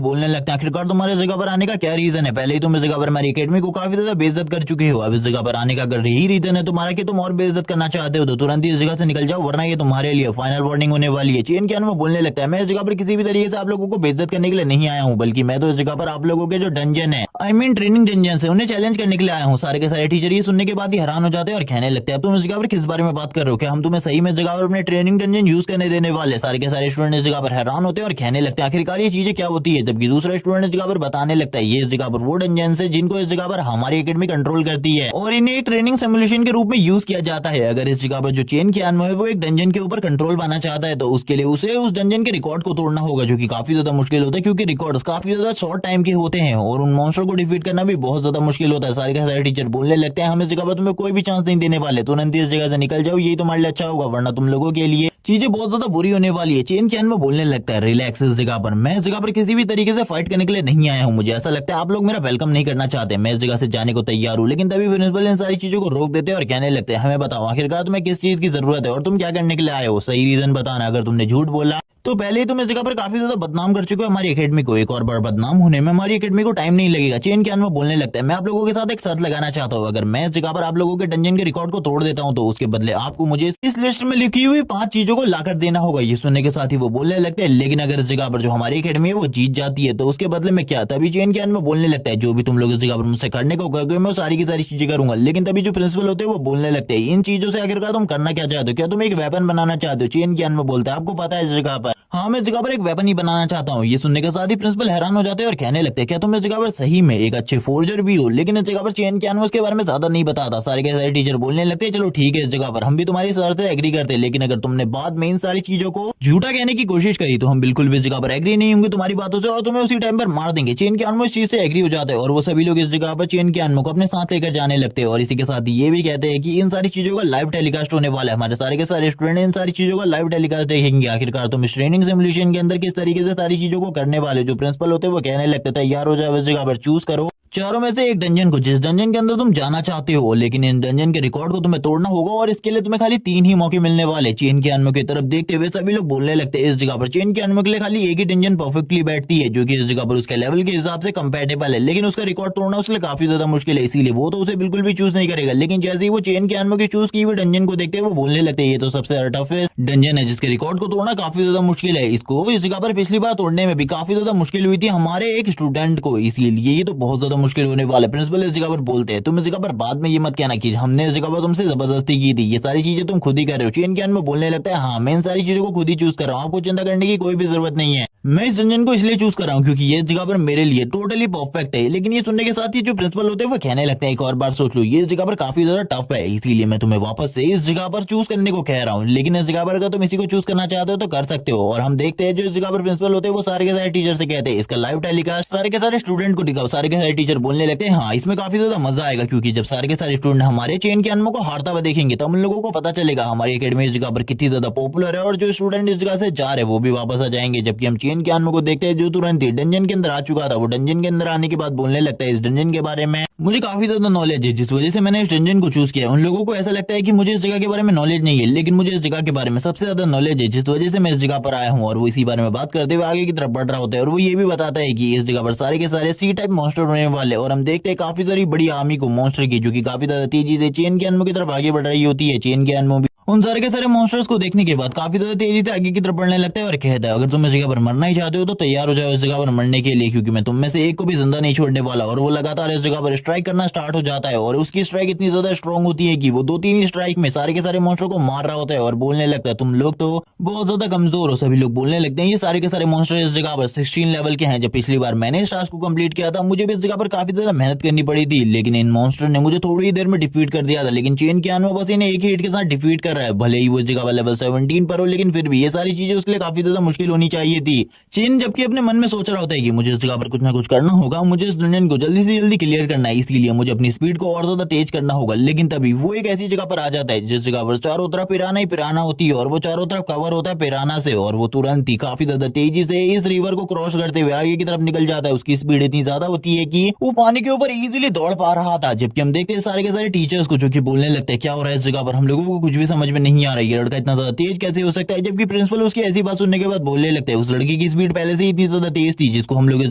बोलने लगते हैं, आखिरकार तुम्हारे जगह पर आने का क्या रीजन है? पहले ही तुम इस जगह पर हमारी एकेडमी को काफी ज्यादा बेइज्जत कर चुके हो, अब इस जगह पर आने का अगर यही रीजन है तुम्हारा कि तुम और बेइज्जत करना चाहते हो तो तुरंत ही इस जगह से निकल जाओ, वरना ये तुम्हारे लिए फाइनल वार्निंग होने वाली है। चेन क्यानमो बोलने लगता है, मैं इस जगह पर किसी भी तरीके से आप लोगों को बेइज्जत करने के लिए नहीं आया हूँ, बल्कि मैं तो इस जगह पर आप लोगों के जो डंजन है, आई मीन ट्रेनिंग डंजन है, उन्हें चैलेंज करने के लिए आया हूँ। सारे के सारे टीचर ये सुनने के बाद ही हैरान हो जाते हैं और कहने लगते हैं, तुम इस जगह पर किस बारे में बात कर रहे हो? क्या हम तुम्हें सही में इस जगह पर अपने ट्रेनिंग डंजन यूज करने देने वाले? सारे के सारे स्टूडेंट इस जगह पर हैरान होते हैं और कहने लगते हैं, आखिरकार ये चीजें क्या होती है? जबकि दूसरा स्टूडेंट इस जगह पर बताने लगता है, ये इस जगह पर वो डंजन है जिनको इस जगह पर हमारी एकेडमी कंट्रोल करती है और इन्हें एक ट्रेनिंग सिमुलेशन के रूप में यूज किया जाता है। अगर इस जगह पर जो चेन क्यानमो है वो एक डंजन के ऊपर कंट्रोल पाना चाहता है तो उसके लिए उसे उस डंजन के रिकॉर्ड को तोड़ना होगा, जो कि काफी ज्यादा मुश्किल होता है क्योंकि रिकॉर्ड्स काफी ज्यादा शॉर्ट टाइम के होते हैं और उन मॉन्स्टर को डिफीट करना भी बहुत ज्यादा मुश्किल होता है। सारे के सारे टीचर बोलने लगते हैं हम इस जगह पर तुम्हें कोई भी चांस नहीं देने वाले, तुरंत इस जगह से निकल जाओ, यही तुम्हारे लिए अच्छा होगा, वरना तुम लोगों के लिए चीजें बहुत ज्यादा बुरी होने वाली है। चेन कैन में बोलने लगता है रिलैक्स, इस जगह पर मैं इस जगह पर किसी भी तरीके से फाइट करने के लिए नहीं आया हूँ, मुझे ऐसा लगता है आप लोग मेरा वेलकम नहीं करना चाहते, मैं इस जगह से जाने को तैयार हूँ। लेकिन तभी प्रिंसिपल इन सारी चीजों को रोक देते हैं और कहने लगते हैं हमें बताओ आखिरकार तुम्हें किस चीज की जरूरत है और तुम क्या करने के लिए आए हो, सही रीजन बताना, अगर तुमने झूठ बोला तो पहले ही तुम इस जगह पर काफी ज्यादा बदनाम कर चुके हो हमारी एकेडमी को, एक और बार बदनाम होने में हमारी एकेडमी को टाइम नहीं लगेगा। चेन कैन में बोलने लगता है मैं आप लोगों के साथ एक शर्त लगाना चाहता हूँ, अगर मैं इस जगह पर आप लोगों के डंजन के रिकॉर्ड को तोड़ देता हूँ तो उसके बदले आपको मुझे इस लिस्ट में लिखी हुई 5 चीजों को लाकर देना होगा। ये सुनने के साथ ही वो बोलने लगते हैं लेकिन अगर इस जगह पर जो हमारी एकेडमी है वो जीत जाती है तो उसके बदले में क्या। तभी चेन कैन में बोलने लगता है जो भी तुम लोग इस जगह पर मुझसे करने को कहोगे मैं सारी की सारी चीजें करूंगा। लेकिन तभी जो प्रिंसिपल होते हैं वो बोलने लगते हैं इन चीजों से आखिरकार तुम करना क्या चाहते हो, क्या तुम एक वेपन बनाना चाहते हो। चेन कैन में बोलता है आपको पता है इस जगह पर, हाँ मैं इस जगह पर एक वेपन ही बनाना चाहता हूँ। ये सुनने के साथ ही प्रिंसिपल हैरान हो जाते हैं और कहने लगते हैं क्या तुम इस जगह पर सही में एक अच्छे फोर्जर भी हो। लेकिन इस जगह पर चेन कैन उसके बारे में ज्यादा नहीं बताता। सारे के सारे टीचर बोलने लगते हैं चलो ठीक है इस जगह पर हम भी तुम्हारी सर से एग्री करते हैं, लेकिन अगर तुमने बाद में इन सारी चीजों को झूठा कहने की कोशिश करी तो हम बिल्कुल भी इस जगह पर एग्री नहीं होंगे तुम्हारी बातों से और तुम्हें उसी टाइम पर मार देंगे। चेन कैन इस चीज से एग्री हो जाता है और वो सभी लोग इस जगह पर चेन कैन को अपने साथ लेकर जाने लगते हैं और इसी के साथ ये भी कहते हैं कि इन सारी चीजों का लाइव टेलीकास्ट होने वाला है, हमारे सारे के सारे स्टूडेंट इन सारी चीजों का लाइव टेलीकास्ट देखेंगे। आखिरकार तुम इस ट्रेनिंग सिमुलेशन के अंदर किस तरीके से सारी चीजों को करने वाले। जो प्रिंसिपल होते हैं वो कहने लगते तैयार हो जाए इस जगह पर चूज करो चारों में से एक डंजन को जिस डंजन के अंदर तुम जाना चाहते हो, लेकिन इन डंजन के रिकॉर्ड को तुम्हें तोड़ना होगा और इसके लिए तुम्हें खाली 3 ही मौके मिलने वाले। चेन के अनमों की तरफ देखते हुए सभी लोग बोलने लगते हैं इस जगह पर चेन के अनमों के लिए खाली एक ही डंजन परफेक्टली बैठती है जो कि इस जगह पर उसके लेवल के हिसाब से कंपेटेबल है, लेकिन उसका रिकॉर्ड तोड़ना उसके लिए काफी ज्यादा मुश्किल है, इसीलिए वो तो उसे बिल्कुल भी चूज नहीं करेगा। लेकिन जैसे ही वो चेन के अनमों की चूज की हुई डंजन को देखते हैं वो बोलने लगते हैं ये तो सबसे टफेस्ट डंजन है जिसके रिकॉर्ड को तोड़ना काफी ज्यादा मुश्किल है, इसको इस जगह पर पिछली बार तोड़ने में भी काफी ज्यादा मुश्किल हुई थी हमारे एक स्टूडेंट को, इसीलिए ये तो बहुत ज्यादा मुश्किल होने वाला है। प्रिंसिपल इस जगह पर बोलते हैं तुम इस जगह पर बाद में ये मत कहना कि हमने इस जगह पर तुमसे जबरदस्ती की थी, ये सारी चीजें तुम खुद ही कर रहे हो। चेन कैन में बोलने लगता है हाँ मैं इन सारी चीजों को खुद ही चूज कर रहा हूँ, आपको चिंता करने की कोई भी जरूरत नहीं है, मैं इस डंजन को इसलिए चूज कर रहा हूँ क्योंकि ये इस जगह पर मेरे लिए टोटली परफेक्ट है। लेकिन ये सुनने के साथ ही जो प्रिंसिपल होते हैं वो कहने लगते हैं एक और बार सोच लो ये इस जगह पर काफी ज्यादा टफ है, इसीलिए मैं तुम्हें वापस से इस जगह पर चूज करने को कह रहा हूँ। लेकिन इस जगह पर अगर तुम इसी को चूज करना चाहते हो तो कर सकते हो। और हम देखते हैं जो इस जगह पर प्रिंसिपल होते हैं वो सारे के सारे टीचर से कहते हैं इसका लाइव टेलीकास्ट सारे के सारे स्टूडेंट को दिखाओ। सारे के सारे टीचर बोलने लगते हैं हाँ इसमें काफी ज्यादा मजा आएगा क्योंकि जब सारे के सारे स्टूडेंट हमारे चेन के अनमों को हारता हुआ देखेंगे तब उन लोगों को पता चलेगा हमारी एकेडमी इस जगह पर कितनी ज्यादा पॉपुलर है और जो स्टूडेंट इस जगह से जा रहे हैं वो भी वापस आ जाएंगे। जबकि हम चेन के अनमों को देखते हैं जो तुरंत ही डंजन के अंदर आ चुका था, वो डंजन के अंदर आने के बाद बोलने लगता है इस डंजन के बारे में मुझे काफी ज्यादा नॉलेज है जिस वजह से मैंने इस डंजन को चूज किया। उन लोगों को ऐसा लगता है कि मुझे इस जगह के बारे में नॉलेज नहीं है, लेकिन मुझे इस जगह के बारे में सबसे ज्यादा नॉलेज है जिस वजह से मैं इस जगह पर आया हूँ। और वो इसी बारे में बात करते हुए आगे की तरफ बढ़ रहा होता है और वो ये भी बताता है कि इस जगह पर सारे के सारे सी टाइप मॉन्स्टर होने वाले और हम देखते हैं काफी सारी बड़ी आर्मी को मॉन्स्टर की जो कि काफी ज्यादा तेजी से चेन के अनमों की तरफ आगे बढ़ रही होती है। चेन के अनमों भी उन सारे के सारे मॉन्स्टर्स को देखने के बाद काफी ज्यादा तेजी से आगे की तरफ बढ़ने लगता है और कहता है अगर तुम इस जगह पर मरना ही चाहते हो तो तैयार हो जाओ इस जगह पर मरने के लिए क्योंकि मैं तुम में से एक को भी जिंदा नहीं छोड़ने वाला। और वो लगातार इस जगह पर स्ट्राइक करना स्टार्ट हो जाता है और उसकी स्ट्राइक इतनी ज्यादा स्ट्रॉन्ग होती है कि वो 2-3 ही स्ट्राइक में सारे के सारे मॉन्स्टर को मार रहा होता है और बोलने लगता है तुम लोग तो बहुत ज्यादा कमजोर हो। सभी लोग बोलने लगते हैं ये सारे के सारे मॉन्स्टर इस जगह पर 16 लेवल के हैं। जब पिछली बार मैंने इस टास्क को कंप्लीट किया था मुझे भी इस जगह पर काफी ज्यादा मेहनत करनी पड़ी थी, लेकिन इन मॉन्स्टर ने मुझे थोड़ी ही देर में डिफीट कर दिया था। लेकिन चेन के अनमों बस इन्हें एक ही हिट के साथ डिफीट कर रहा है, भले ही वो जगह लेवल 17 पर हो, लेकिन फिर भी ये सारी चीजें उसके लिए काफी ज्यादा मुश्किल होनी चाहिए थी। चेन जबकि अपने मन में सोच रहा होता है कि मुझे इस जगह पर कुछ ना कुछ करना होगा, मुझे इस डंजन को जल्दी से जल्दी क्लियर करना है, इसलिए मुझे अपनी स्पीड को और ज्यादा तेज करना होगा। लेकिन तभी वो एक ऐसी जगह पर आ जाता है जिस जगह पर चारों तरफ पिराना ही पिराना होती है और वो चारों तरफ कवर होता है पिराना से और वो तुरंत ही काफी ज्यादा तेजी से इस रिवर को क्रॉस करते हुए आगे की तरफ निकल जाता है। उसकी स्पीड इतनी ज्यादा होती है कि वो पानी के ऊपर इजीली दौड़ पा रहा था। जबकि हम देखते हैं सारे के सारे टीचर्स को जो कि बोलने लगते हैं क्या हो रहा है इस जगह पर, हम लोगों को कुछ भी समझ में नहीं आ रहा है, ये लड़का इतना ज्यादा तेज कैसे हो सकता है। जबकि प्रिंसिपल उसकी ऐसी बात सुनने के बाद बोलने लगते हैं उस लड़की की स्पीड पहले से ही इतनी ज्यादा तेज थी जिसको हम लोग इस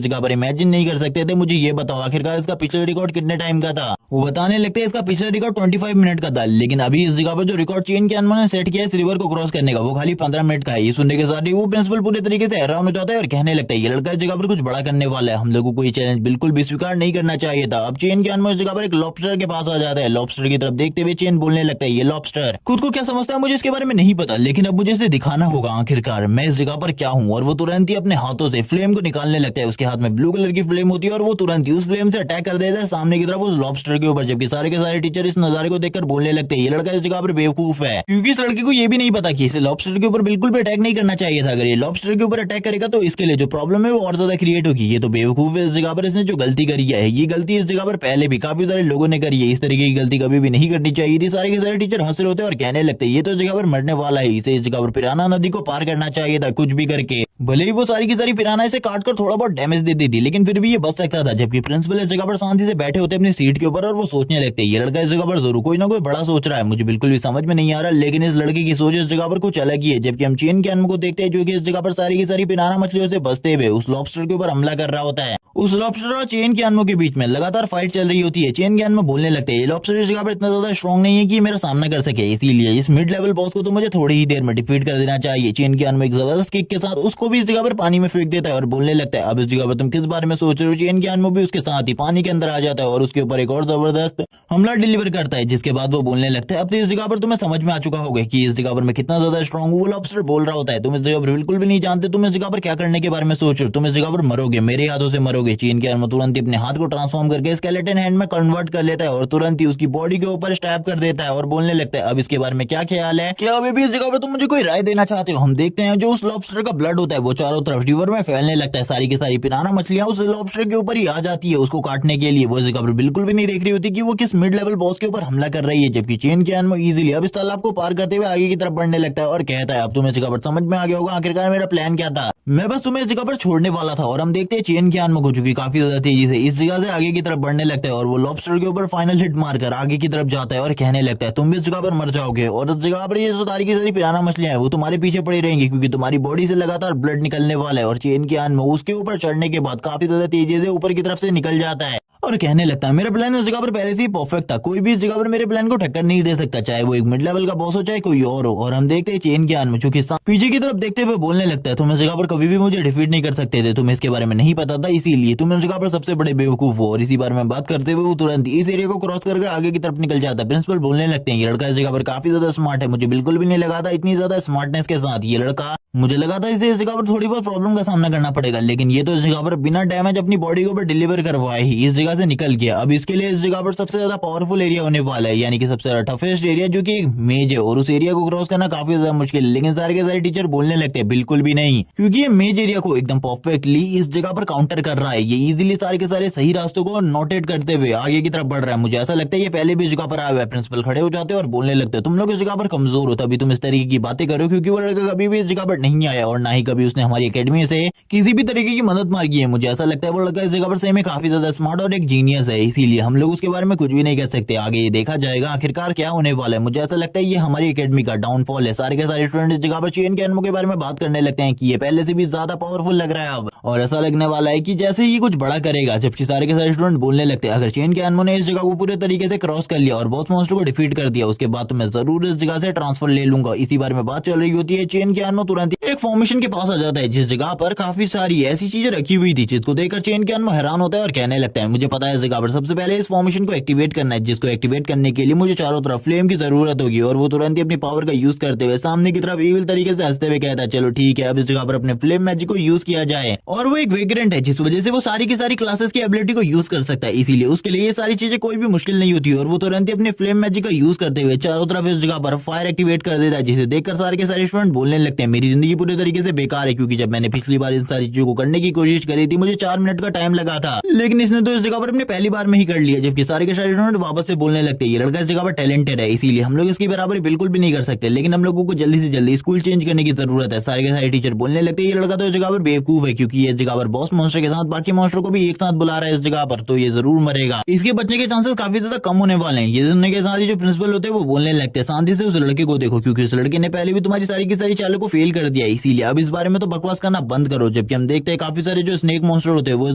जगह पर इमेजिन नहीं कर सकते थे। मुझे ये बताओ आखिरकार इसका पिछला रिकॉर्ड कितने टाइम का था। वो बताने लगते हैं इसका पिछला रिकॉर्ड 25 मिनट का था, लेकिन अभी इस जगह पर जो रिकॉर्ड चेन के अनमों ने सेट किया है इस रिवर को क्रॉस करने का वो खाली 15 मिनट का है। ये सुनने के साथ ही वो प्रिंसिपल पूरे तरीके से हैरान हो जाता है और कहने लगता है ये लड़का इस जगह पर कुछ बड़ा करने वाला है, हम लोगों को ये चैलेंज बिल्कुल भी स्वीकार नहीं करना चाहिए था। अब चेन के अनमों इस जगह पर एक लॉबस्टर के पास आ जाता है। लॉबस्टर की तरफ देखते हुए चेन बोलने लगता है ये लॉबस्टर खुद को क्या समझता है मुझे इसके बारे में नहीं पता, लेकिन अब मुझे इसे दिखाना होगा आखिरकार मैं इस जगह पर क्या हूँ। और वो तुरंत ही अपने हाथों से फ्लेम को निकालने लगता है। उसके हाथ में ब्लू कलर की फ्लेम होती है और वो तुरंत ही उस फ्लेम से अटैक कर देता है सामने की तरफ उस लॉबस्टर के ऊपर। जबकि सारे के सारे टीचर इस नजारे को देखकर बोलने लगते हैं ये लड़का इस जगह पर बेवकूफ है, क्योंकि इस लड़के को ये भी नहीं पता कि इसे लॉबस्टर के ऊपर बिल्कुल भी अटैक नहीं करना चाहिए था। अगर ये लॉबस्टर के ऊपर अटैक करेगा तो इसके लिए जो प्रॉब्लम है वो और ज्यादा क्रिएट होगी। ये तो बेवकूफ है, इस जगह पर इसने जो गलती करी है ये गलती इस जगह पर पहले भी काफी सारे लोगों ने करी है। इस तरीके की गलती कभी भी नहीं करनी चाहिए थी। सारे के सारे टीचर हंस रहे होते और कहने लगते ये तो इस जगह पर मरने वाला है, इसे इस जगह पर पिराना नदी को पार करना चाहिए था कुछ भी करके। भले ही वो सारी की सारी पिराना इसे काटकर थोड़ा बहुत डैमेज दे देती लेकिन फिर भी ये बच सकता था। जबकि प्रिंसिपल इस जगह पर शांति से बैठे होते अपनी सीट के ऊपर और वो सोचने लगते ये लड़का इस जगह पर जरूर कोई ना कोई बड़ा सोच रहा है, मुझे बिल्कुल भी समझ में नहीं आ रहा, लेकिन इस लड़के की सोच इस जगह पर कुछ अलग ही है। जबकि हम चेन कैन को देखते हैं जो कि इस जगह पर सारी की सारी पिराना मछलियों से बचते हुए उस लॉबस्टर के ऊपर हमला कर रहा होता है। उस लॉबस्टर और चेन कैन के बीच में लगातार फाइट चल रही होती है। चेन कैन बोलने लगते हैं ये लॉबस्टर इस जगह पर इतना ज्यादा स्ट्रॉन्ग नहीं है कि मेरा सामना कर सके, इसीलिए इस मिड लेवल बॉस को तो मुझे थोड़ी ही देर में डिफीट कर देना चाहिए। चेन कैन एक जबरदस्त किक के साथ उसको भी इस जगह पर पानी में फेंक देता है और बोलने लगता है अब इस जगह पर तुम किस बारे में सोच रहे हो। चेन कैन भी उसके साथ ही पानी के अंदर आ जाता है और उसके ऊपर एक और जबरदस्त हमला डिलीवर करता है, जिसके बाद वो बोलने लगता है अब तो इस जगह पर तुम्हें समझ में आ चुका होगा कि इस जगह पर मैं कितना ज्यादा स्ट्रॉन्ग हूँ। वो लॉबस्टर बोल रहा होता है तुम इस जगह पर बिल्कुल भी नहीं जानते, तुम इस जगह पर क्या करने के बारे में सोच रहे हो, तुम इस जगह पर मरोगे, मेरे हाथों से मरोगे। चेन कैन तुरंत ही अपने हाथ को ट्रांसफॉर्म करके स्केलेटन हैंड में कन्वर्ट कर लेता है और तुरंत ही उसकी बॉडी के ऊपर स्टैब कर देता है और बोलने लगता है अब इसके बारे में क्या ख्याल है, क्या अभी भी इस जगह पर तुम मुझे कोई राय देना चाहते हो। हम देखते हैं जो उस लॉबस्टर का ब्लड होता है वो चारों तरफ रिवर में फैलने लगता है। सारी की सारी पिराना मछलियां उस लॉबस्टर के ऊपर ही आ जाती है उसको काटने के लिए। वो इस जगह पर बिल्कुल भी नहीं देख रही होती कि वो किस मिड लेवल बॉस के ऊपर हमला कर रही है। जबकि चेन कैन इजीली अब इस तालाब को पार करते हुए आगे की तरफ बढ़ने लगता है और कहता है अब तुम्हें इस जगह पर समझ में आ गया होगा आखिरकार मेरा प्लान क्या था, मैं बस तुम्हें इस जगह पर छोड़ने वाला था। और हम देखते हैं चेन कैन को जो कि काफी ज्यादा तेजी से इस जगह से आगे की तरफ बढ़ने लगता है और वो लॉबस्टर के ऊपर फाइनल हिट मारकर आगे की तरफ जाता है और कहने लगता है तुम भी इस जगह पर मर जाओगे और इस जगह पर ये जो सारी की सारी पिराना मछलियां हैं वो तुम्हारे पीछे पड़ी रहेंगी क्योंकि तुम्हारी बॉडी से लगातार ब्लड निकलने वाला है। और चेन कैन उसके ऊपर चढ़ने के बाद काफी ज्यादा तेजी से ऊपर की तरफ से निकल जाता है और कहने लगता है मेरा प्लान इस जगह पर पहले से ही परफेक्ट था, कोई भी इस जगह पर मेरे प्लान को टक्कर नहीं दे सकता, चाहे वो एक मिड लेवल का बॉस हो चाहे कोई और हो। और हम देखते हैं चेन कैन में जो कि पीछे की तरफ देखते हुए बोलने लगता है तुम इस जगह पर कभी भी मुझे डिफीट नहीं कर सकते थे, तुम्हें इसके बारे में नहीं पता था इसीलिए तुम इस जगह पर सबसे बड़े बेवकूफ हो। और इसी बारे में बात करते हुए वो तुरंत इस एरिया को क्रॉस करके आगे की तरफ निकल जाता है। प्रिंसिपल बोलने लगते हैं ये लड़का इस जगह पर काफी ज्यादा स्मार्ट है, मुझे बिल्कुल भी नहीं लगा था इतनी ज्यादा स्मार्टनेस के साथ ये लड़का, मुझे लगा था इसे इस जगह पर थोड़ी बहुत प्रॉब्लम का सामना करना पड़ेगा, लेकिन ये तो इस जगह पर बिना डैमेज अपनी बॉडी के ऊपर डिलीवर करवाए ही इस जगह से निकल गया। अब इसके लिए इस जगह पर सबसे ज्यादा पावरफुल एरिया होने वाला है, यानी कि सबसे ज्यादा टफेस्ट एरिया जो कि मेज है और उस एरिया को क्रॉस करना काफी ज्यादा मुश्किल है। लेकिन सारे के सारे टीचर बोलने लगते हैं बिल्कुल भी नहीं, क्योंकि ये मेज एरिया को एकदम परफेक्टली इस जगह पर काउंटर कर रहा है। ये इजीली सारे के सारे सही रास्तों को नोटेट करते हुए आगे की तरफ बढ़ रहा है। मुझे ऐसा लगता है ये पहले भी इस जगह पर आया हुआ है। प्रिंसिपल खड़े हो जाते हैं और बोलने लगते हैं तुम लोग इस जगह पर कमजोर हो तभी तुम इस तरीके की बातें करो, क्योंकि वो लड़का कभी भी इस जगह पर नहीं आया और ना ही कभी उसने हमारी एकेडमी से किसी भी तरीके की मदद मांगी है। मुझे ऐसा लगता है वो लड़का इस जगह पर सही में काफी ज्यादा स्मार्ट और एक जीनियस है, इसीलिए हम लोग उसके बारे में कुछ भी नहीं कर सकते। आगे ये देखा जाएगा आखिरकार क्या होने वाला है। मुझे ऐसा लगता है ये हमारी एकेडमी का डाउनफॉल है। सारे के सारे स्टूडेंट इस जगह पर चेन कैन के बारे में बात करने लगते हैं कि ये पहले से भी ज्यादा पावरफुल लग रहा है अब, और ऐसा लगने वाला है कि जैसे ये कुछ बड़ा करेगा। जबकि सारे के सारे स्टूडेंट बोलने लगते हैं अगर चेन कैन ने इस जगह को पूरे तरीके से क्रॉस कर लिया और बॉस मॉन्स्टर को डिफीट कर दिया उसके बाद तो मैं जरूर इस जगह से ट्रांसफर ले लूंगा। इसी बारे में बात चल रही होती है। चेन कैन तुरंत एक फॉर्मेशन के पास आ जाता है जिस जगह पर काफी सारी ऐसी चीजें रखी हुई थी, जिसको देखकर चेन कैन हैरान होता है और कहने लगता है मुझे पता है इस जगह पर सबसे पहले इस फॉर्मेशन को एक्टिवेट करना है, जिसको एक्टिवेट करने के लिए मुझे चारों तरफ फ्लेम की जरूरत होगी। और वो तुरंत ही अपनी पावर का यूज करते हुए सामने की तरफ इविल तरीके से हंसते हुए कहता है चलो ठीक है अब इस जगह पर अपने फ्लेम मैजिक को यूज किया जाए। और वो एक वेग्रेंट है जिस वजह से वो सारी की सारी क्लासेस की एबिलिटी को यूज कर सकता है, इसीलिए उसके लिए ये सारी चीजें कोई भी मुश्किल नहीं होती। और वो तुरंत ही अपने फ्लेम मैजिक का यूज करते हुए चारों तरफ इस जगह पर फायर एक्टिवेट कर देता है, जिसे देखकर सारे के सारे स्टूडेंट बोलने लगते हैं मेरी जिंदगी पूरी तरीके से बेकार है, क्योंकि जब मैंने पिछली बार इन सारी चीजों को करने की कोशिश करी थी मुझे 4 मिनट का टाइम लगा था, लेकिन इसने तो इस जगह पर अपने पहली बार में ही कर लिया। जबकि सारे के सारे स्टूडेंट वापस से बोलने लगते हैं ये लड़का इस जगह पर टैलेंटेड है, इसीलिए हम लोग इसकी बराबरी बिल्कुल भी नहीं कर सकते, लेकिन हम लोगों को जल्दी से जल्दी स्कूल चेंज करने की जरूरत है। सारे के सारे टीचर बोलने लगते हैं ये लड़का तो इस जगह पर बेवकूफ है, क्योंकि ये जगह पर बॉस मॉन्स्टर के साथ बाकी मॉन्स्टर को भी एक साथ बुला रहा है इस जगह पर, तो ये जरूर मरेगा। इसके बचने के चांसेस काफी ज्यादा कम होने वाले हैं। ये सुनने के साथ ही जो प्रिंसिपल होते हैं वो बोलने लगते हैं शांति से उस लड़के को देखो, क्योंकि उस लड़के ने पहले भी तुम्हारी सारी की सारी चालों को फेल कर दिया, इसीलिए अब इस बारे में तो बकवास करना बंद करो। जबकि हम देखते हैं काफी सारे जो स्नेक मॉन्स्टर होते हैं वो इस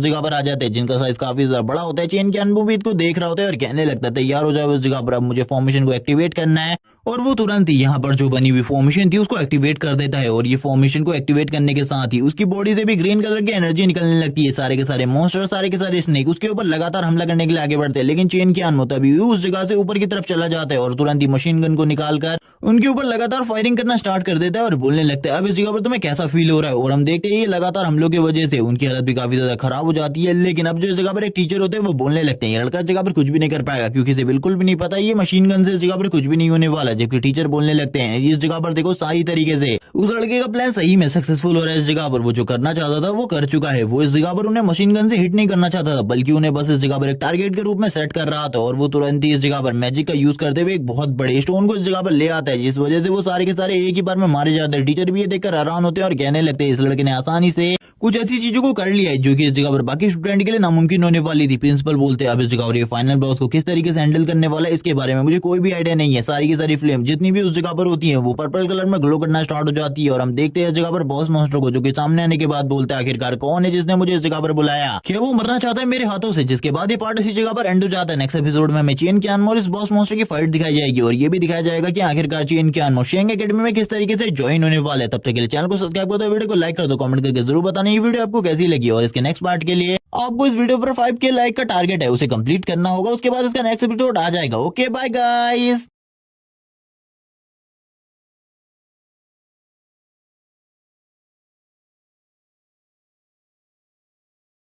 जगह पर आ जाते हैं, जिनका साइज काफी ज्यादा बड़ा होता है। चेन कैन भी इसको देख रहा होता है और कहने लगता है तैयार हो जाए उस जगह पर, अब मुझे फॉर्मेशन को एक्टिवेट करना है और वो तुरंत ही यहाँ पर जो बनी हुई फॉर्मेशन थी उसको एक्टिवेट कर देता है और ये फॉर्मेशन को एक्टिवेट करने के साथ ही उसकी बॉडी से भी ग्रीन कलर की एनर्जी निकलने लगती है। सारे के सारे मॉन्स्टर, सारे के सारे स्नेक उसके ऊपर लगातार हमला करने के लिए आगे बढ़ते हैं, लेकिन चेन कियानो तभी उस जगह से ऊपर की तरफ चला जाता है और तुरंत ही मशीन गन को निकालकर उनके ऊपर लगातार फायरिंग करना स्टार्ट कर देता है और बोलने लगता है अब इस जगह पर तुम्हें कैसा फील हो रहा है। और हम देखते हैं ये लगातार हमलों की वजह से उनकी हालत भी काफी ज्यादा खराब हो जाती है। लेकिन अब जो इस जगह पर एक टीचर होते हैं वो बोलने लगते हैं ये लड़का इस जगह पर कुछ भी नहीं कर पाएगा, क्योंकि इसे बिल्कुल भी नहीं पता ये मशीन गन से इस जगह पर कुछ भी नहीं होने वाला। जबकि टीचर बोलने लगते हैं इस जगह पर देखो सही तरीके से उस लड़के का प्लान सही में सक्सेसफुल हो रहा है। इस जगह पर वो जो करना चाहता था वो कर चुका है। वो इस जगह पर उन्हें मशीन गन से हिट नहीं करना चाहता था, बल्कि उन्हें बस इस जगह पर एक टारगेट के रूप में सेट कर रहा था। और वो तुरंत ही इस जगह पर मैजिक का यूज करते हुए एक बहुत बड़े स्टोन को इस जगह पर ले आता है, जिस वजह से वो सारे के सारे एक ही बार में मारे जाते हैं। टीचर भी ये देखकर हैरान होते हैं और कहने लगते हैं इस लड़के ने आसानी से कुछ ऐसी चीजों को कर लिया है जो कि इस जगह पर बाकी स्टूडेंट के लिए नामुमकिन होने वाली थी। प्रिंसिपल बोलते हैं अब इस जगह पर ये फाइनल बॉस को किस तरीके से हैंडल करने वाला है इसके बारे में मुझे कोई भी आइडिया नहीं है। सारी की सारी फ्लेम जितनी भी उस जगह पर होती है वो पर्पल कलर में ग्लो करना स्टार्ट हो जाती है और हम देखते हैं इस जगह पर बॉस मॉन्स्टर को, जो कि सामने आने के बाद बोलता है आखिरकार कौन है जिसने मुझे इस जगह पर बुलाया, क्या वो मरना चाहता है मेरे हाथों से। जिसके बाद ये पार्ट इसी जगह पर एंड हो जाता है। नेक्स्ट एपिसोड में हमें चेन कियानो और इस बॉस मॉन्स्टर की फाइट दिखाई जाएगी और ये भी दिखाया जाएगा कि आखिरकार चेन कियानो शेंग एकेडमी में किस तरीके से ज्वाइन होने वाले हैं। तब तक के लिए चैनल को सब्सक्राइब कर दो, वीडियो को लाइक कर दो, कमेंट करके जरूर बताना ये वीडियो आपको कैसी लगी। और इसके नेक्स्ट पार्ट के लिए आपको इस वीडियो पर 5K लाइक का टारगेट है, उसे कंप्लीट करना होगा, उसके बाद इसका नेक्स्ट एपिसोड आ जाएगा। Okay bye guys.